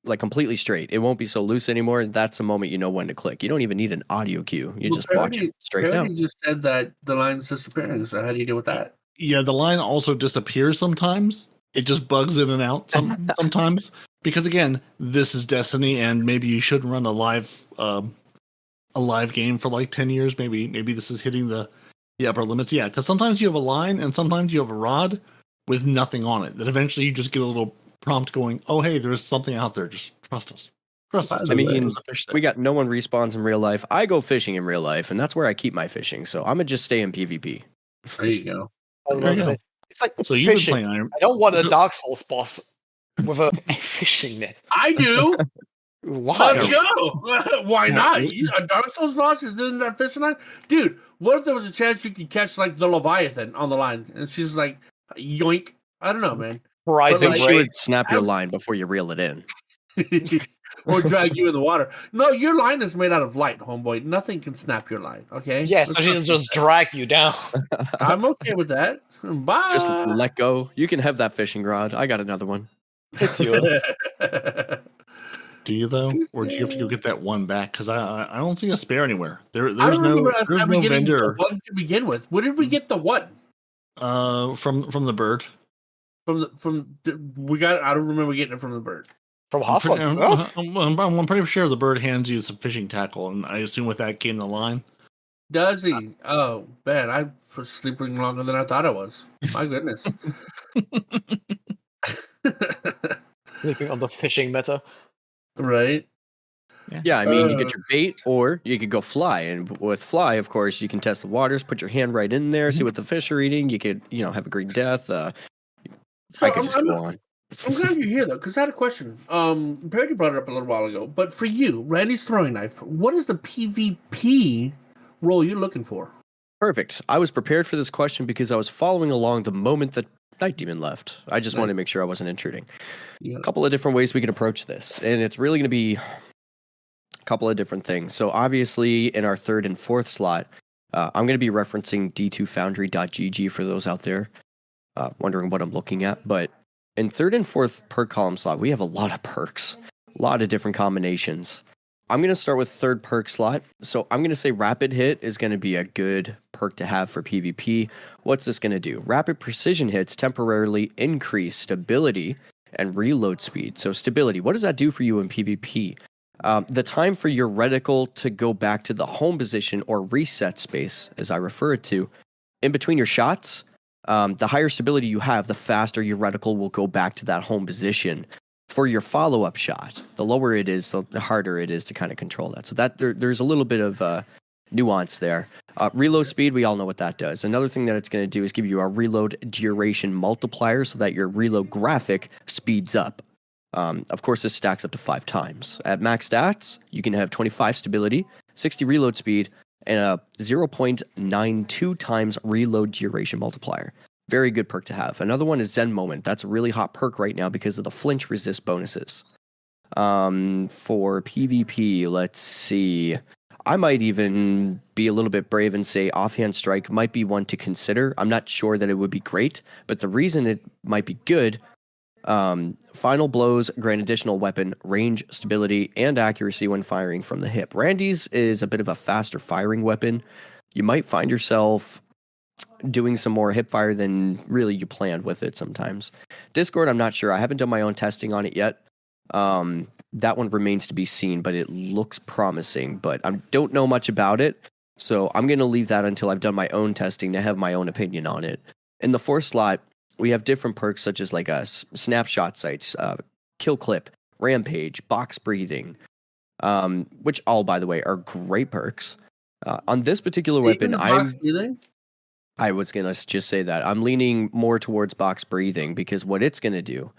like completely straight. It won't be so loose anymore. That's the moment you know when to click. You don't even need an audio cue. You just watch it straight down. You just said that the line's disappearing. So how do you deal with that? Yeah, the line also disappears sometimes. It just bugs in and out sometimes. Because again, this is Destiny, and maybe you shouldn't run a live game for like 10 years. Maybe this is hitting the upper limits. Yeah, because sometimes you have a line and sometimes you have a rod with nothing on it. That eventually you just get a little prompt going, "Oh, hey, there's something out there. Just trust us." Trust us. I mean, we got no one respawns in real life. I go fishing in real life, and that's where I keep my fishing. So I'm gonna just stay in PvP. There you go. It's like So fishing. you've been playing Iron. I don't want a Dark Souls boss with a fishing net. I do. Why? Let's go. Why not? A Dark Souls boss isn't that fishing line? Dude, what if there was a chance you could catch like the Leviathan on the line? And she's like, yoink. I don't know, man. I think she would snap your line before you reel it in. Or drag you in the water. No, your line is made out of light, homeboy. Nothing can snap your line, okay? Yeah, so she'll just drag you down. I'm okay with that. Bye. Just let go. You can have that fishing rod. I got another one. It's yours. Do you though, or do you have to go get that one back? Because I don't see a spare anywhere. There's I don't no vendor vendor to begin with. Where did we get the what? From the bird. We got. I don't remember getting it from the bird. From Half-Life. I'm pretty sure the bird hands you some fishing tackle, and I assume with that came the line. Does he? Oh, man, I was sleeping longer than I thought I was. My goodness. Sleeping on the fishing meta. Right? Yeah, I mean, you get your bait, or you could go fly. And with fly, of course, you can test the waters, put your hand right in there, see what the fish are eating. You could, have a green death. I could just go on. I'm glad you're here, though, because I had a question. Peroty brought it up a little while ago. But for you, Randy's throwing knife, what is the PvP role you're looking for? Perfect. I was prepared for this question because I was following along the moment that Nitedemon left. I just wanted to make sure I wasn't intruding. Yeah. A couple of different ways we could approach this, and it's really going to be a couple of different things. So obviously, in our third and fourth slot, I'm going to be referencing d2foundry.gg for those out there wondering what I'm looking at. But in third and fourth perk column slot, we have a lot of perks, a lot of different combinations. I'm going to start with third perk slot. So I'm going to say Rapid Hit is going to be a good perk to have for PvP. What's this going to do? Rapid Precision hits temporarily increase stability and reload speed. So stability, what does that do for you in PvP? The time for your reticle to go back to the home position or reset space, as I refer it to, in between your shots, the higher stability you have, the faster your reticle will go back to that home position. For your follow-up shot, the lower it is, the harder it is to kind of control that. So that there's a little bit of nuance there. Reload speed, we all know what that does. Another thing that it's going to do is give you a reload duration multiplier so that your reload graphic speeds up. Of course, this stacks up to 5 times. At max stats, you can have 25 stability, 60 reload speed, and a 0.92 times reload duration multiplier. Very good perk to have. Another one is Zen Moment. That's a really hot perk right now because of the flinch resist bonuses. For PvP, let's see. I might even be a little bit brave and say Offhand Strike might be one to consider. I'm not sure that it would be great, but the reason it might be good, final blows grant additional weapon, range, stability, and accuracy when firing from the hip. Randy's is a bit of a faster firing weapon. You might find yourself doing some more hip fire than really you planned with it sometimes. Discord, I'm not sure. I haven't done my own testing on it yet. That one remains to be seen, but it looks promising. But I don't know much about it, so I'm going to leave that until I've done my own testing to have my own opinion on it. In the fourth slot, we have different perks such as like snapshot sights, kill clip, rampage, box breathing, which all, by the way, are great perks. On this particular weapon, I was going to just say that I'm leaning more towards box breathing because what it's going to do,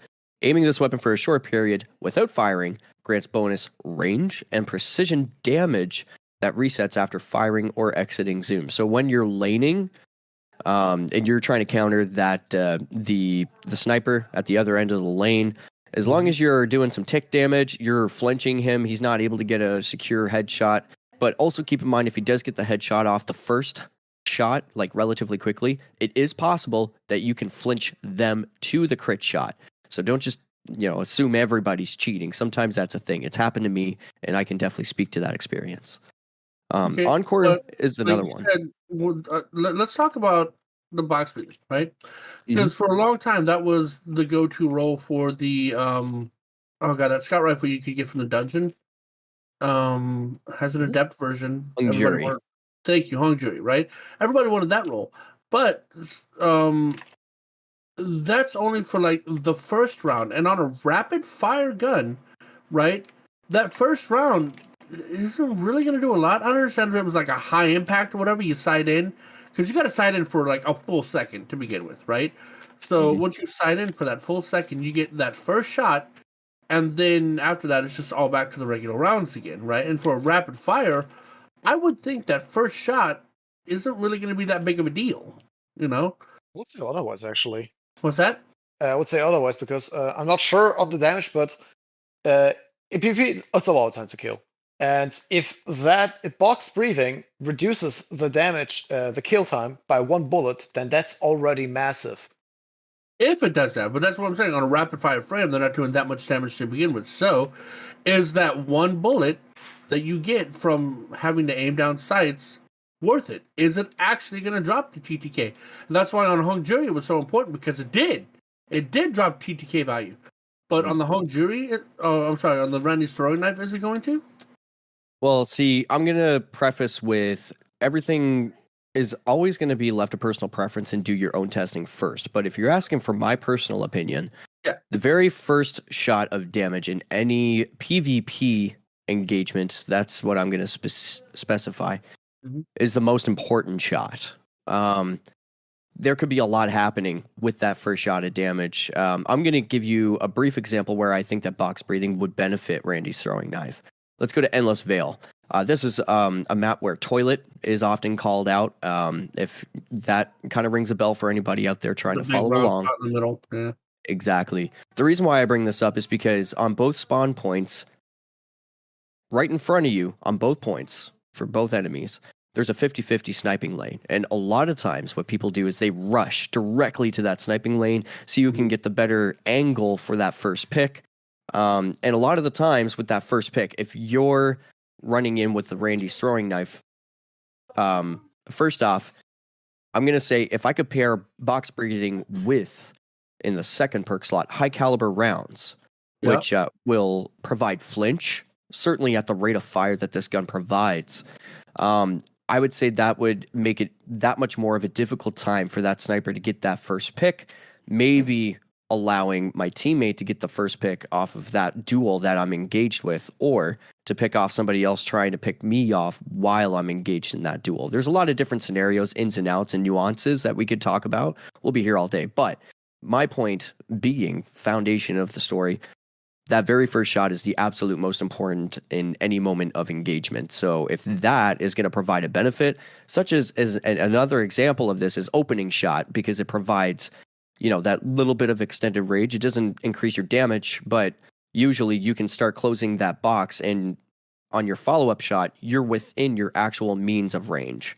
aiming this weapon for a short period without firing grants bonus range and precision damage that resets after firing or exiting zoom. So when you're laning and you're trying to counter that the sniper at the other end of the lane, as long as you're doing some tick damage, you're flinching him, he's not able to get a secure headshot. But also keep in mind, if he does get the headshot off the first shot, like relatively quickly, it is possible that you can flinch them to the crit shot. So don't just, assume everybody's cheating. Sometimes that's a thing. It's happened to me, and I can definitely speak to that experience. Encore is another one. Let's talk about the box breathing, right? Because for a long time that was the go-to role for the that scout rifle you could get from the dungeon. Has an adept version. Thank you, Hung Jury, right? Everybody wanted that role. But that's only for like the first round. And on a rapid fire gun, right? That first round isn't really going to do a lot. I understand if it was like a high impact or whatever, you sight in. Because you got to sight in for like a full second to begin with, right? So once you sight in for that full second, you get that first shot. And then after that, it's just all back to the regular rounds again, right? And for a rapid fire, I would think that first shot isn't really going to be that big of a deal, you know? I would say otherwise, actually. What's that? I would say otherwise because I'm not sure on the damage, but in PvP, it's a lot of time to kill. And if box breathing reduces the damage, the kill time by 1 bullet, then that's already massive. If it does that, but that's what I'm saying. On a rapid fire frame, they're not doing that much damage to begin with. So, is that 1 bullet that you get from having to aim down sights worth it? Is it actually going to drop the TTK? And that's why on Hung Jury it was so important because it did. It did drop TTK value. But on the Hung Jury, on the Randy's throwing knife, is it going to? Well, see, I'm going to preface with everything is always going to be left to personal preference and do your own testing first. But if you're asking for my personal opinion, the very first shot of damage in any PvP engagement, that's what I'm going to specify, is the most important shot. There could be a lot happening with that first shot of damage. I'm going to give you a brief example where I think that box breathing would benefit Randy's throwing knife. Let's go to Endless Vale. This is a map where Toilet is often called out. If that kind of rings a bell for anybody out there trying to follow along. In the middle. Yeah. Exactly. The reason why I bring this up is because on both spawn points, right in front of you, on both points, for both enemies, there's a 50-50 sniping lane. And a lot of times what people do is they rush directly to that sniping lane so you can get the better angle for that first pick. And a lot of the times with that first pick, if you're running in with the Randy's throwing knife, first off, I'm going to say if I could pair box breathing with, in the second perk slot, high caliber rounds, which will provide flinch, certainly at the rate of fire that this gun provides, I would say that would make it that much more of a difficult time for that sniper to get that first pick, maybe allowing my teammate to get the first pick off of that duel that I'm engaged with, or to pick off somebody else trying to pick me off while I'm engaged in that duel. There's a lot of different scenarios, ins and outs, and nuances that we could talk about. We'll be here all day. But my point being, foundation of the story, that very first shot is the absolute most important in any moment of engagement. So if that is going to provide a benefit, such as another example of this is opening shot, because it provides, that little bit of extended range. It doesn't increase your damage, but usually you can start closing that box, and on your follow-up shot, you're within your actual means of range.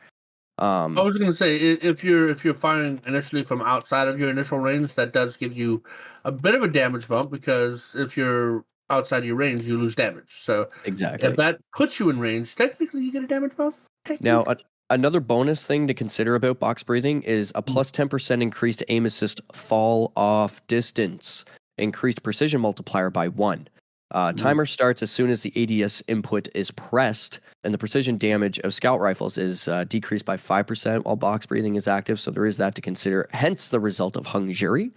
I was going to say, if you're firing initially from outside of your initial range, that does give you a bit of a damage bump, because if you're outside of your range, you lose damage. So exactly, if that puts you in range, technically you get a damage buff. Now, another bonus thing to consider about box breathing is a plus 10% increased aim assist fall off distance, increased precision multiplier by 1. Timer starts as soon as the ADS input is pressed, and the precision damage of scout rifles is decreased by 5% while box breathing is active, so there is that to consider, hence the result of Hung Jury,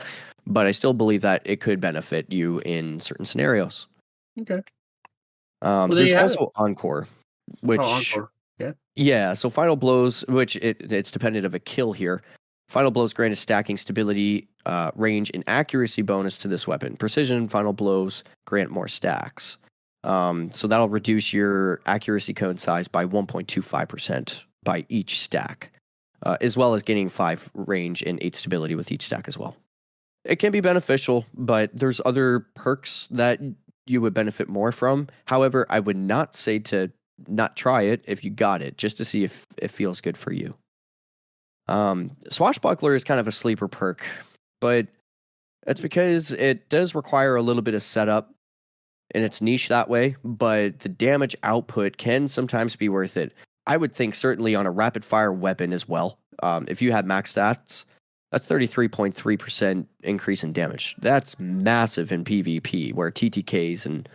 but I still believe that it could benefit you in certain scenarios. Okay. There's also Encore, which... Encore. Yeah. Yeah, so Final Blows, which it's dependent of a kill here. Final Blows grant a stacking stability, range, and accuracy bonus to this weapon. Precision Final Blows grant more stacks. So that'll reduce your accuracy cone size by 1.25% by each stack, as well as gaining 5 range and 8 stability with each stack as well. It can be beneficial, but there's other perks that you would benefit more from. However, I would not say to not try it if you got it, just to see if it feels good for you. Swashbuckler is kind of a sleeper perk, but that's because it does require a little bit of setup, and it's niche that way, but the damage output can sometimes be worth it. I would think certainly on a rapid fire weapon as well. if you had max stats, that's 33.3% increase in damage. That's massive in PvP, where TTKs and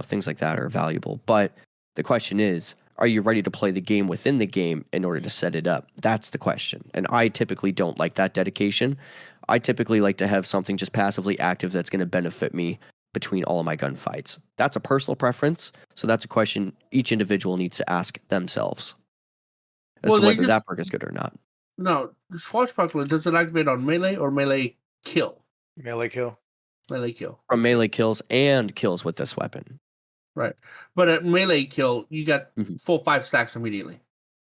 things like that are valuable. But the question is, are you ready to play the game within the game in order to set it up? That's the question. And I typically don't like that dedication. I typically like to have something just passively active that's going to benefit me between all of my gunfights. That's a personal preference, so that's a question each individual needs to ask themselves as to whether that perk is good or not. No, Swashbuckler, does it activate on melee or melee kill? Melee kill. Melee kill. From melee kills and kills with this weapon. Right. But at melee kill, you got full 5 stacks immediately.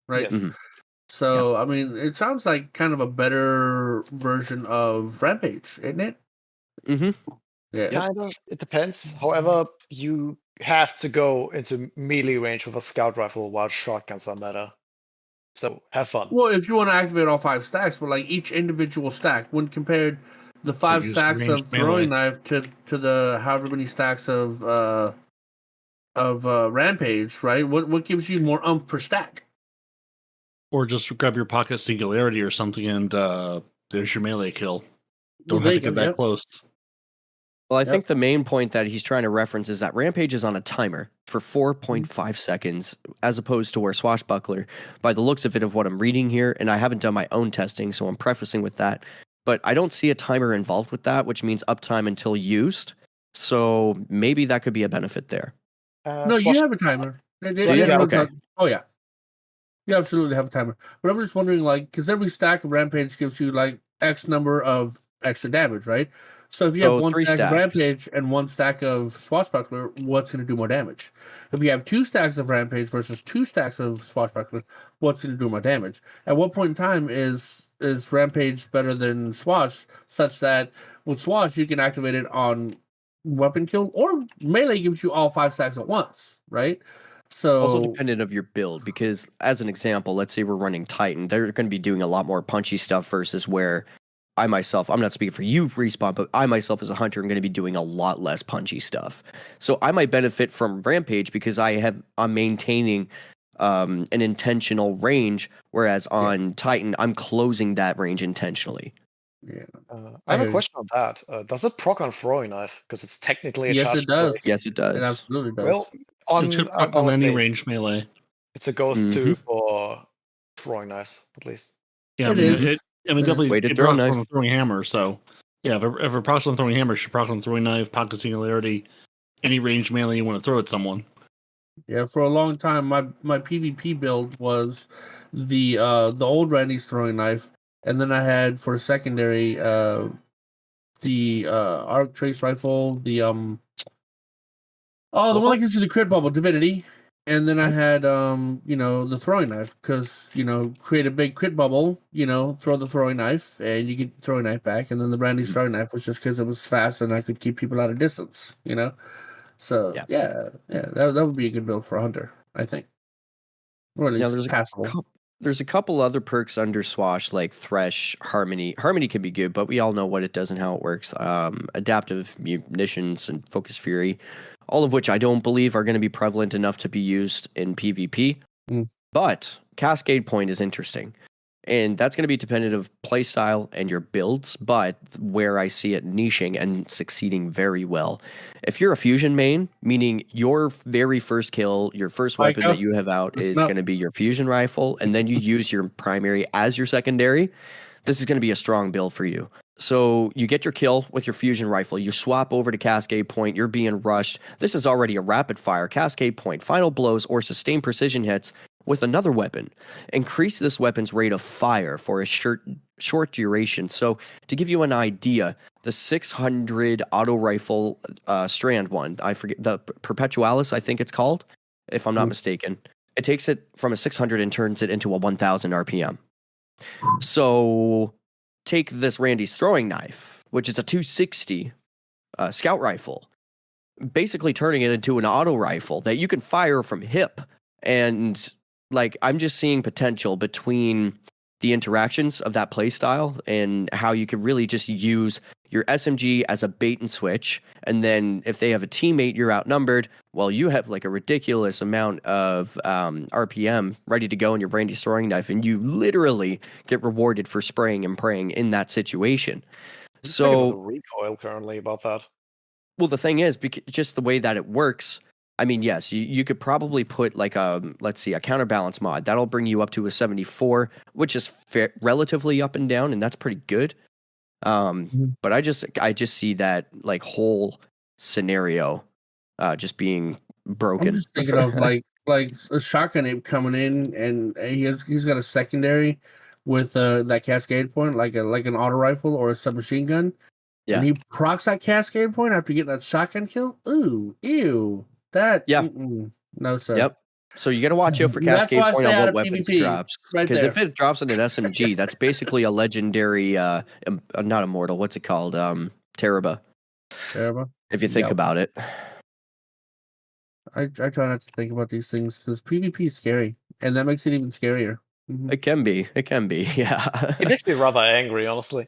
Right? Yes. So, I mean, it sounds like kind of a better version of Rampage, isn't it? Yeah. Kind of. It depends. However, you have to go into melee range with a scout rifle while shotguns are meta. So have fun. Well, if you want to activate all 5 stacks, but like each individual stack, when compared the 5 stacks of throwing knife to the however many stacks of Rampage, right? What gives you more per stack? Or just grab your pocket singularity or something, and there's your melee kill. Don't have to get that close. Well, I think the main point that he's trying to reference is that Rampage is on a timer for 4.5 seconds, as opposed to where Swashbuckler, by the looks of it, of what I'm reading here, and I haven't done my own testing, so I'm prefacing with that, but I don't see a timer involved with that, which means uptime until used. So maybe that could be a benefit there. No, you have a timer. Okay. Oh, yeah. You absolutely have a timer. But I'm just wondering, like, because every stack of Rampage gives you, like, X number of extra damage, right? So if you have 1 stack of Rampage and 1 stack of Swashbuckler, what's going to do more damage? If you have 2 stacks of Rampage versus 2 stacks of Swashbuckler, what's going to do more damage? At what point in time is Rampage better than Swash, such that with Swash you can activate it on weapon kill, or melee gives you all 5 stacks at once, right? So also dependent of your build, because as an example, let's say we're running Titan, they're going to be doing a lot more punchy stuff versus where I myself, I'm not speaking for you, Respawn, but I myself as a hunter am going to be doing a lot less punchy stuff. So I might benefit from Rampage because I'm maintaining an intentional range, whereas on Titan, I'm closing that range intentionally. Yeah. I have a question on that. Does it proc on throwing knife? Because it's technically a charge. Yes, it does. Yes, it does. It absolutely does. Well, on any range melee. It's a ghost too for throwing knives, at least. Yeah, it is. Definitely weighted throwing knife. On a throwing hammer. So, yeah, if a procs on throwing hammer, should proc on throwing knife, pocket singularity, any range melee you want to throw at someone. Yeah, for a long time, my PvP build was the old Randy's throwing knife, and then I had for secondary the arc trace rifle, the one that gives you the crit bubble, Divinity. And then I had, the throwing knife, because, create a big crit bubble, throw the throwing knife, and you get the throwing knife back. And then the Randy's throwing knife was just because it was fast and I could keep people out of distance, So, yeah, that would be a good build for a hunter, I think. Or at least passable. There's a couple other perks under Swash, like Thresh, Harmony. Harmony can be good, but we all know what it does and how it works. Adaptive Munitions and Focus Fury, all of which I don't believe are going to be prevalent enough to be used in PvP. But Cascade Point is interesting. And that's going to be dependent of playstyle and your builds, but where I see it niching and succeeding very well. If you're a fusion main, meaning your very first kill, your first weapon that you have out is going to be your fusion rifle, and then you use your primary as your secondary, this is going to be a strong build for you. So you get your kill with your fusion rifle, you swap over to Cascade Point, you're being rushed. This is already a rapid fire Cascade Point, final blows or sustained precision hits with another weapon. Increase this weapon's rate of fire for a short duration. So to give you an idea, the 600 auto rifle strand one, I forget, the Perpetualis, I think it's called, if I'm not mistaken. It takes it from a 600 and turns it into a 1000 RPM. So take this Randy's throwing knife, which is a 260 scout rifle, basically turning it into an auto rifle that you can fire from hip. And like, I'm just seeing potential between the interactions of that play style and how you could really just use your SMG as a bait and switch. And then if they have a teammate, you're outnumbered. Well, you have like a ridiculous amount of RPM ready to go in your Brandy's throwing knife, and you literally get rewarded for spraying and praying in that situation. So the recoil currently about that. Well, the thing is, just the way that it works, I mean, yes, you could probably put like let's see, a counterbalance mod. That'll bring you up to a 74, which is relatively up and down, and that's pretty good. But I just see that like whole scenario just being broken. I'm just thinking of like a shotgun ape coming in, and he's got a secondary with that cascade point, like an auto rifle or a submachine gun. Yeah. And he procs that cascade point after getting that shotgun kill. Ooh, ew. That no sir. Yep. So you got to watch out for cascade point on what weapons it drops. Because if it drops on an SMG, that's basically a legendary, not immortal. What's it called? Teraba. Teraba. If you think about it. I try not to think about these things because PvP is scary, and that makes it even scarier. Mm-hmm. It can be. Yeah. It makes me rather angry, honestly.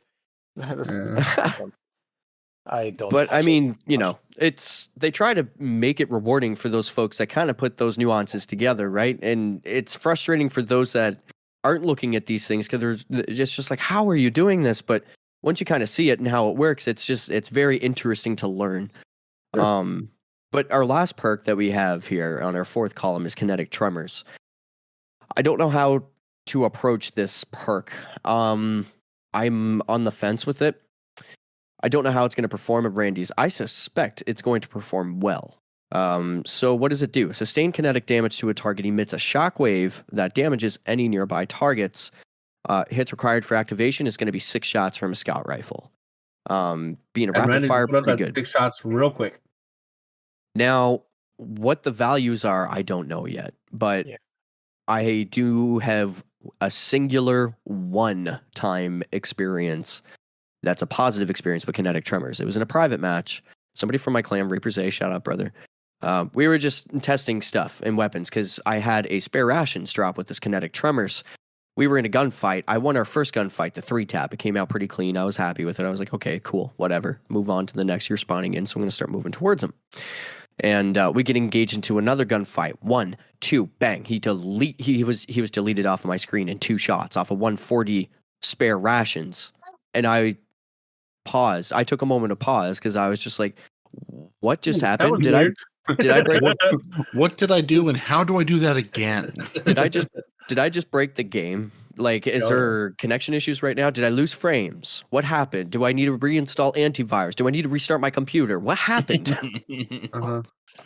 I don't. But I mean, they try to make it rewarding for those folks that kind of put those nuances together, right? And it's frustrating for those that aren't looking at these things because it's just like, how are you doing this? But once you kind of see it and how it works, it's very interesting to learn. Sure. But our last perk that we have here on our fourth column is kinetic tremors. I don't know how to approach this perk. I'm on the fence with it. I don't know how it's going to perform at Randy's. I suspect it's going to perform well. So what does it do? Sustained kinetic damage to a target emits a shockwave that damages any nearby targets. Hits required for activation is going to be 6 shots from a scout rifle. Being a rapid fire, pretty good. 6 shots real quick. Now, what the values are, I don't know yet. But I do have a singular one-time experience that's a positive experience with kinetic tremors. It was in a private match. Somebody from my clan, Reaper's A, shout out, brother. We were just testing stuff and weapons because I had a spare rations drop with this kinetic tremors. We were in a gunfight. I won our first gunfight, the 3-tap. It came out pretty clean. I was happy with it. I was like, okay, cool, whatever. Move on to the next. You're spawning in, so I'm going to start moving towards him. And we get engaged into another gunfight. 1, 2, bang. He was deleted off of my screen in 2 shots off of 140 spare rations. And I paused. I took a moment to pause because I was just like, what just happened? Did I break what did I do and how do I do that again? Did I just break the game? Like, is there connection issues right now? Did I lose frames? What happened? Do I need to reinstall antivirus? Do I need to restart my computer? What happened?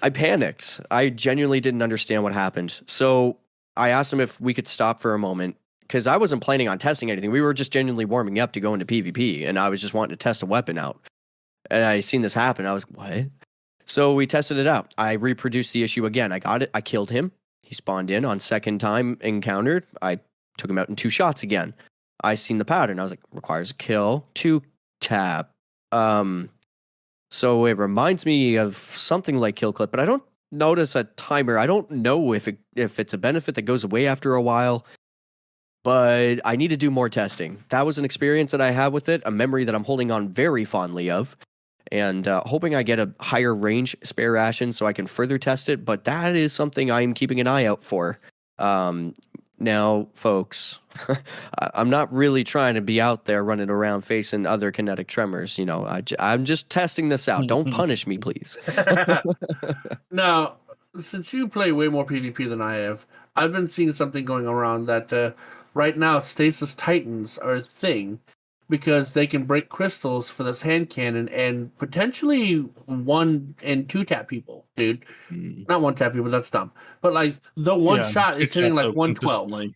I panicked. I genuinely didn't understand what happened. So I asked him if we could stop for a moment because I wasn't planning on testing anything. We were just genuinely warming up to go into PvP, and I was just wanting to test a weapon out. And I seen this happen. I was, what? So we tested it out. I reproduced the issue again. I got it. I killed him. He spawned in on second time encountered. I took him out in 2 shots again. I seen the pattern. I was like, requires a kill, 2-tap. So it reminds me of something like kill clip, but I don't notice a timer. I don't know if it's a benefit that goes away after a while, but I need to do more testing. That was an experience that I had with it, a memory that I'm holding on very fondly of, and hoping I get a higher range spare ration so I can further test it, but that is something I'm keeping an eye out for. Now, folks, I'm not really trying to be out there running around facing other kinetic tremors. I'm just testing this out. Don't punish me, please. Now, since you play way more PvP than I have, I've been seeing something going around that right now stasis titans are a thing because they can break crystals for this hand cannon and potentially 1 and 2-tap people, dude. Not 1-tap people, that's dumb. But like the one shot is hitting like 112.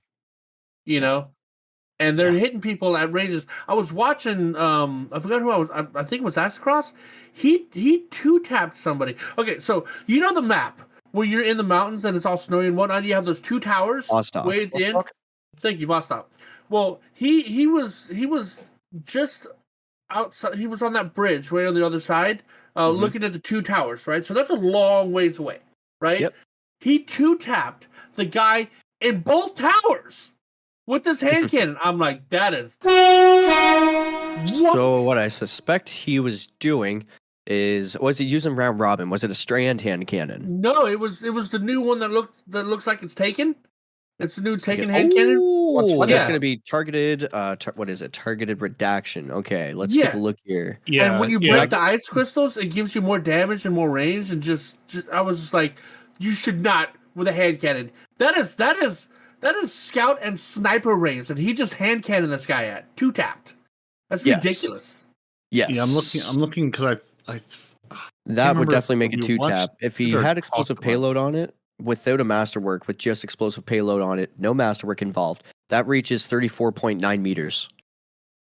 And they're hitting people at ranges. I was watching I forgot who I was. I think it was Acicross. He 2-tapped somebody. Okay, so you know the map where you're in the mountains and it's all snowy and whatnot. You have those 2 towers way at the end. Thank you, Vostok. Well, he was just outside. He was on that bridge way on the other side, looking at the 2 towers, right? So that's a long ways away, right? Yep. He 2-tapped the guy in both towers. with this hand cannon. I'm like, that is. So what I suspect he was doing was he using round robin? Was it a strand hand cannon? No, it was the new one that looks like it's taken. It's the new taken hand cannon. Oh, that's going to be targeted. What is it? Targeted redaction. Okay, let's take a look here. Yeah, and when you break the ice crystals, it gives you more damage and more range. And just I was just like, you should not with a hand cannon. That is scout and sniper range, and he just hand cannoned this guy at 2-tapped. That's ridiculous. Yes. Yeah, I'm looking because I that would definitely make it 2-tap. If he had explosive payload on it, without a masterwork, with just explosive payload on it, no masterwork involved, that reaches 34.9 meters.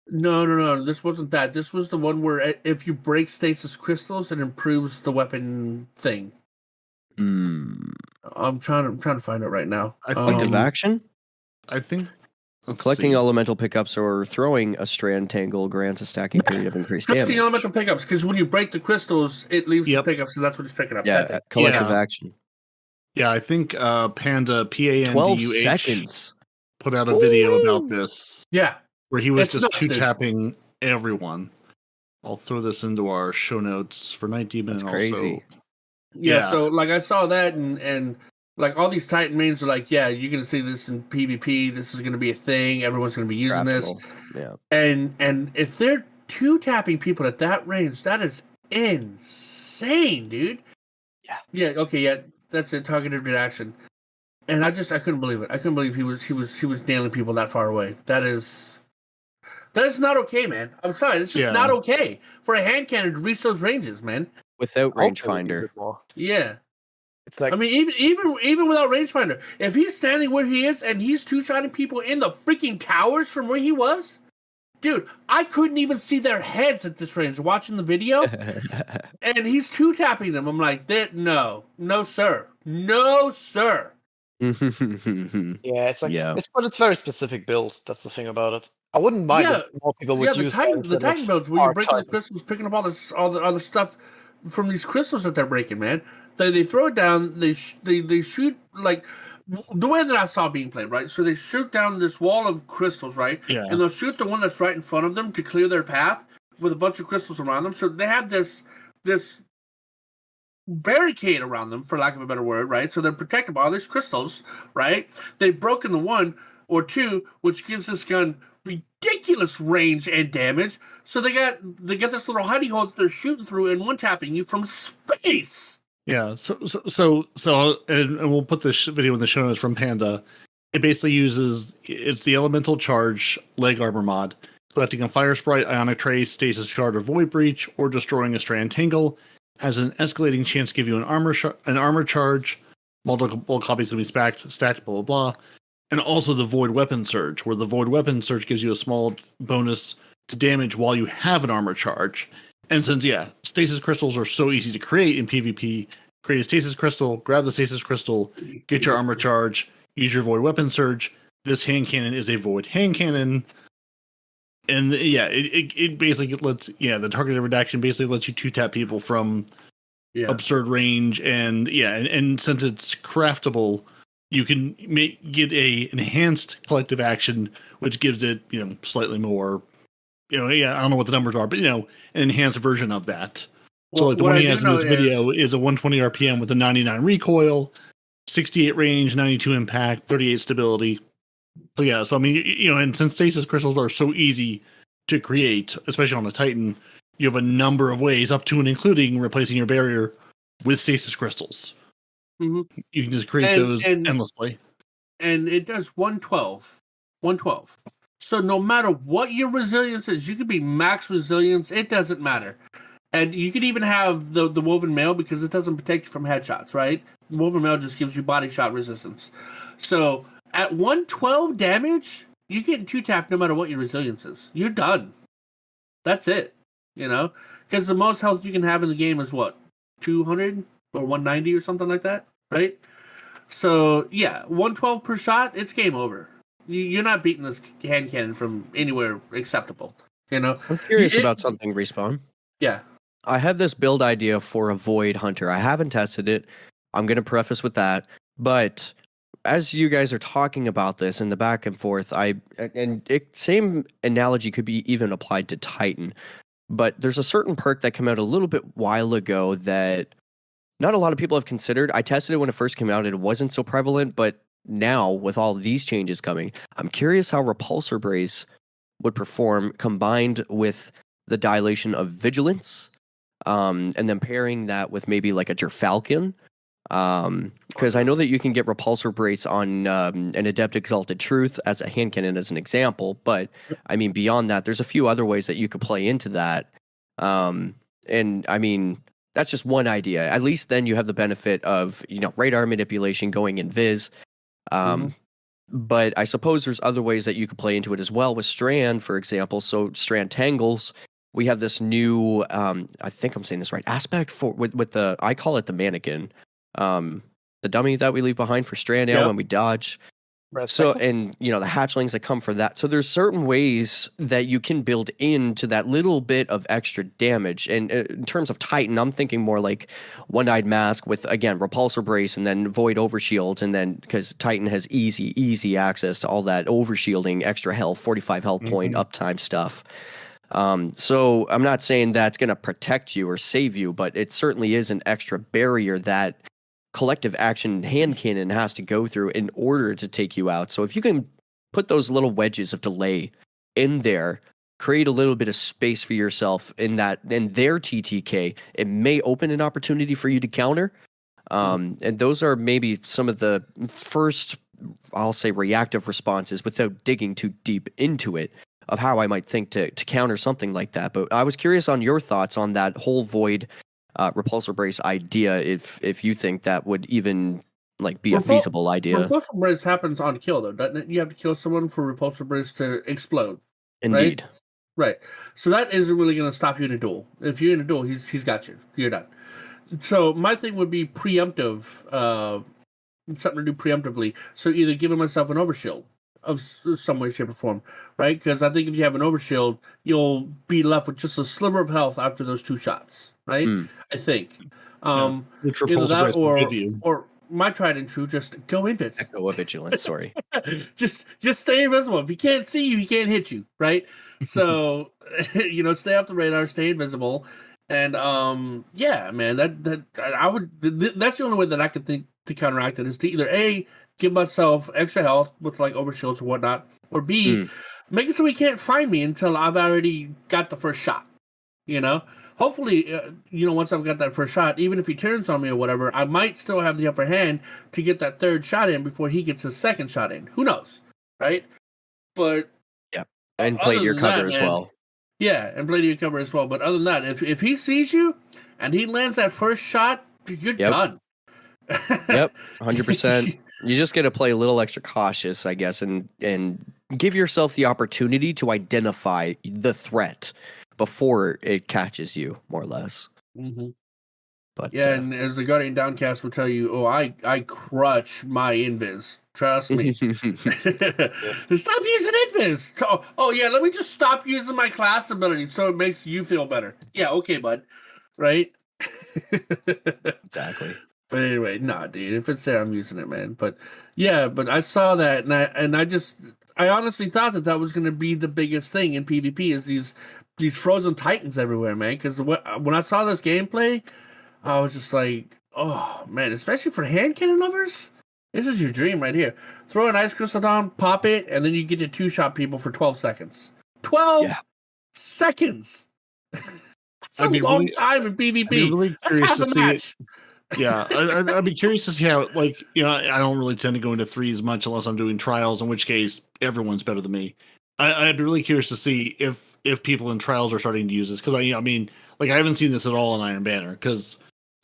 No. This wasn't that. This was the one where if you break stasis crystals, it improves the weapon thing. I'm trying to find it right now. Collective action? I think collecting elemental pickups or throwing a strand tangle grants a stacking period of increased damage. Collecting elemental pickups, because when you break the crystals, it leaves the pickups, and that's what he's picking up. Yeah, collective action. Yeah, I think Panda, 12 seconds. put out a video about this. Yeah. Where he was just 2-tapping everyone. I'll throw this into our show notes for Nitedemon. That's crazy. Yeah, so like I saw that and like all these Titan mains are like, yeah, you're gonna see this in PvP. This is gonna be a thing. Everyone's gonna be using this. Yeah. And if they're 2-tapping people at that range, that is insane, dude. Yeah. Yeah. Okay. Yeah. That's a targeted reaction. And I couldn't believe it. I couldn't believe he was nailing people that far away. That is not okay, man. I'm sorry. It's just not okay for a hand cannon to reach those ranges, man. Without rangefinder. Yeah. It's like, I mean, even without rangefinder, if he's standing where he is and he's 2-shotting people in the freaking towers from where he was, dude, I couldn't even see their heads at this range watching the video, and he's 2-tapping them. I'm like, no, sir. No, sir. yeah, it's like, but it's very specific builds. That's the thing about it. I wouldn't mind if more people would use the Titan builds where you're breaking the crystals, picking up all the other stuff from these crystals that they're breaking, man. They throw it down. They shoot, like the way that I saw being played, right? So they shoot down this wall of crystals, right? Yeah. And they'll shoot the one that's right in front of them to clear their path with a bunch of crystals around them. So they have this barricade around them, for lack of a better word, right? So they're protected by all these crystals, right? They've broken the 1 or 2, which gives this gun ridiculous range and damage. So they got this little hidey hole that they're shooting through and 1-tapping you from space. Yeah, so and we'll put this video in the show notes from Panda. It basically it's the elemental charge leg armor mod, collecting a fire sprite, ionic trace, stasis shard, or void breach, or destroying a strand tangle. Has an escalating chance to give you an armor charge. Multiple copies can be stacked, blah blah blah. And also the void weapon surge, where the void weapon surge gives you a small bonus to damage while you have an armor charge. And since, stasis crystals are so easy to create in PvP, create a stasis crystal, grab the stasis crystal, get your armor charge, use your void weapon surge. This hand cannon is a void hand cannon. And it basically lets, the targeted redaction basically lets you 2-tap people from absurd range. And and since it's craftable, you can get a enhanced collective action, which gives it, slightly more, I don't know what the numbers are, but, an enhanced version of that. So like the one he has in this video is a 120 RPM with a 99 recoil, 68 range, 92 impact, 38 stability. So so I mean, and since stasis crystals are so easy to create, especially on a Titan, you have a number of ways up to and including replacing your barrier with stasis crystals. Mm-hmm. You can just create those endlessly. And it does 112. So no matter what your resilience is, you could be max resilience, it doesn't matter. And you could even have the woven mail because it doesn't protect you from headshots, right? Woven mail just gives you body shot resistance. So at 112 damage, you get 2-tap no matter what your resilience is. You're done. That's it. Because the most health you can have in the game is what? 200 or 190 or something like that, right? So 112 per shot, it's game over. You're not beating this hand cannon from anywhere acceptable. I'm curious about something, Respawn. Yeah. I have this build idea for a Void Hunter. I haven't tested it. I'm going to preface with that. But as you guys are talking about this in the back and forth, same analogy could be even applied to Titan, but there's a certain perk that came out a little bit while ago that not a lot of people have considered. I tested it when it first came out and it wasn't so prevalent, but now with all these changes coming, I'm curious how Repulsor Brace would perform combined with the dilation of Vigilance, and then pairing that with maybe like a Gerfalcon. Because I know that you can get Repulsor Brace on an Adept Exalted Truth as a hand cannon as an example, but I mean beyond that, there's a few other ways that you could play into that. And I mean, that's just one idea. At least then you have the benefit of, radar manipulation going in Viz. But I suppose there's other ways that you could play into it as well with Strand, for example. So Strand Tangles, we have this new, I think I'm saying this right, aspect with the, I call it the mannequin, the dummy that we leave behind for Strand now when we dodge. So, and the hatchlings that come from that. So there's certain ways that you can build into that little bit of extra damage. And in terms of Titan, I'm thinking more like One-Eyed Mask with, again, Repulsor Brace and then Void Overshields. And then because Titan has easy access to all that overshielding, extra health, 45 health point uptime stuff. So I'm not saying that's going to protect you or save you, but it certainly is an extra barrier that collective action hand cannon has to go through in order to take you out. So if you can put those little wedges of delay in there, create a little bit of space for yourself in their TTK, it may open an opportunity for you to counter. And those are maybe some of the first, I'll say, reactive responses without digging too deep into it of how I might think to counter something like that. But I was curious on your thoughts on that whole Void Repulsor Brace idea, if you think that would even be a feasible idea. Repulsor Brace happens on kill, though, doesn't it? You have to kill someone for Repulsor Brace to explode. Indeed. Right. So that isn't really going to stop you in a duel. If you're in a duel, he's got you. You're done. So my thing would be preemptive, something to do preemptively. So either giving myself an overshield of some way, shape, or form, right? Because I think if you have an overshield, you'll be left with just a sliver of health after those two shots, right? I think. Either that or my tried and true, just go invis. Echo Vigilance, sorry. just stay invisible. If he can't see you, he can't hit you, right? So, stay off the radar, stay invisible. And yeah, man, that's the only way that I could think to counteract it is to either A, give myself extra health with overshields or whatnot, or B, make it so he can't find me until I've already got the first shot. Hopefully, once I've got that first shot, even if he turns on me or whatever, I might still have the upper hand to get that third shot in before he gets his second shot in. Who knows, right? But yeah, and play to your cover as well. Yeah, and play to your cover as well. But other than that, if he sees you and he lands that first shot, you're done. Yep, 100%. You just got to play a little extra cautious, I guess, and give yourself the opportunity to identify the threat before it catches you, more or less. But yeah, and as the Guardian Downcast will tell you, I crutch my invis. Trust me. Stop using invis. Oh yeah, let me just stop using my class ability so it makes you feel better. Yeah, okay, bud. Right? Exactly. But anyway, nah, dude. If it's there, I'm using it, man. But yeah, but I saw that, and I honestly thought that was going to be the biggest thing in PvP is these frozen titans everywhere, man. Because when I saw this gameplay, I was just like, oh man, especially for hand cannon lovers, this is your dream right here. Throw an ice crystal down, pop it, and then you get to two-shot people for 12 seconds. 12 seconds. That's a long time in PvP. That's half a match. Yeah, I'd be curious to see how, I don't really tend to go into threes much unless I'm doing trials, in which case everyone's better than me. I'd be really curious to see if people in trials are starting to use this, because I haven't seen this at all in Iron Banner, because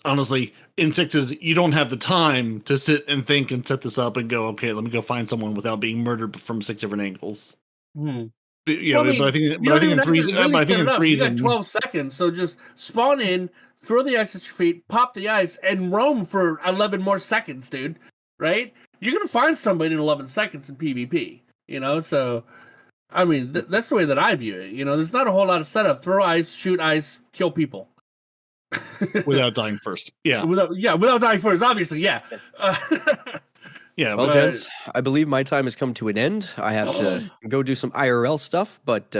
honestly, in sixes, you don't have the time to sit and think and set this up and go, okay, let me go find someone without being murdered from 6 different angles. But I think in threes, you got 12 seconds, so just spawn in, throw the ice at your feet, pop the ice, and roam for 11 more seconds, dude. Right? You're gonna find somebody in 11 seconds in PvP. So I mean, that's the way that I view it. There's not a whole lot of setup. Throw ice, shoot ice, kill people. Without dying first. Yeah. Without dying first, obviously, yeah. Yeah. Well, gents, I believe my time has come to an end. I have to go do some IRL stuff, but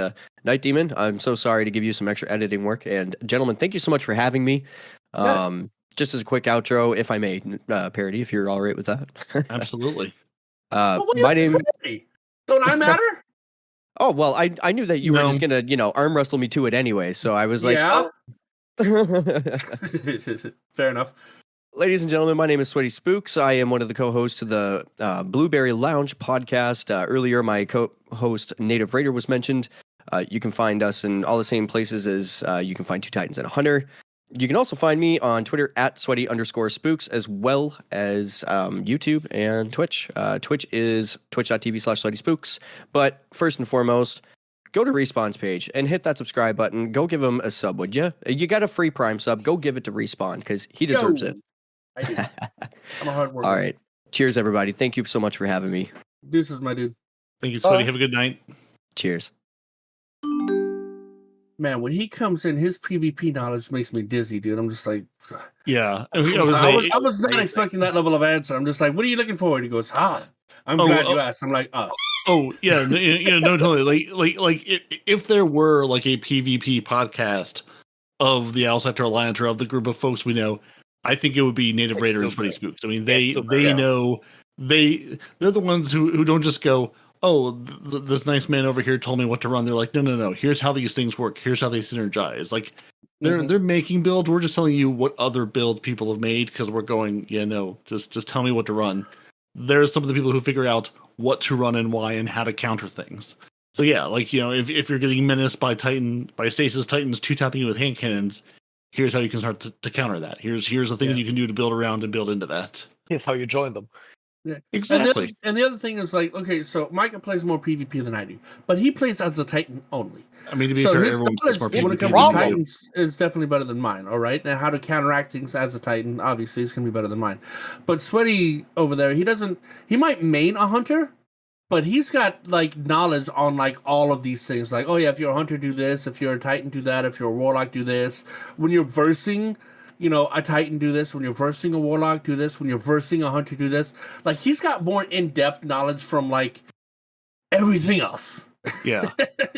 Nitedemon, I'm so sorry to give you some extra editing work. And gentlemen, thank you so much for having me. Just as a quick outro, if I may, Peroty, if you're all right with that. Absolutely. My name. Don't I matter? Oh well, I knew that you were just gonna arm wrestle me to it anyway, so I was like, yeah. Fair enough. Ladies and gentlemen, my name is SweatySpookz. I am one of the co-hosts of the Blueberry Lounge podcast. Earlier, my co-host Native Raider was mentioned. You can find us in all the same places as you can find Two Titans and a Hunter. You can also find me on Twitter at @sweaty_spooks, as well as YouTube and Twitch. Twitch is twitch.tv/SweatySpookz. But first and foremost, go to Respawn's page and hit that subscribe button. Go give him a sub, would you? You got a free Prime sub. Go give it to Respawn because he deserves it. I do. I'm a hard worker. All right. Cheers, everybody. Thank you so much for having me. Deuces, my dude. Thank you, Sweaty. Have a good night. Cheers. Man, when he comes in, his PvP knowledge makes me dizzy, dude. I'm just like, yeah. I was not expecting that level of answer. I'm just like, what are you looking for? And he goes, I'm glad you asked. I'm like, Oh yeah, no, totally. Like if there were like a PvP podcast of the Owl Sector Alliance or of the group of folks we know, I think it would be Native Raider and SweatySpookz. I mean, they know they're the ones who don't just go, oh, this nice man over here told me what to run. They're like, no. Here's how these things work. Here's how they synergize. Like they're making builds. We're just telling you what other builds people have made because we're going, just tell me what to run. There's some of the people who figure out what to run and why and how to counter things. So yeah, like if you're getting menaced by Stasis Titans 2-tapping you with hand cannons, here's how you can start to counter that. Here's the things you can do to build around and build into that. Here's how you join them. Yeah, exactly. And the other thing is like, okay, so Micah plays more PvP than I do, but he plays as a Titan only. I mean, to be fair, everyone plays more PvP. When it comes to Titans, is definitely better than mine. All right, and how to counteract things as a Titan, obviously, is going to be better than mine. But Sweaty over there, he might main a hunter, but he's got like knowledge on like all of these things. Like, oh yeah, if you're a hunter, do this. If you're a Titan, do that. If you're a warlock, do this. When you're versing, a Titan, do this. When you're versing a warlock, do this. When you're versing a hunter, do this. Like, he's got more in-depth knowledge from like everything else. Yeah.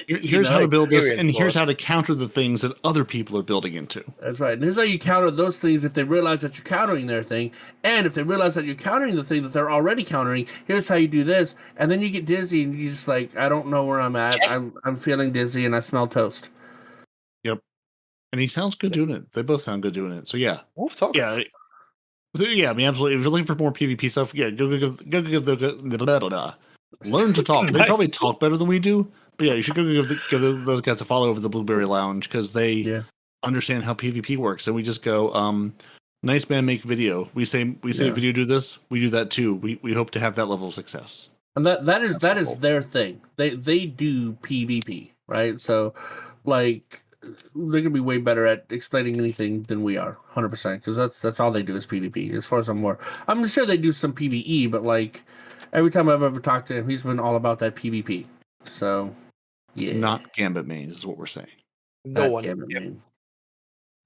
Here's how to build this, and here's how to counter the things that other people are building into. That's right. And here's how you counter those things if they realize that you're countering their thing. And if they realize that you're countering the thing that they're already countering, here's how you do this. And then you get dizzy and you just like, I don't know where I'm at. I'm feeling dizzy and I smell toast. Yep. And he sounds good doing it. They both sound good doing it. So yeah. Yeah. Yeah, I mean, absolutely. If you're looking for more PvP stuff, yeah, go learn to talk. They probably talk better than we do, but yeah, you should go give those guys a follow over the Blueberry Lounge because they understand how PvP works. And we just go, nice man, make video. We say video do this, we do that too. We hope to have that level of success. And that is their thing. They do PvP, right? So like they're gonna be way better at explaining anything than we are, 100%, because that's all they do is PvP. As far as I'm aware, I'm sure they do some PvE, but like every time I've ever talked to him, he's been all about that PvP. So yeah, not Gambit main is what we're saying. No one. Gambit main.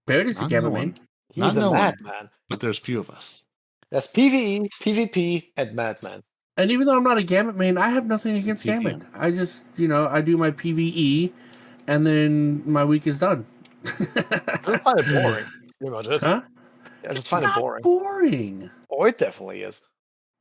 Peroty's a Gambit main. He's a madman. But there's few of us. There's PvE, PvP, and madman. And even though I'm not a Gambit main, I have nothing against Gambit. I just I do my PvE. And then my week is done. I find it boring. Pretty much it. Huh? I just find it boring. Boring. Oh, it definitely is.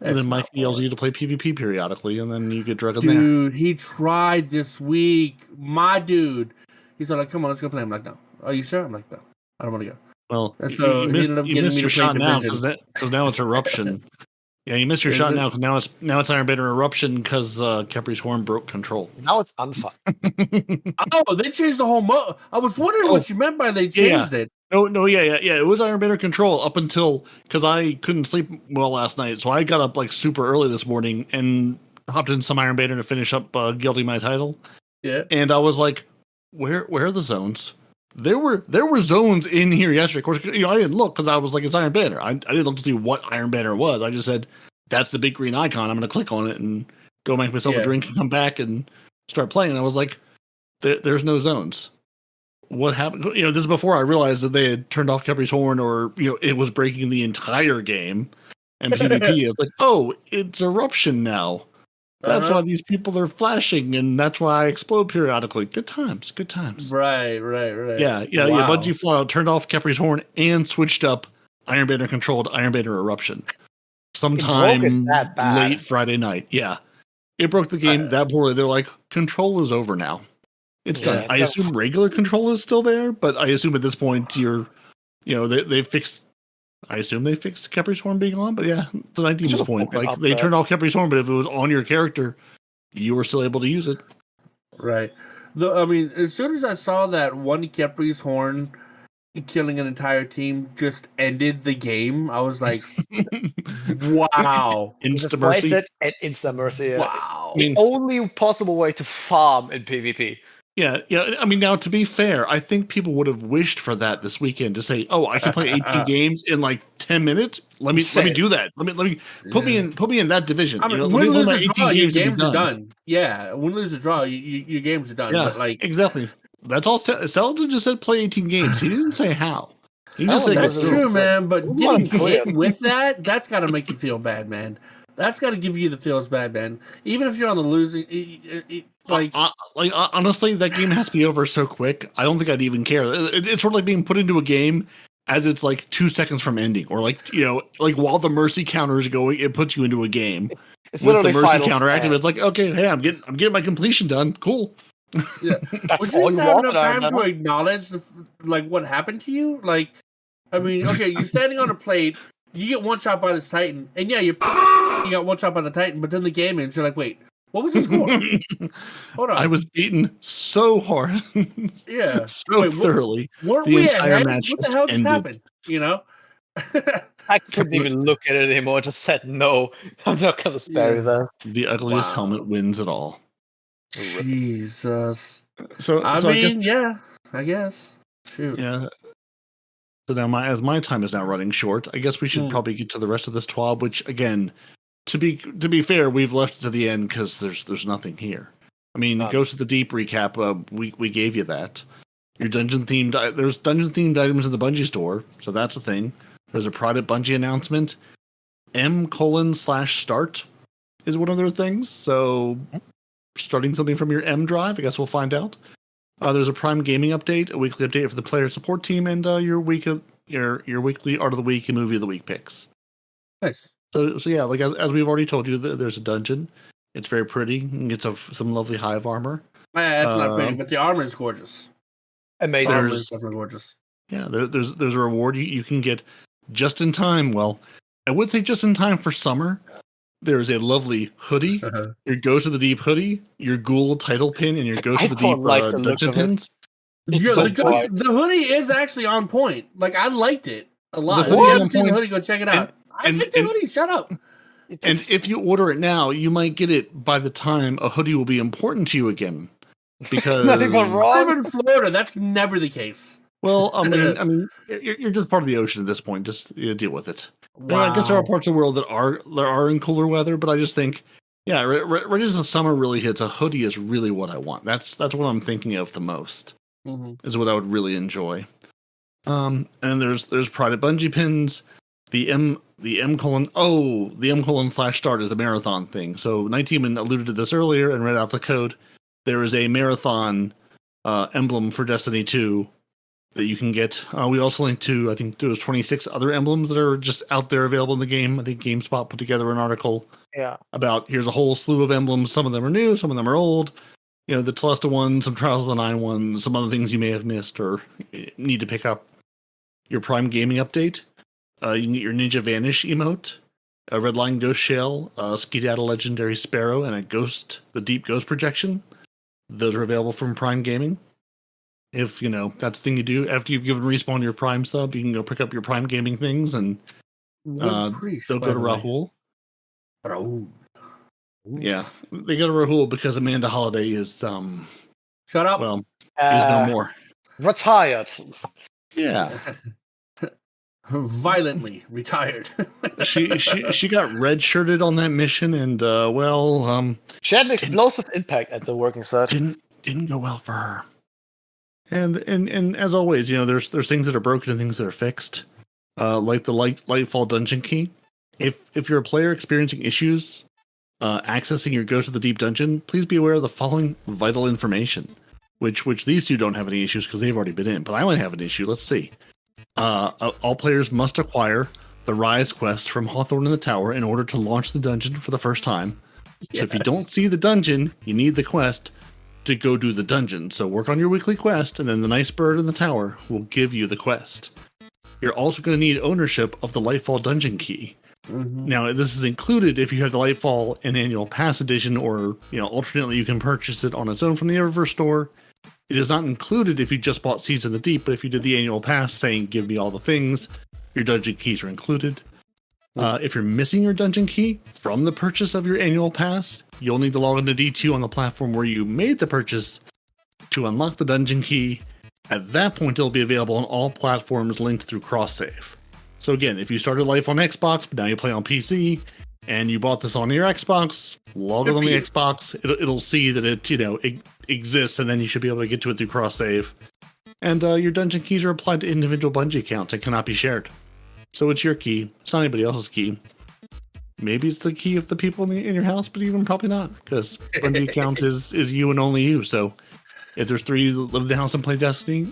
And then Mike yells at you to play PvP periodically, and then you get dragged in there. Dude, he tried this week. My dude. He's like, come on, let's go play. I'm like, no. Are you sure? I'm like, no. I don't want to go. Well, and so you missed your shot now because now it's Eruption. Yeah, you missed your shot now. Now it's Iron Banner Eruption because Kepri's Horn broke control. Now it's unfun. Oh, they changed the whole mode. I was wondering what you meant by they changed it. No, yeah. It was Iron Banner control up until because I couldn't sleep well last night, so I got up like super early this morning and hopped in some Iron Banner to finish up gilding my title. Yeah, and I was like, where are the zones? There were zones in here yesterday. Of course, I didn't look because I was like, it's Iron Banner. I didn't look to see what Iron Banner was. I just said, that's the big green icon. I'm going to click on it and go make myself a drink and come back and start playing. And I was like, there's no zones. What happened? This is before I realized that they had turned off Kepri's Horn or, it was breaking the entire game. And PvP is like, oh, it's eruption now. That's why these people are flashing, and that's why I explode periodically. Good times, good times. Right. Yeah. Bungie Fallout turned off Khepri's Horn and switched up Iron Banner controlled Iron Banner Eruption. Sometime late Friday night. Yeah. It broke the game that poorly. They're like, control is over now. It's done. I assume regular control is still there, but I assume at this point they fixed. I assume they fixed Khepri's Horn being on, but yeah, to 19's point, like they turned off Khepri's Horn, but if it was on your character, you were still able to use it. Right. I mean, as soon as I saw that one Khepri's Horn killing an entire team just ended the game, I was like, wow. Insta mercy. And insta mercy. Wow. The only possible way to farm in PvP. Yeah. I mean, now to be fair, I think people would have wished for that this weekend to say, "Oh, I can play 18 games in like 10 minutes. Let me do that. Let me put me in that division. I mean, win, lose, or draw, your games are done. Yeah, win, lose, or draw, your games are done. Yeah, but like exactly. That's all. Seldon just said play 18 games. He didn't say how. He just said that's true, man. But getting hit with that's got to make you feel bad, man. That's got to give you the feels bad, man. Even if you're on the losing, honestly, that game has to be over so quick. I don't think I'd even care. It's sort of like being put into a game as it's like 2 seconds from ending, or like while the mercy counter is going, it puts you into a game. It's with the mercy counter active. It's like, okay, hey, I'm getting my completion done. Cool. Yeah, that's all you have enough time to acknowledge what happened to you. Like, I mean, okay, you're standing on a plate. You get one shot by this Titan, and yeah, you got one shot by the Titan, but then the game ends. You're like, wait, what was the score? Hold on. I was beaten so hard. Yeah. Thoroughly. Weren't the entire match what the hell just happened? You know? I couldn't even look at it anymore. I just said, no, I'm not going to spare you there. The ugliest helmet wins it all. Jesus. I guess. Shoot. Yeah. So now, as my time is now running short, I guess we should probably get to the rest of this TWAB. Which, again, to be fair, we've left it to the end because there's nothing here. I mean, Ghost of the Deep recap. We gave you that. Your there's dungeon themed items in the Bungie store, so that's a thing. There's a private Bungie announcement. M:/start is one of their things. So starting something from your M drive, I guess we'll find out. There's a Prime Gaming update, a weekly update for the player support team, and your weekly Art of the Week and Movie of the Week picks. Nice. So yeah, like as we've already told you, there's a dungeon. It's very pretty. You can get some lovely hive armor. Yeah, it's not pretty, but the armor is gorgeous. Amazing. The armor is definitely gorgeous. Yeah, there's a reward you can get just in time. Well, I would say just in time for summer. There's a lovely hoodie, your Ghost of the Deep hoodie, your Ghoul title pin, and your Ghost of the Deep dungeon pins. Yeah, the hoodie is actually on point. Like, I liked it a lot. If you haven't seen the hoodie, go check it out. I picked the hoodie, shut up. And if you order it now, you might get it by the time a hoodie will be important to you again. Because not even wrong. I live in Florida. That's never the case. Well, I mean, you're just part of the ocean at this point. Just deal with it. Wow. I guess there are parts of the world that are in cooler weather, but I just think, yeah, right as the summer really hits, a hoodie is really what I want. That's what I'm thinking of the most. Is what I would really enjoy. And there's private Bungie pins. The M:/start is a marathon thing. So Nitedemon alluded to this earlier and read out the code. There is a marathon emblem for Destiny 2 that you can get. We also linked to, I think there was 26 other emblems that are just out there available in the game. I think GameSpot put together an article about here's a whole slew of emblems. Some of them are new, some of them are old. You know, the Telesta one, some Trials of the Nine one, some other things you may have missed or need to pick up. Your Prime Gaming update. You can get your Ninja Vanish emote, a Redline Ghost Shell, a Skedaddle Legendary Sparrow, and the Deep Ghost projection. Those are available from Prime Gaming. If, that's the thing you do. After you've given Respawn your Prime sub, you can go pick up your Prime Gaming things, and they'll go to Rahul. Rahul. Yeah, they go to Rahul because Amanda Holiday is, shut up. Well, is no more. Retired. Yeah. Violently retired. she got red-shirted on that mission, and she had an explosive impact at the working site. Didn't go well for her. And as always, there's things that are broken and things that are fixed. Like the Lightfall dungeon key. If you're a player experiencing issues accessing your Ghost of the Deep dungeon, please be aware of the following vital information, which these two don't have any issues because they've already been in, but I might have an issue. Let's see. All players must acquire the Rise quest from Hawthorne in the Tower in order to launch the dungeon for the first time. So if you don't see the dungeon, you need the quest to go do the dungeon. So work on your weekly quest, and then the nice bird in the tower will give you the quest. You're also going to need ownership of the Lightfall dungeon key. Mm-hmm. Now, this is included if you have the Lightfall and Annual Pass Edition, or alternately you can purchase it on its own from the Eververse store. It is not included if you just bought Seeds of the Deep, but if you did the Annual Pass saying give me all the things, your dungeon keys are included. If you're missing your dungeon key from the purchase of your Annual Pass, you'll need to log into D2 on the platform where you made the purchase to unlock the dungeon key. At that point, it'll be available on all platforms linked through cross-save. So again, if you started life on Xbox, but now you play on PC, and you bought this on your Xbox, log it on the Xbox, it'll see that it exists, and then you should be able to get to it through cross-save. And your dungeon keys are applied to individual Bungie accounts and cannot be shared. So it's your key. It's not anybody else's key. Maybe it's the key of the people in your house, but even probably not, because Bungie account is you and only you. So if there's 3 that live in the house and play Destiny,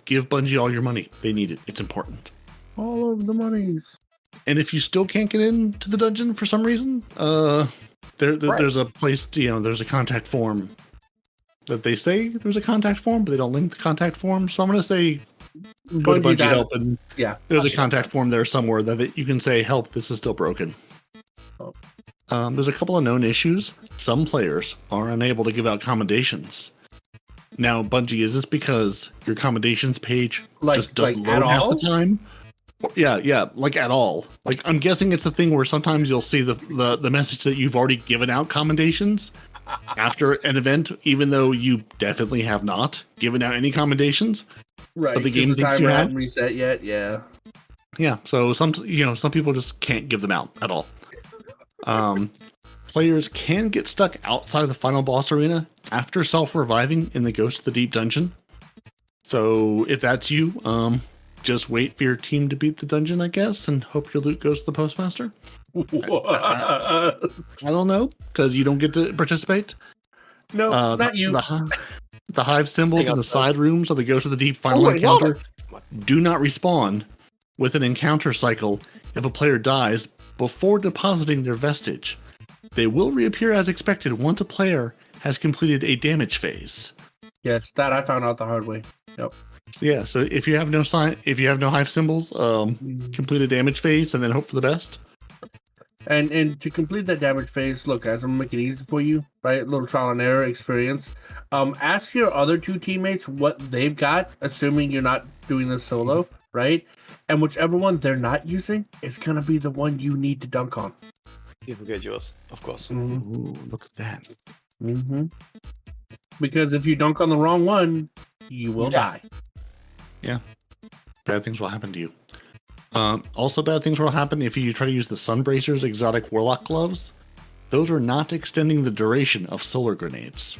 give Bungie all your money. They need it. It's important. All of the monies. And if you still can't get into the dungeon for some reason, there's a place, there's a contact form that they say there's a contact form, but they don't link the contact form. So I'm going to say go to Bungie Help, and there's a contact form there somewhere that you can say, help, this is still broken. There's a couple of known issues. Some players are unable to give out commendations. Now, Bungie, is this because your commendations page just doesn't load half the time? Yeah, like at all. Like, I'm guessing it's the thing where sometimes you'll see the message that you've already given out commendations after an event, even though you definitely have not given out any commendations. Right. But the game thinks you have. Reset yet? Yeah. Yeah. So some people just can't give them out at all. Players can get stuck outside the final boss arena after self-reviving in the Ghost of the Deep dungeon. So if that's you, just wait for your team to beat the dungeon, I guess, and hope your loot goes to the postmaster. I don't know, because you don't get to participate. No, not you. The hive symbols in the side rooms of the Ghost of the Deep final encounter do not respawn with an encounter cycle if a player dies before depositing their vestige. They will reappear as expected once a player has completed a damage phase. Yes, that I found out the hard way. Yep. Yeah, so if you have no hive symbols, complete a damage phase and then hope for the best. And to complete that damage phase, look, guys, I'm gonna make it easy for you, right? A little trial and error experience. Ask your other 2 teammates what they've got, assuming you're not doing this solo, right? And whichever one they're not using is gonna be the one you need to dunk on. You forget yours, of course. Mm-hmm. Ooh, look at that. Mm-hmm. Because if you dunk on the wrong one, you will die. Yeah. Bad things will happen to you. Also, bad things will happen if you try to use the Sunbracer's exotic Warlock gloves. Those are not extending the duration of solar grenades.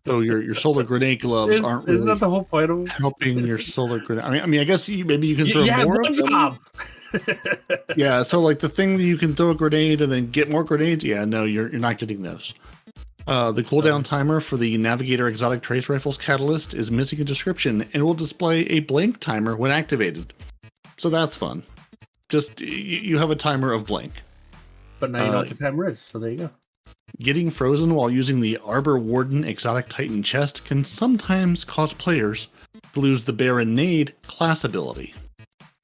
So your solar grenade gloves aren't really isn't that the whole point of helping your solar grenade. I mean, I guess maybe you can throw more of them. Yeah, so like the thing that you can throw a grenade and then get more grenades. Yeah, no, you're not getting those. The cooldown timer for the Navigator Exotic Trace Rifles Catalyst is missing a description and will display a blank timer when activated. So that's fun. Just, you have a timer of blank. But now you know what the timer is, so there you go. Getting frozen while using the Arbor Warden Exotic Titan chest can sometimes cause players to lose the Baronade class ability.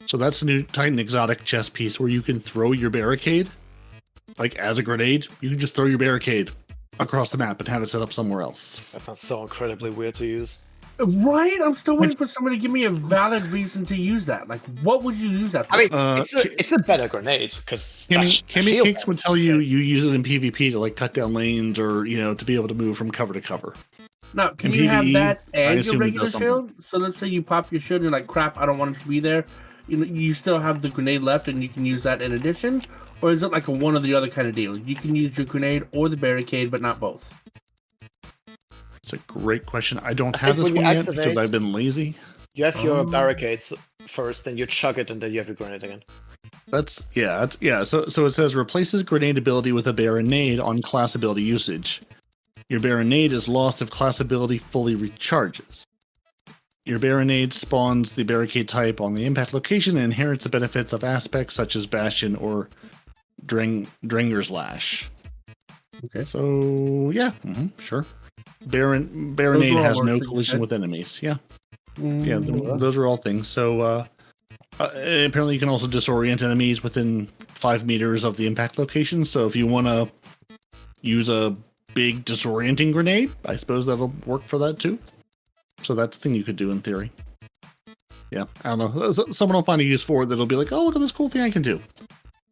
So that's a new Titan Exotic chest piece where you can throw your barricade, like as a grenade. You can just throw your barricade across the map and have it set up somewhere else. That sounds so incredibly weird to use. Right? I'm still waiting for somebody to give me a valid reason to use that. Like, what would you use that for? I mean, it's a better grenade, because Kimmy Cakes would tell you use it in PvP to like cut down lanes or, to be able to move from cover to cover. Now, can you have that and your regular shield? So let's say you pop your shield and you're like, crap, I don't want it to be there. You still have the grenade left and you can use that in addition? Or is it like a one or the other kind of deal? You can use your grenade or the barricade, but not both. It's a great question. I don't have this one yet because I've been lazy. You have your barricades first, then you chug it, and then you have your grenade again. So it says replaces grenade ability with a Baronade on class ability usage. Your Baronade is lost if class ability fully recharges. Your Baronade spawns the barricade type on the impact location and inherits the benefits of aspects such as Bastion or Drenger's Lash. Okay. So yeah, sure. Baronade has no collision with enemies. Yeah. Those are all things. So apparently you can also disorient enemies within 5 meters of the impact location. So if you want to use a big disorienting grenade, I suppose that'll work for that too. So that's the thing you could do in theory. Yeah, I don't know. Someone will find a use for it that'll be like, oh, look at this cool thing I can do.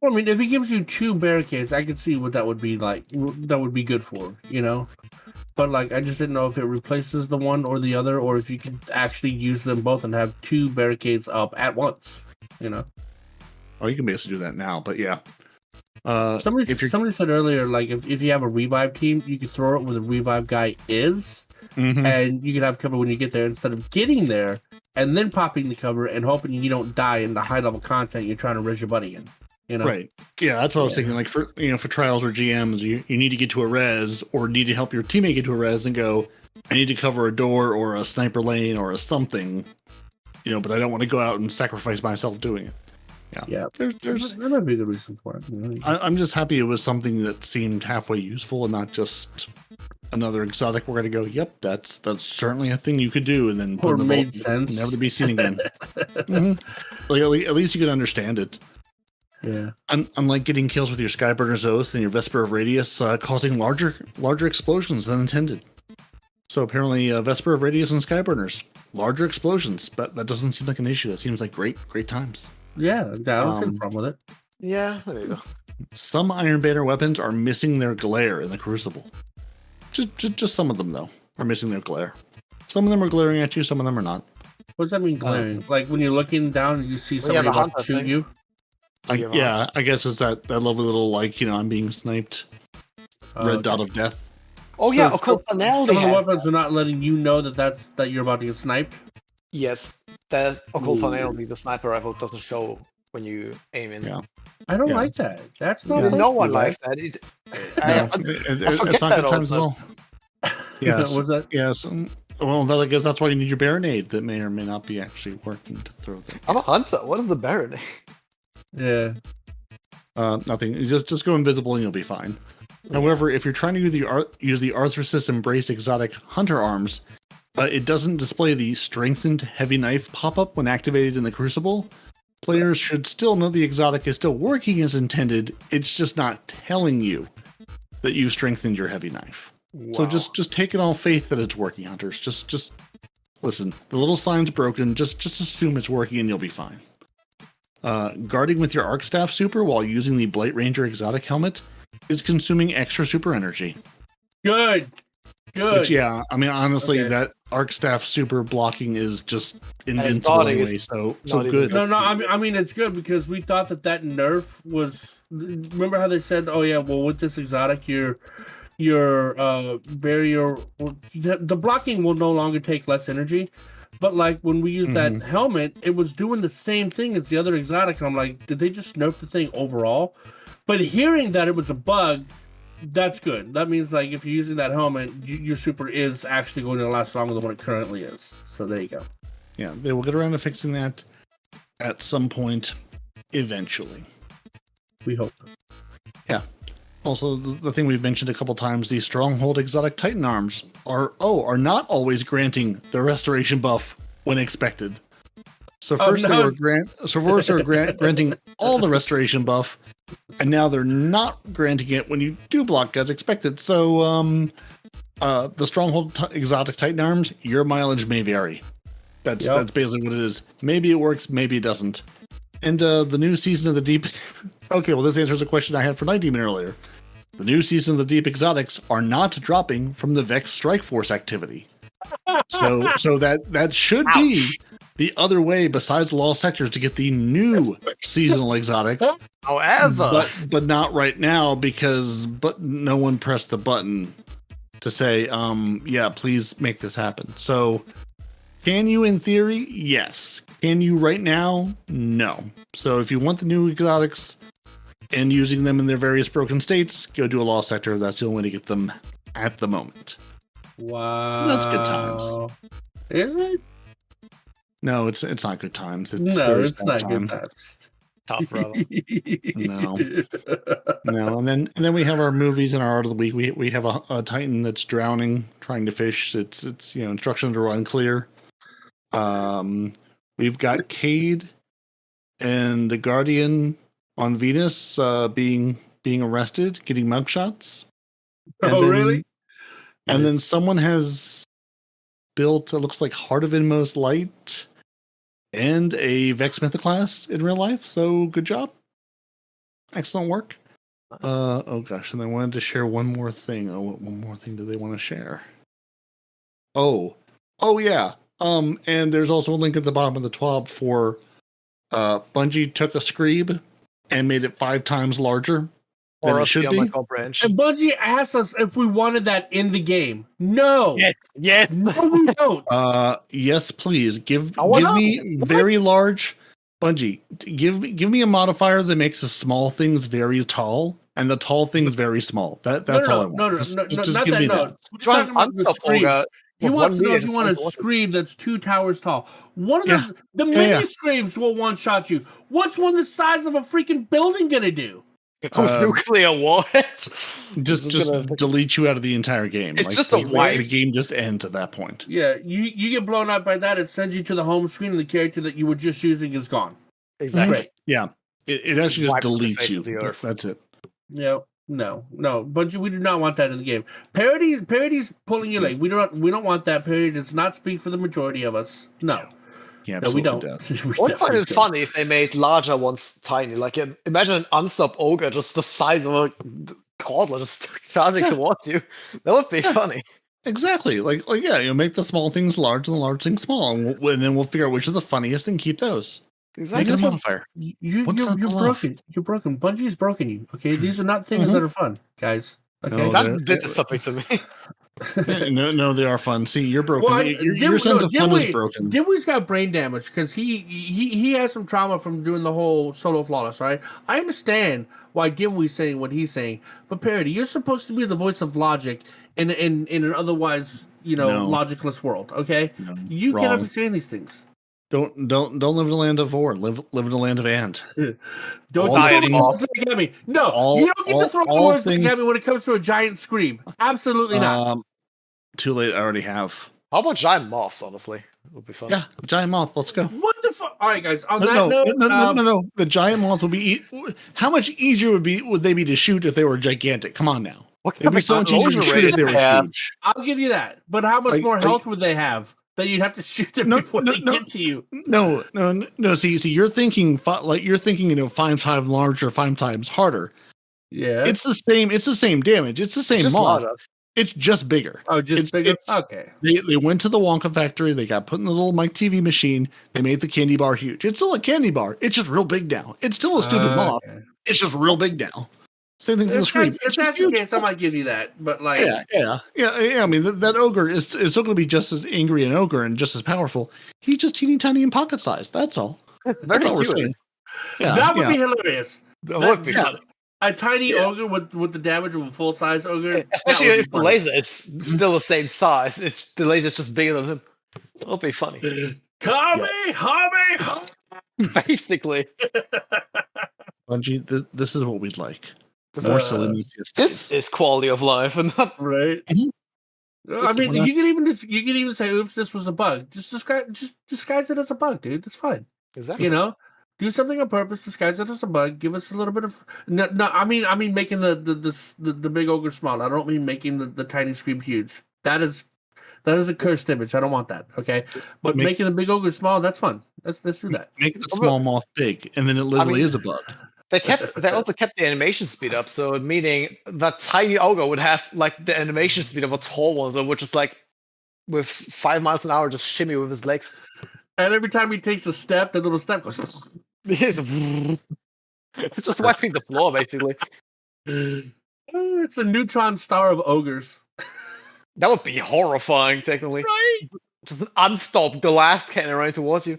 Well, I mean, if he gives you 2 barricades, I could see what that would be like. That would be good for, But like, I just didn't know if it replaces the one or the other, or if you could actually use them both and have 2 barricades up at once. Oh, you can basically do that now, but yeah. Somebody said earlier, like if you have a revive team, you could throw it where the revive guy is, and you can have cover when you get there instead of getting there and then popping the cover and hoping you don't die in the high level content you're trying to res your buddy in. Right. Yeah, that's what I was thinking. Like for trials or GMs, you need to get to a res or need to help your teammate get to a res and go, I need to cover a door or a sniper lane or a something, but I don't want to go out and sacrifice myself doing it. Yeah. There's that might be a good reason for it. I'm just happy it was something that seemed halfway useful and not just another exotic. We're going to go, yep, that's certainly a thing you could do, and then or made sense, never to be seen again. Like at least you could understand it. Yeah. Unlike getting kills with your Skyburner's Oath and your Vesper of Radius causing larger explosions than intended. So apparently Vesper of Radius and Skyburners, larger explosions, but that doesn't seem like an issue. That seems like great times. Yeah, I don't see a problem with it. Yeah, there you go. Some Iron Banner weapons are missing their glare in the Crucible. Just some of them, though, are missing their glare. Some of them are glaring at you, some of them are not. What does that mean, glaring? Like when you're looking down and you see somebody about to shoot you? I guess it's that lovely little, like, I'm being sniped. Red dot of death. Oh, yeah, occult finality. Some of the weapons are not letting you know that you're about to get sniped? Yes, the occult finality, the sniper rifle, doesn't show when you aim in. Yeah. I don't like that. That's not no one likes that. It's not good times at all. Yes. Was that? Yes. Well, I guess that's why you need your Baronade that may or may not be actually working to throw them. I'm a hunter. What is the Baronade? Yeah. Nothing. Just go invisible and you'll be fine. However, if you're trying to use the Arthresis Embrace exotic hunter arms, it doesn't display the strengthened heavy knife pop-up when activated in the Crucible. Players should still know the exotic is still working as intended. It's just not telling you that you've strengthened your heavy knife. Wow. So just take it on faith that it's working, hunters. Just listen. The little sign's broken. Just assume it's working and you'll be fine. Guarding with your Arc Staff super while using the Blight Ranger exotic helmet is consuming extra super energy. Good. Which, yeah, I mean, honestly, that Arc Staff super blocking is just invincible anyway, so good. No, I mean, it's good because we thought that nerf was... Remember how they said, oh, yeah, well, with this exotic, your barrier... The blocking will no longer take less energy, but, like, when we used that helmet, it was doing the same thing as the other exotic, and I'm like, did they just nerf the thing overall? But hearing that it was a bug... That's good. That means, like, if you're using that helmet, your super is actually going to last longer than what it currently is. So there you go. Yeah, they will get around to fixing that at some point eventually. We hope. Yeah. Also, the thing we've mentioned a couple times, the Stronghold exotic Titan arms are not always granting the restoration buff when expected. So first they were granting all the restoration buff, and now they're not granting it when you do block as expected. So the Stronghold exotic Titan arms, your mileage may vary. That's basically what it is. Maybe it works, maybe it doesn't. And the new Season of the Deep... Okay, well, this answers a question I had for Nitedemon earlier. The new Season of the Deep exotics are not dropping from the Vex Strike Force activity. So that should be the other way besides Lost Sectors to get the new seasonal exotics. However, but not right now but no one pressed the button to say, please make this happen. So Can you in theory? Yes. Can you right now? No. So if you want the new exotics and using them in their various broken states, go do a Lost Sector. That's the only way to get them at the moment. Wow. That's good times. Is it? No, it's not good times. It's not time. good times. Tough, brother. No. And then we have our movies and our art of the week. We have a Titan that's drowning, trying to fish. It's instructions are unclear. We've got Cade and the Guardian on Venus being arrested, getting mugshots. Really? And then someone has built, it looks like Heart of Inmost Light and a Vex Mythoclast in real life. So good job. Excellent work. Nice. Oh gosh, and I wanted to share one more thing. One more thing do they want to share? Oh yeah. And there's also a link at the bottom of the TWAB for Bungie took a Screeb and made it 5 times larger than it should be. And Bungie asked us if we wanted that in the game. No. Yes. No, we don't. Yes, please. Give me very large. Bungie, give me a modifier that makes the small things very tall and the tall things very small. That's all I want. No, just not give me that. that. We're talking about the Screebs. He wants to know if you want a Screeb that's 2 towers tall. One of those, the mini Screebs will one-shot you. What's one the size of a freaking building gonna do? Nuclear war. Just delete you out of the entire game. It's just a wipe. The game just ends at that point. Yeah, you get blown up by that. It sends you to the home screen, and the character that you were just using is gone. Exactly. Great. Yeah, it actually just deletes you. That's it. Yeah. No, Bungie, we do not want that in the game. Peroty's pulling your leg. We don't want that. Peroty does not speak for the majority of us. No. Yeah, no, we don't. One find it funny if they made larger ones tiny. Like imagine an unsub ogre just the size of a toddler just charging towards you. That would be funny. Exactly. Like you make the small things large and the large things small, and then we'll figure out which are the funniest and keep those. Exactly. Make it a modifier. You're broken. You're broken. Bungie's broken you. Okay, these are not things that are fun, guys. Okay, no, that did something to me. No, they are fun. See, you're broken. Well, your sense of fun is broken. Dimwie's got brain damage because he has some trauma from doing the whole solo flawless. Right? I understand why Dimwie's saying what he's saying, but Peroty, you're supposed to be the voice of logic in an otherwise logicless world. Okay, you cannot be saying these things. Don't live in the land of war. Live in the land of and. Don't throw words at me. No, you don't get to throw words at me when it comes to a giant Screeb. Absolutely not. Too late. I already have. How about giant moths? Honestly, it would be fun. Yeah, giant moth. Let's go. What the fuck? All right, guys. On that note, no. The giant moths will be. How much easier would they be to shoot if they were gigantic? Come on now. It'd be so much easier to shoot if they were huge. I'll give you that. But how much more health would they have? That you'd have to shoot them before they get to you. No. See, you're thinking 5 times larger, 5 times harder. Yeah, it's the same. It's the same damage. It's the same moth. It's just bigger. Oh, just bigger. Okay. They went to the Wonka factory. They got put in the little Mike TV machine. They made the candy bar huge. It's still a candy bar. It's just real big now. It's still a stupid moth. It's just real big now. Same thing for the Screeb. If that's the case, I might give you that. But yeah. I mean, that ogre is still going to be just as angry an ogre and just as powerful. He's just teeny tiny and pocket sized. That's all. That's all we're saying. Yeah, that would be hilarious. That would be fun. A tiny ogre with the damage of a full size ogre. Especially if the laser is still the same size. The laser's just bigger than him. That'll be funny. Basically. Bungie, this is what we'd like. This is quality of life, and not right. I mean, you can even say, "Oops, this was a bug." Just disguise it as a bug, dude. That's fine. Exactly. Do something on purpose. Disguise it as a bug. Give us a little bit of no. I mean making the big ogre small. I don't mean making the tiny Screeb huge. That is a cursed image. I don't want that. Okay, but making the big ogre small, that's fun. Let's do that. Make the small moth big, and then it literally is a bug. They also kept the animation speed up, so meaning that tiny ogre would have like the animation speed of a tall one, so which is like with 5 miles an hour just shimmy with his legs. And every time he takes a step, the little step goes. It's just wiping the floor, basically. It's a neutron star of ogres. That would be horrifying, technically. Right? just unstop glass cannon right towards you.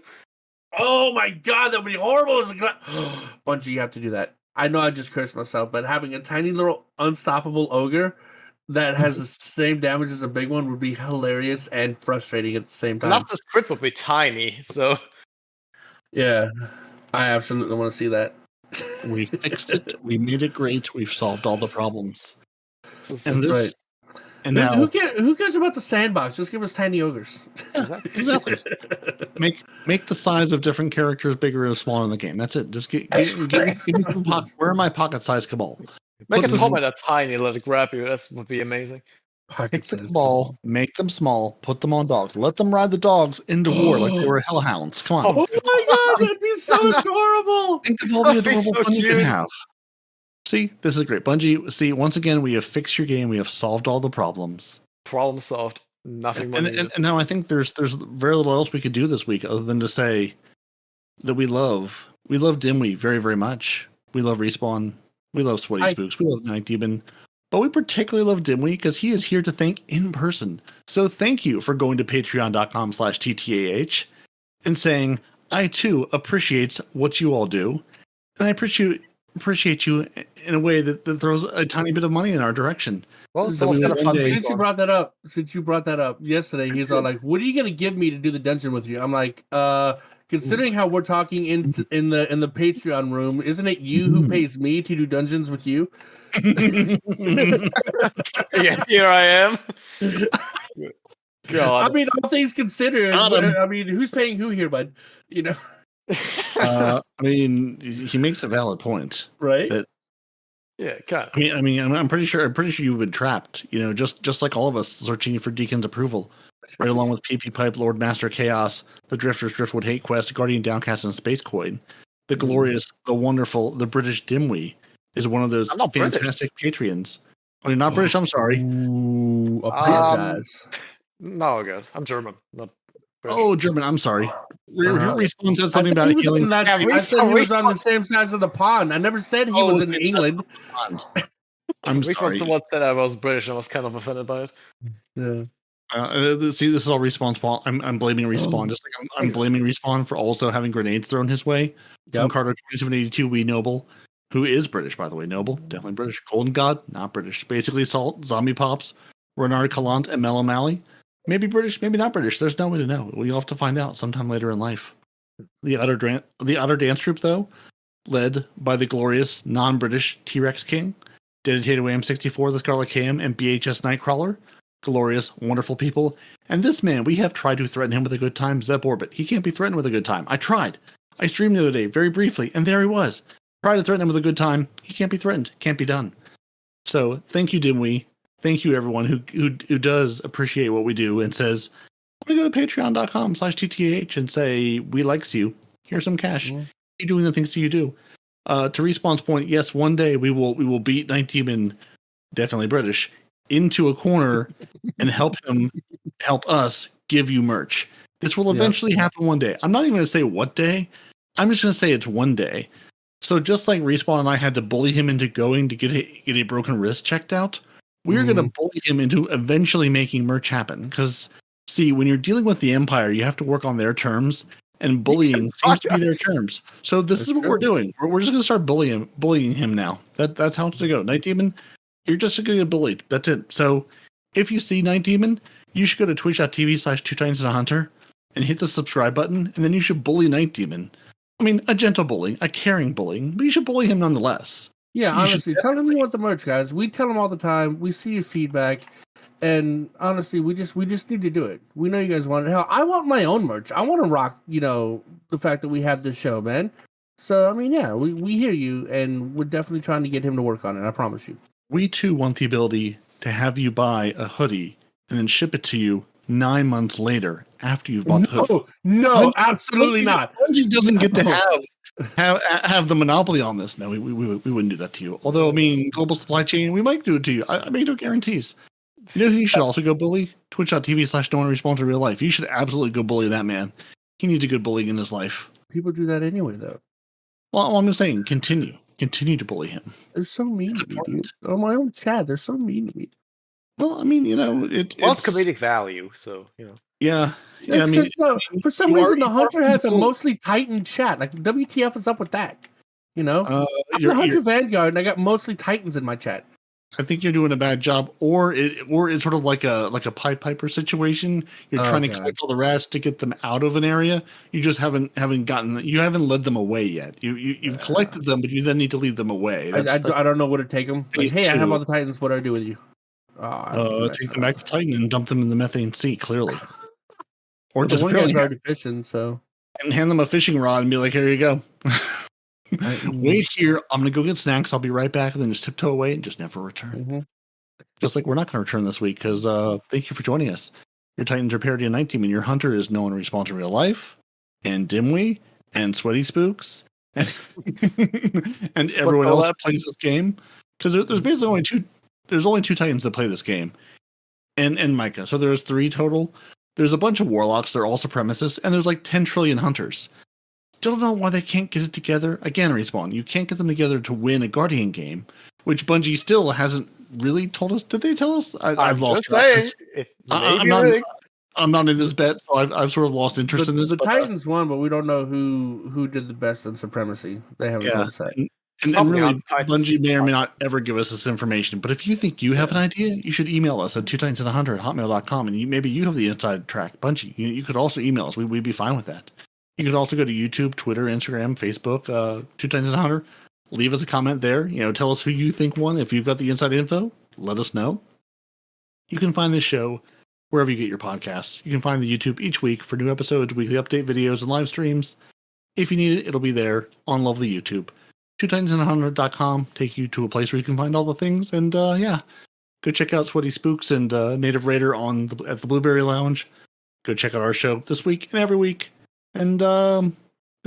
Oh my god, that would be horrible as a Bungie, you have to do that. I know I just cursed myself, but having a tiny little unstoppable ogre that has the same damage as a big one would be hilarious and frustrating at the same time. Not the script would be tiny, so yeah, I absolutely want to see that. We fixed it. We made it great. We've solved all the problems. And this, right. And now, who cares about the sandbox? Just give us tiny ogres. Exactly. Make the size of different characters bigger or smaller in the game. That's it. Just give me some pocket. Where are my pocket-sized Cabal? Make a Tom that tiny, let it grab you. That would be amazing. Pick the Cabal, make them small, put them on dogs, let them ride the dogs into war like they were hellhounds. Come on! Oh my god, that'd be so adorable! Think of all the adorable fun you can have. See, this is great. Bungie, see, once again, we have fixed your game. We have solved all the problems. Problem solved. Nothing more. And now I think there's very little else we could do this week other than to say that we love dimwie very, very much. We love Respawn. We love SweatySpookz. We love Nitedemon. But we particularly love dimwie because he is here to thank in person. So thank you for going to patreon.com/TTAH and saying, I too appreciate what you all do. And I appreciate you in a way that throws a tiny bit of money in our direction. Well, since you brought that up yesterday, he's all like, "What are you gonna give me to do the dungeon with you?" I'm like, considering how we're talking in the Patreon room, isn't it you who pays me to do dungeons with you? Yeah, here I am. God. I mean, all things considered, I mean, who's paying who here, bud? You know. I mean, he makes a valid point, right? That, yeah, kind of. I mean, I'm pretty sure you've been trapped. You know, just like all of us, searching for Deacon's approval, right along with PP Pipe, Lord Master Chaos, the Drifters, Driftwood Hate Quest, Guardian Downcast, and Space Coin. The glorious, the wonderful, the British dimwie is one of those fantastic Patreons. Oh, you're not British? I'm sorry. Ooh, apologize. No, good. I'm German, not British. Oh, German. I'm sorry. Respawn said something about healing. I said he was on the same side of the pond. I never said he was in England. I'm sorry. Respawn the one that I was British. I was kind of offended by it. Yeah. See, this is all Respawn's fault. I'm blaming Respawn, just like I'm blaming Respawn for also having grenades thrown his way. From Carter 2782, We Noble, who is British, by the way. Noble, definitely British. Golden God, not British. Basically, Salt, Zombie Pops, Renard Calant, and Mel O'Malley. Maybe British, maybe not British. There's no way to know. We'll have to find out sometime later in life. The Utter Dance Troupe, though, led by the glorious non-British T-Rex King, dedicated to AM64, the Scarlet Cam, and BHS Nightcrawler. Glorious, wonderful people. And this man, we have tried to threaten him with a good time, Zep Orbit. He can't be threatened with a good time. I tried. I streamed the other day, very briefly, and there he was. Tried to threaten him with a good time. He can't be threatened. Can't be done. So, thank you, dimwie. Thank you, everyone who does appreciate what we do and says, I'm going to go to patreon.com/TTAH and say, we likes you. Here's some cash. You're doing the things that you do. To Respawn's point, yes, one day we will beat Nitedemon, definitely British, into a corner and help us give you merch. This will eventually happen one day. I'm not even going to say what day. I'm just going to say it's one day. So just like Respawn and I had to bully him into going to get a broken wrist checked out, we're going to bully him into eventually making merch happen. Because, see, when you're dealing with the Empire, you have to work on their terms, and bullying seems to be their terms. So this is what we're doing. We're just going to start bullying him now. That's how it's going to go. Nitedemon, you're just going to get bullied. That's it. So if you see Nitedemon, you should go to twitch.tv/2timesandahunter and hit the subscribe button, and then you should bully Nitedemon. I mean, a gentle bullying, a caring bullying, but you should bully him nonetheless. Yeah, honestly, tell him you want the merch, guys. We tell him all the time. We see your feedback, and honestly, we just need to do it. We know you guys want it. Hell, I want my own merch. I want to rock, the fact that we have this show, man. So, I mean, yeah, we hear you, and we're definitely trying to get him to work on it. I promise you. We too want the ability to have you buy a hoodie and then ship it to you 9 months later after you've bought the hoodie. No, absolutely not. Bungie doesn't get to have the monopoly on this. No, we wouldn't do that to you. Although, I mean, global supply chain, we might do it to you. I make no guarantees. You know who you should also go bully? Twitch.tv/Don'tRespawn to real life. You should absolutely go bully that man. He needs a good bullying in his life. People do that anyway, though. Well, I'm just saying, continue to bully him. They're so mean to me, dude. On my own chat, they're so mean to me. Well, I mean, it's comedic value, so. Yeah. Yeah, I mean, for some reason, the Hunter has a mostly Titan chat. Like, WTF is up with that? You know, I'm the Hunter Vanguard, and I got mostly Titans in my chat. I think you're doing a bad job, or it's sort of like a Pied Piper situation. You're trying to collect all the rats to get them out of an area. You just haven't led them away yet. You've collected them, but you then need to lead them away. I don't know where to take them. Like, hey, I have all the Titans. What do I do with you? Take them back to Titan and dump them in the methane sea. Clearly, or the just one guy's already fishing, so and hand them a fishing rod and be like, "Here you go." Wait here. I'm gonna go get snacks. I'll be right back, and then just tiptoe away and just never return. Mm-hmm. Just like we're not going to return this week because thank you for joining us. Your Titans are Peroty and Night Team, and your Hunter is No One Respawns in Real Life, and dimwie, and SweatySpookz, and everyone else that plays this game. Because there's basically only two. There's only two Titans that play this game, and Micah. So there's 3 total. There's a bunch of Warlocks. They're all supremacists, and there's like 10 trillion Hunters. Still don't know why they can't get it together. Again, Respawn, you can't get them together to win a Guardian game, which Bungie still hasn't really told us. Did they tell us? I've lost track. I'm not in this bet, so I've sort of lost interest in this. The Titans won, but we don't know who did the best in supremacy. They haven't told us that. And really, Bungie may or may not ever give us this information. But if you think you have an idea, you should email us at 2titansandahunter@hotmail.com, and maybe you have the inside track. Bungie, you could also email us. We'd be fine with that. You could also go to YouTube, Twitter, Instagram, Facebook, 2 Titans and a Hunter. Leave us a comment there. Tell us who you think won. If you've got the inside info, let us know. You can find this show wherever you get your podcasts. You can find the YouTube each week for new episodes, weekly update videos, and live streams. If you need it, it'll be there on lovely YouTube. 2titansandahunter.com take you to a place where you can find all the things. And go check out SweatySpookz and Native Raider at the Blueberry Lounge. Go check out our show this week and every week. And go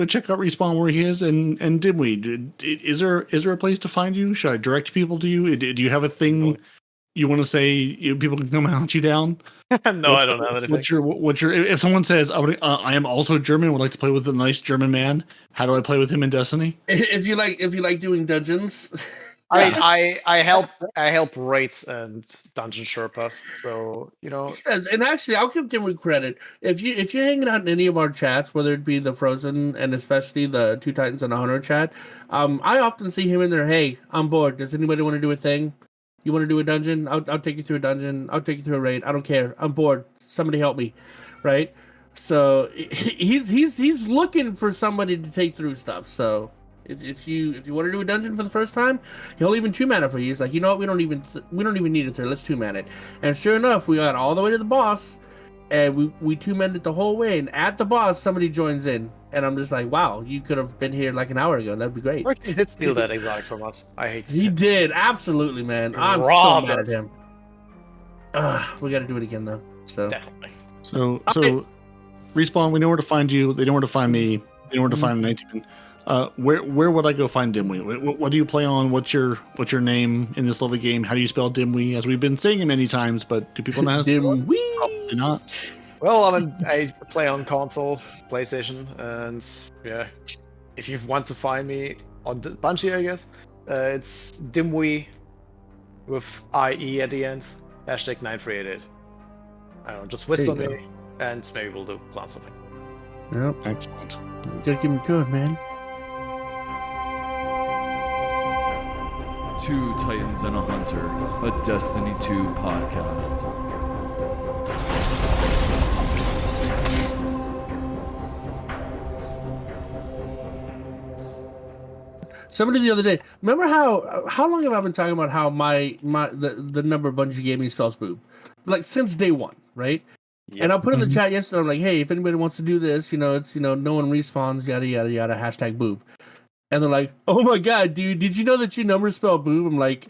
check out Respawn where he is. And dimwie, is there a place to find you? Should I direct people to you? Do you have a thing you want to say? People can come hunt you down? No, I don't have anything. What's your? If someone says I am also German, would like to play with a nice German man, how do I play with him in Destiny? If you like doing dungeons. I help raids and dungeon Sherpas, so Yes, and actually, I'll give dimwie credit. If you're hanging out in any of our chats, whether it be the Frozen and especially the 2 Titans and a Hunter chat, I often see him in there. Hey, I'm bored. Does anybody want to do a thing? You want to do a dungeon? I'll take you through a dungeon. I'll take you through a raid. I don't care. I'm bored. Somebody help me, right? So he's looking for somebody to take through stuff. So. If you want to do a dungeon for the first time, he'll even 2-man for you. He's like, you know what? We don't even need it there. Let's 2-man it. And sure enough, we got all the way to the boss, and we 2-man it the whole way. And at the boss, somebody joins in, and I'm just like, wow, you could have been here like an hour ago. That'd be great. He did steal that exotic from us. I hate. He did, absolutely, man. I'm so mad at him. We got to do it again though. So definitely. So Respawn, we know where to find you. They know where to find me. They know where to find Nitedemon. Where would I go find dimwie? What do you play on? What's your name in this lovely game? How do you spell dimwie? As we've been saying it many times, but do people know how to spell it? Probably not. Well, I play on console, PlayStation, and if you want to find me on Bungie, I guess it's dimwie with IE at the end. #9388. I don't know, just whisper me, and maybe we'll plan something. Yep. Excellent. You gotta give me code, man. 2 Titans and a Hunter, a Destiny 2 podcast. Somebody the other day, remember how long have I been talking about how the number Bungie gave me spells boob? Like since day one, right? Yep. And I put in the chat yesterday, I'm like, hey, if anybody wants to do this, it's no one respawns, yada yada yada, #boob. And they're like, oh my god, dude, did you know that your numbers spell boob? I'm like,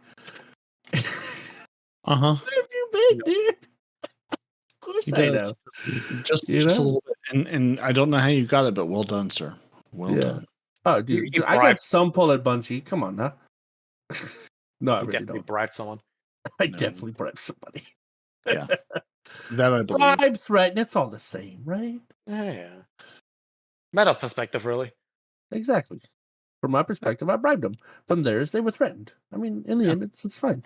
Where have you been, dude? Of course I know. Just a little bit. And I don't know how you got it, but well done, sir. Well done. Oh, dude, I got some pull at Bungie. Come on now. No, I really definitely bribed someone. I definitely bribed somebody. Yeah. That I believe. Bribe, threaten, it's all the same, right? Yeah. Matter of perspective, really. Exactly. From my perspective, I bribed them. From theirs, they were threatened. I mean, in the end, it's fine.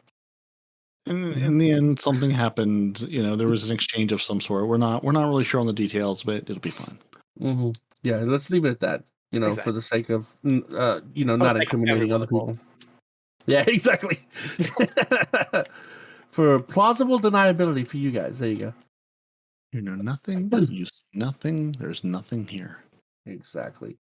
In the end, something happened. There was an exchange of some sort. We're not really sure on the details, but it'll be fine. Mm-hmm. Yeah, let's leave it at that. Exactly. For the sake of not incriminating other people. Yeah, exactly. For plausible deniability for you guys. There you go. You know nothing. You see nothing. There's nothing here. Exactly.